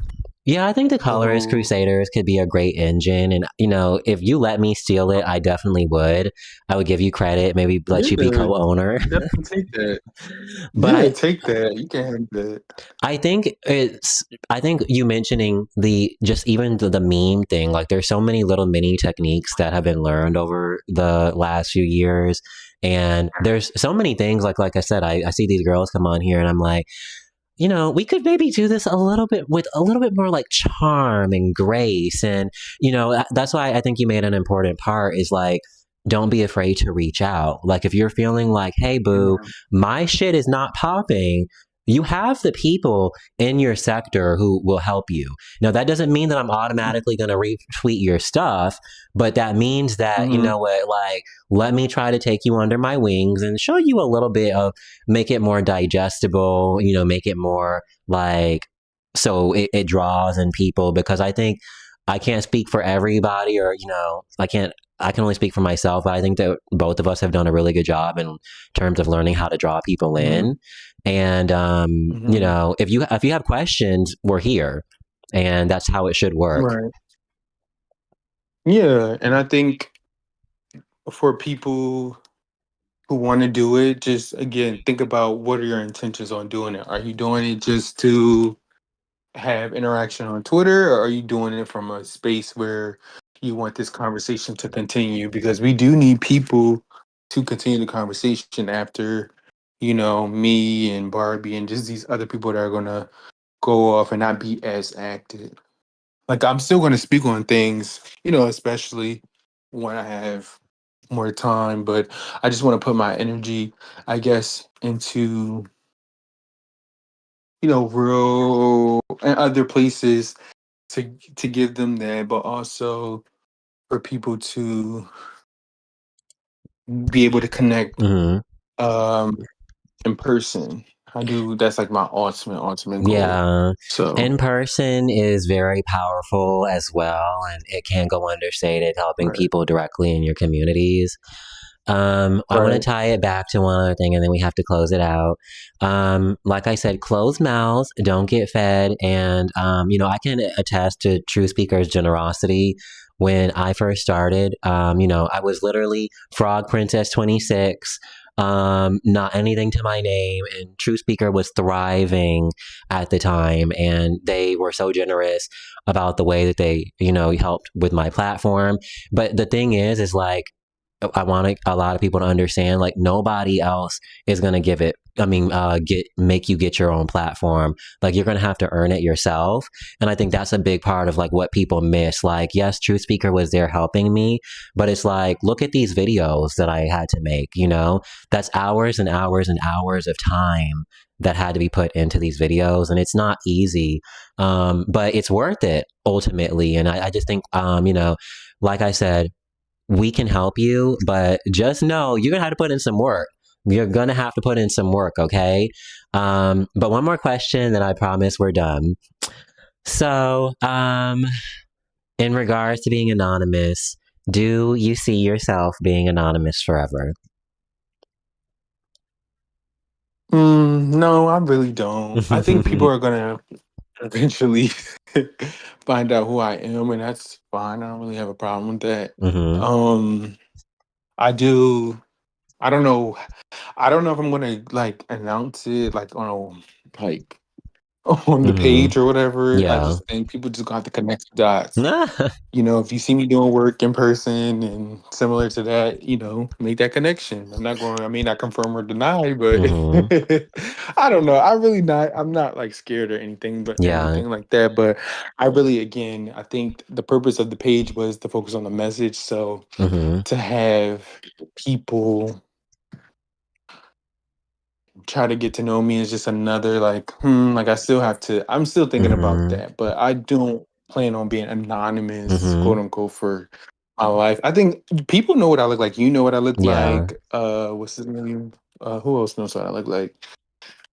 yeah, I think the colorist Oh crusaders could be a great engine. And, if you let me steal it, I definitely would. I would give you credit, maybe let you be yeah, co-owner. definitely take that. But Yeah, take that. You can have that. I think you mentioning just even the meme thing, like there's so many little mini techniques that have been learned over the last few years. And there's so many things like I said, I see these girls come on here and I'm like, we could maybe do this a little bit with a little bit more like charm and grace. And, that's why I think you made an important part is like, don't be afraid to reach out. Like, if you're feeling like, hey, boo, Yeah. my shit is not popping, you have the people in your sector who will help you. Now, that doesn't mean that I'm automatically going to retweet your stuff, but that means that, you Mm-hmm. know what, like, let me try to take you under my wings and show you a little bit of make it more digestible, make it more like so it draws in people because I think I can't speak for everybody or, I can only speak for myself. I think that both of us have done a really good job in terms of learning how to draw people Mm-hmm. in. And, Mm-hmm. if you have questions, we're here and that's how it should work. Right. Yeah, and I think for people who want to do it, just again think about what are your intentions on doing it. Are you doing it just to have interaction on Twitter, or are you doing it from a space where you want this conversation to continue? Because we do need people to continue the conversation after, me and Barbie and just these other people that are gonna go off and not be as active. Like I'm still gonna speak on things, especially when I have more time, but I just want to put my energy, I guess, into real and other places to give them that, but also for people to be able to connect Hmm. um in person. That's like my ultimate goal. Yeah. So In person is very powerful as well, and it can go understated helping right. people directly in your communities. I want to Right. tie it back to one other thing and then we have to close it out. Like I said, closed mouths don't get fed. And, I can attest to True Speaker's generosity. When I first started, I was literally Frog Princess 26, not anything to my name. And True Speaker was thriving at the time. And they were so generous about the way that they, helped with my platform. But the thing is like, I want a lot of people to understand, like nobody else is going to give it. I mean, make you get your own platform. Like you're going to have to earn it yourself. And I think that's a big part of like what people miss. Like, yes, True Speaker was there helping me, but it's like, look at these videos that I had to make, that's hours and hours and hours of time that had to be put into these videos, and it's not easy, but it's worth it ultimately. And I just think, like I said, we can help you, but just know you're gonna have to put in some work. You're gonna have to put in some work, okay? But one more question, then I promise we're done. So, in regards to being anonymous, do you see yourself being anonymous forever? No, I really don't. I think people are gonna eventually find out who I am, and that's fine. I don't really have a problem with that. I do. I don't know. I don't know if I'm gonna like announce it like on a like on the page or whatever. I Yeah. just think people just gonna have to connect the dots. If you see me doing work in person and similar to that, make that connection. I may not confirm or deny, but I don't know. I'm not like scared or anything, but Yeah. anything like that. But I really, again, I think the purpose of the page was to focus on the message. So to have people try to get to know me is just another like I'm still thinking about that, but I don't plan on being anonymous, quote unquote, for my life. I think people know what I look like. You know what I look Yeah. like. What's his name? Who else knows what I look like?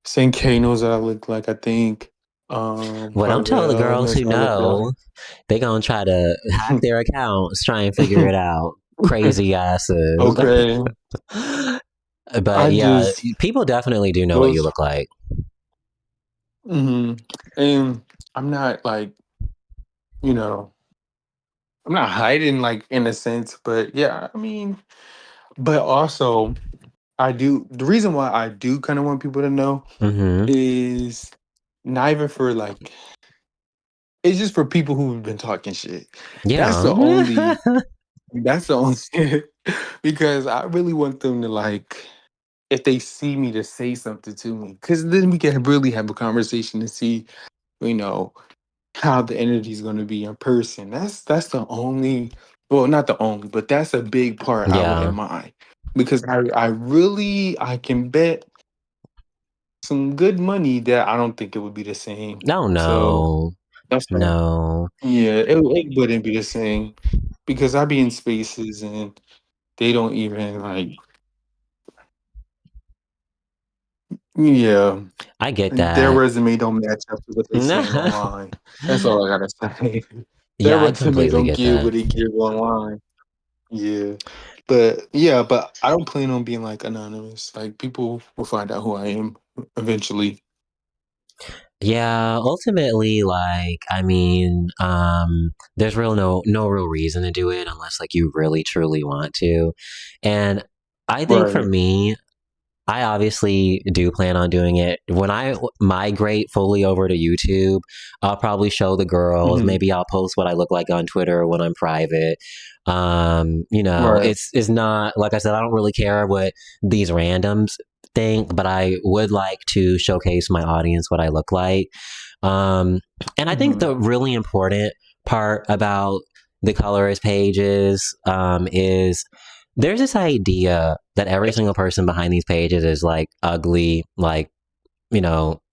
Saint K knows what I look like, I think. Well, don't tell the Carvel girls knows who what I look know. They gonna try to hack their accounts, try and figure it out. Crazy asses. Okay. But I yeah, just people definitely do know what you those look like. and I'm not like, you know, I'm not hiding like in a sense, but yeah, I mean, but also the reason why I do kind of want people to know is not even for like, it's just for people who've been talking shit. That's Yeah. the only, that's the only, because I really want them to like, if they see me, to say something to me, because then we can really have a conversation to see, you know, how the energy is going to be in person. That's the only, well, not the only, but that's a big part I would Yeah. admire, because I can bet some good money that I don't think it would be the same. No, So no. that's all. No. Yeah, it wouldn't be the same, because I be in spaces and they don't even like, yeah, I get their that. resume don't match up to what they saying online. That's all I gotta say. Their Yeah, I resume completely don't get give that. what they give online. Yeah. But I don't plan on being like anonymous. Like people will find out who I am eventually. Yeah, ultimately, like, I mean, there's no real reason to do it unless like you really truly want to. And I think for Right. me, I obviously do plan on doing it. When I migrate fully over to YouTube, I'll probably show the girls. Hmm. Maybe I'll post what I look like on Twitter when I'm private. Right. It's not, like I said, I don't really care what these randoms think, but I would like to showcase my audience what I look like. And I think Hmm. the really important part about the colorist pages is there's this idea that every single person behind these pages is like ugly, like,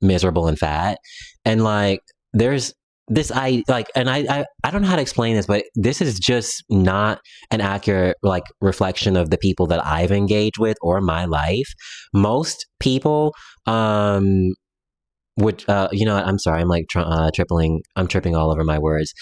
miserable and fat. And like, there's this, I don't know how to explain this, but this is just not an accurate like reflection of the people that I've engaged with or my life. Most people, which I'm sorry, I'm like tripping all over my words.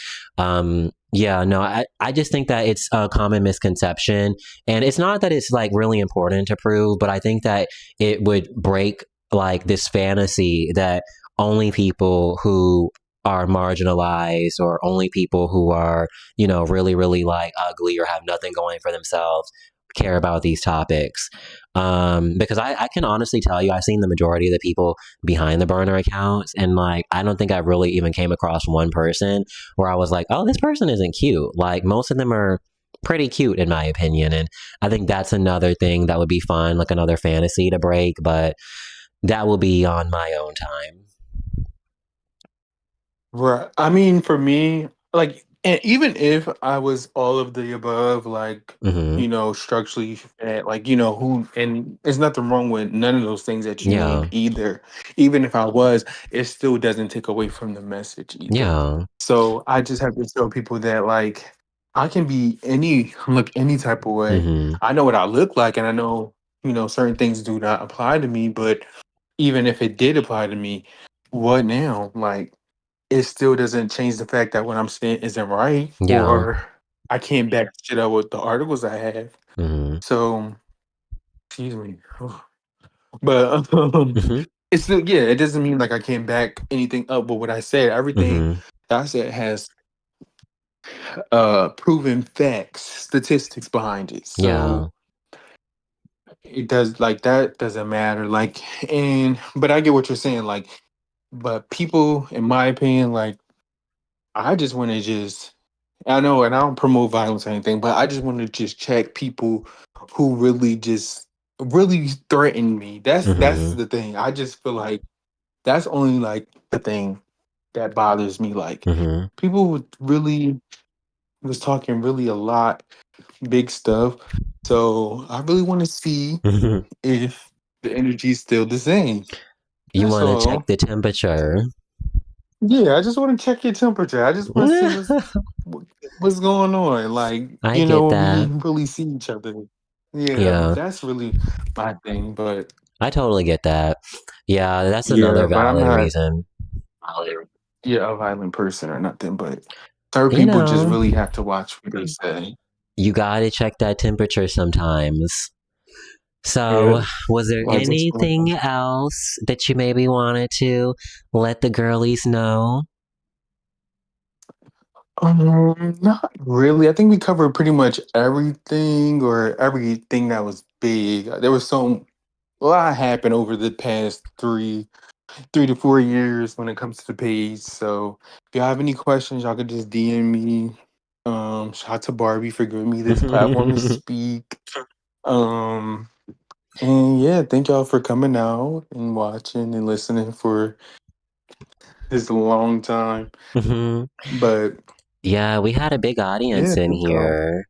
Yeah, no, I just think that it's a common misconception, and it's not that it's like really important to prove, but I think that it would break like this fantasy that only people who are marginalized or only people who are, really, really like ugly or have nothing going for themselves care about these topics. Because I can honestly tell you, I've seen the majority of the people behind the burner accounts, and like, I don't think I really even came across one person where I was like, oh, this person isn't cute. Like, most of them are pretty cute in my opinion, and I think that's another thing that would be fun, like another fantasy to break, but that will be on my own time. Right. I mean, for me, like And even if I was all of the above, like, Mm-hmm. structurally fat, like, who, and there's nothing wrong with none of those things that you named Yeah. either. Even if I was, it still doesn't take away from the message either. Yeah. So I just have to tell people that, like, I can look any type of way. Mm-hmm. I know what I look like, and I know, certain things do not apply to me, but even if it did apply to me, what now? Like, it still doesn't change the fact that what I'm saying isn't right, Yeah. or I can't back shit up with the articles I have. Mm-hmm. So, excuse me, but Mm-hmm. it's still, yeah. It doesn't mean like I can't back anything up. But what I said, everything Mm-hmm. that I said has proven facts, statistics behind it. Yeah. So it does, like, that doesn't matter. Like, and but I get what you're saying. Like, but people, in my opinion, like, I just want to just, I know, and I don't promote violence or anything, but I just want to just check people who really threaten me. That's Mm-hmm. the thing. I just feel like that's only like the thing that bothers me. Like, Mm-hmm. people would really was talking really a lot, big stuff. So I really want to see Mm-hmm. if the energy's still the same. You That's want to check all. the temperature. Yeah, I just want to check your temperature. I just want to see what's going on. Like, I get when we that. really see each other. Yeah, Yeah. that's really my thing. But I totally get that. Yeah, that's yeah, another but I'm valid not reason. a violent person or nothing. But certain You people just know, really have to watch what they say. you gotta check that temperature sometimes. So, Yeah, was there like it's anything else that you maybe wanted to let the girlies know? not really. I think we covered pretty much everything, or everything that was big. There was a lot happened over the past 3 to 4 years when it comes to the page. So if y'all have any questions, y'all could just DM me. Shout out to Barbie for giving me this platform to speak. Um, and yeah, thank y'all for coming out and watching and listening for this long time. Mhm. But Yeah, we had a big yeah, audience in thank y'all. here.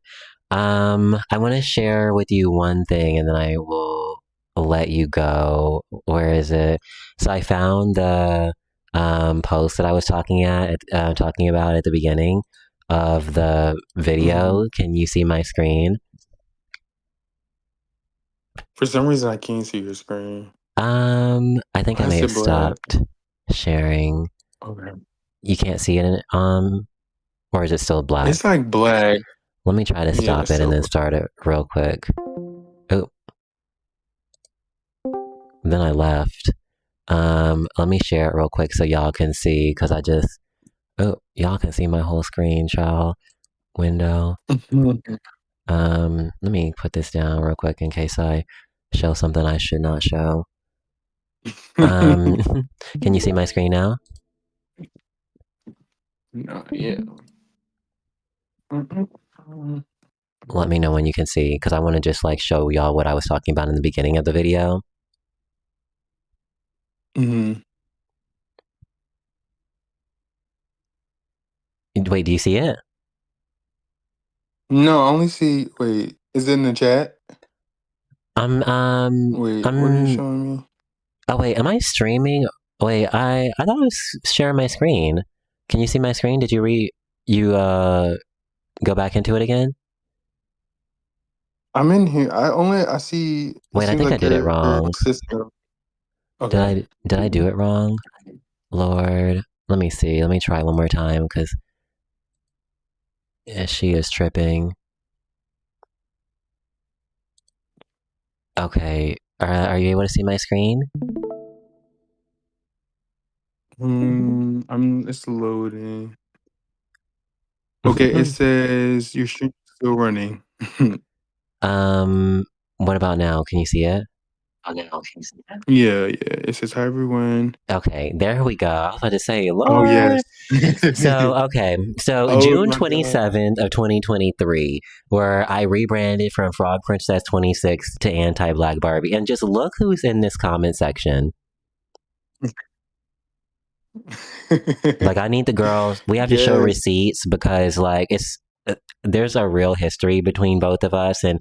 I want to share with you one thing and then I will let you go. Where is it? So I found the post that I was talking about at the beginning of the Mhm. video. Can you see my screen? For some reason, I can't see your screen. I think I Why may is have it black? stopped sharing. Okay. You can't see it or is it still black? It's like black. Let me try to Yeah, stop it and then so. start it real quick. Oh, then I left. Let me share it real quick so y'all can see, because y'all can see my whole screen, child. Window. Let me put this down real quick in case I show something I should not show. Um, can you see my screen now? No, yeah. Let me know when you can see, because I want to just like show y'all what I was talking about in the beginning of the video. Mm-hmm. Wait, do you see it? No, I only see. Wait, is it in the chat? Wait, what are you I'm. showing me? Oh wait, am I streaming? Wait, I thought I was sharing my screen. Can you see my screen? Did you go back into it again? I'm in here. I see. It Wait, I seems think I like did it your wrong. system. Did Okay. I do it wrong? Lord, let me see. Let me try one more time because she is tripping. Okay, are you able to see my screen? It's loading. Okay, it says your stream is still running. What about now? Can you see it? Yeah, it says hi everyone. Okay, there we go. I was about to say, Oh Lord. yes. So Oh June my god. 27th of 2023, where I rebranded from Frog Princess 26 to Anti-Black Barbie. And just look who's in this comment section. Like, I need the girls. We have to show Yes. receipts because, like, there's a real history between both of us. And,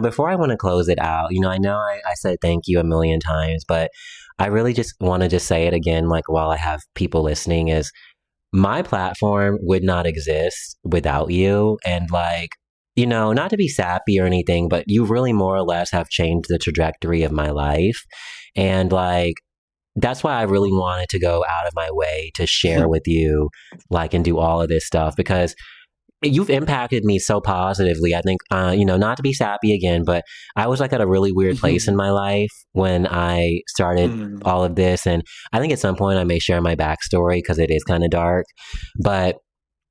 before I want to close it out, I know I said thank you a million times, but I really just want to just say it again, like, while I have people listening, is my platform would not exist without you. And, like, not to be sappy or anything, but you really more or less have changed the trajectory of my life. And, like, that's why I really wanted to go out of my way to share with you, like, and do all of this stuff, because you've impacted me so positively. I think, not to be sappy again, but I was like at a really weird place in my life when I started all of this. And I think at some point I may share my backstory because it is kind of dark, but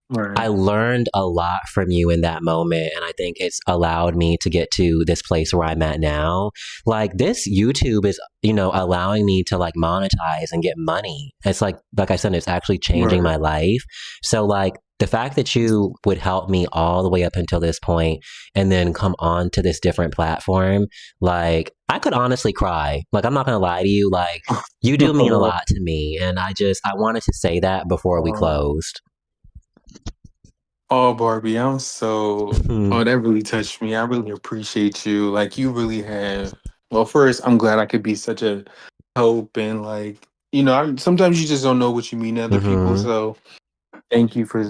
Right. I learned a lot from you in that moment, and I think it's allowed me to get to this place where I'm at now. Like, this YouTube is, allowing me to, like, monetize and get money. It's like I said, it's actually changing my life. So, like, the fact that you would help me all the way up until this point and then come on to this different platform, like, I could honestly cry. Like, I'm not going to lie to you. Like, you do mean a lot to me. And I wanted to say that before we closed. Oh, Barbie, I'm so. Oh, that really touched me. I really appreciate you. Like, you really have. Well, first, I'm glad I could be such a help, and, like, sometimes you just don't know what you mean to other people. So, thank you for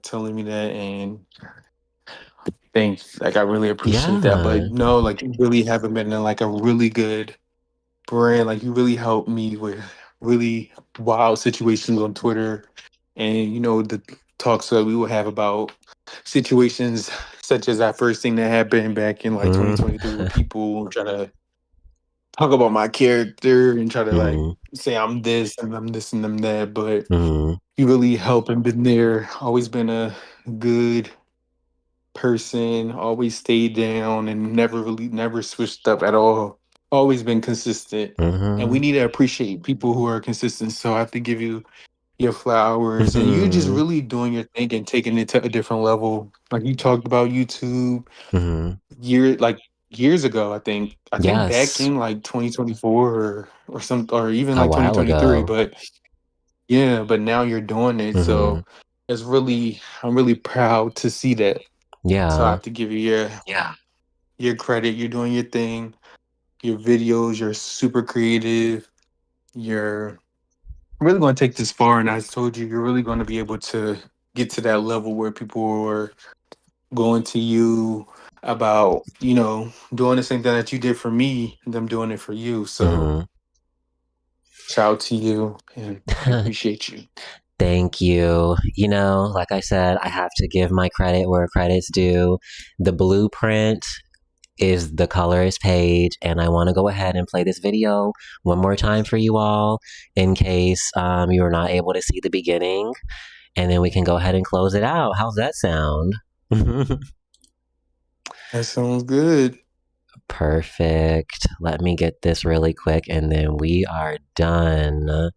telling me that, and thanks. Like, I really appreciate that. But no, like, you really haven't been in, like, a really good brand. Like, you really helped me with really wild situations on Twitter, and the talks that we would have about situations such as that first thing that happened back in, like, 2023, where people try to talk about my character and try to, like, say I'm this and I'm this and I'm that. But you really helped and been there, always been a good person, always stayed down and never switched up at all. Always been consistent. And we need to appreciate people who are consistent. So I have to give you your flowers. And you're just really doing your thing and taking it to a different level. Like, you talked about YouTube years ago, I think. I think back in, like, 2024 or even A like while 2023. ago. But yeah, but now you're doing it. So I'm really proud to see that. So I Yeah. have to give you your credit. You're doing your thing. Your videos, you're super creative. You're really going to take this far. And I told you, you're really going to be able to get to that level where people are going to you about, doing the same thing that you did for me, and them doing it for you. So shout out to you, and I appreciate you. Thank you. Like I said, I have to give my credit where credit's due. The blueprint is the Colorist page, and I want to go ahead and play this video one more time for you all in case you were not able to see the beginning, and then we can go ahead and close it out. How's that sound? That sounds good. Perfect. Let me get this really quick, and then we are done.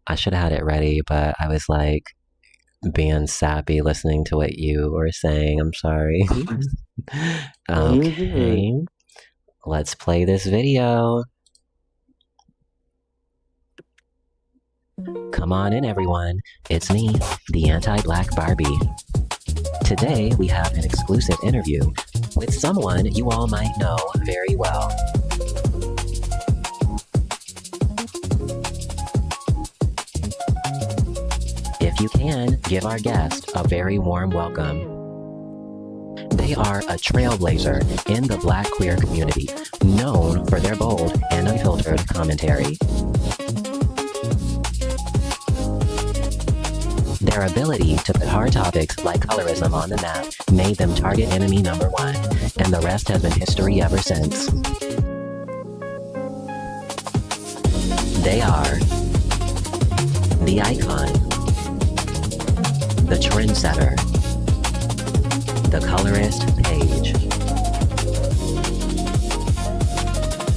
I should have had it ready, but I was like being sappy listening to what you were saying. I'm sorry. Okay. Let's play this video. Come on in, everyone. It's me, the Anti-Black Barbie. Today, we have an exclusive interview with someone you all might know very well. If you can, give our guest a very warm welcome. They are a trailblazer in the Black queer community, known for their bold and unfiltered commentary. Their ability to put hard topics like colorism on the map made them target enemy number one, and the rest has been history ever since. They are the icon, the trendsetter, the Colorist page.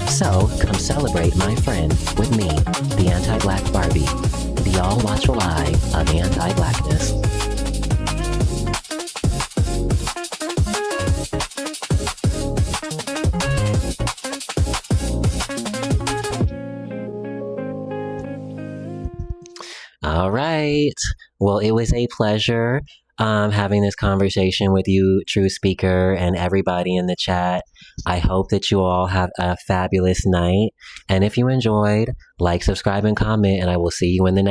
So, come celebrate my friend with me, the Anti-Black Barbie, the all-watchful eye of anti-blackness. right. Well, it was a pleasure having this conversation with you, True Speaker, and everybody in the chat. I hope that you all have a fabulous night. And if you enjoyed, like, subscribe, and comment, and I will see you in the next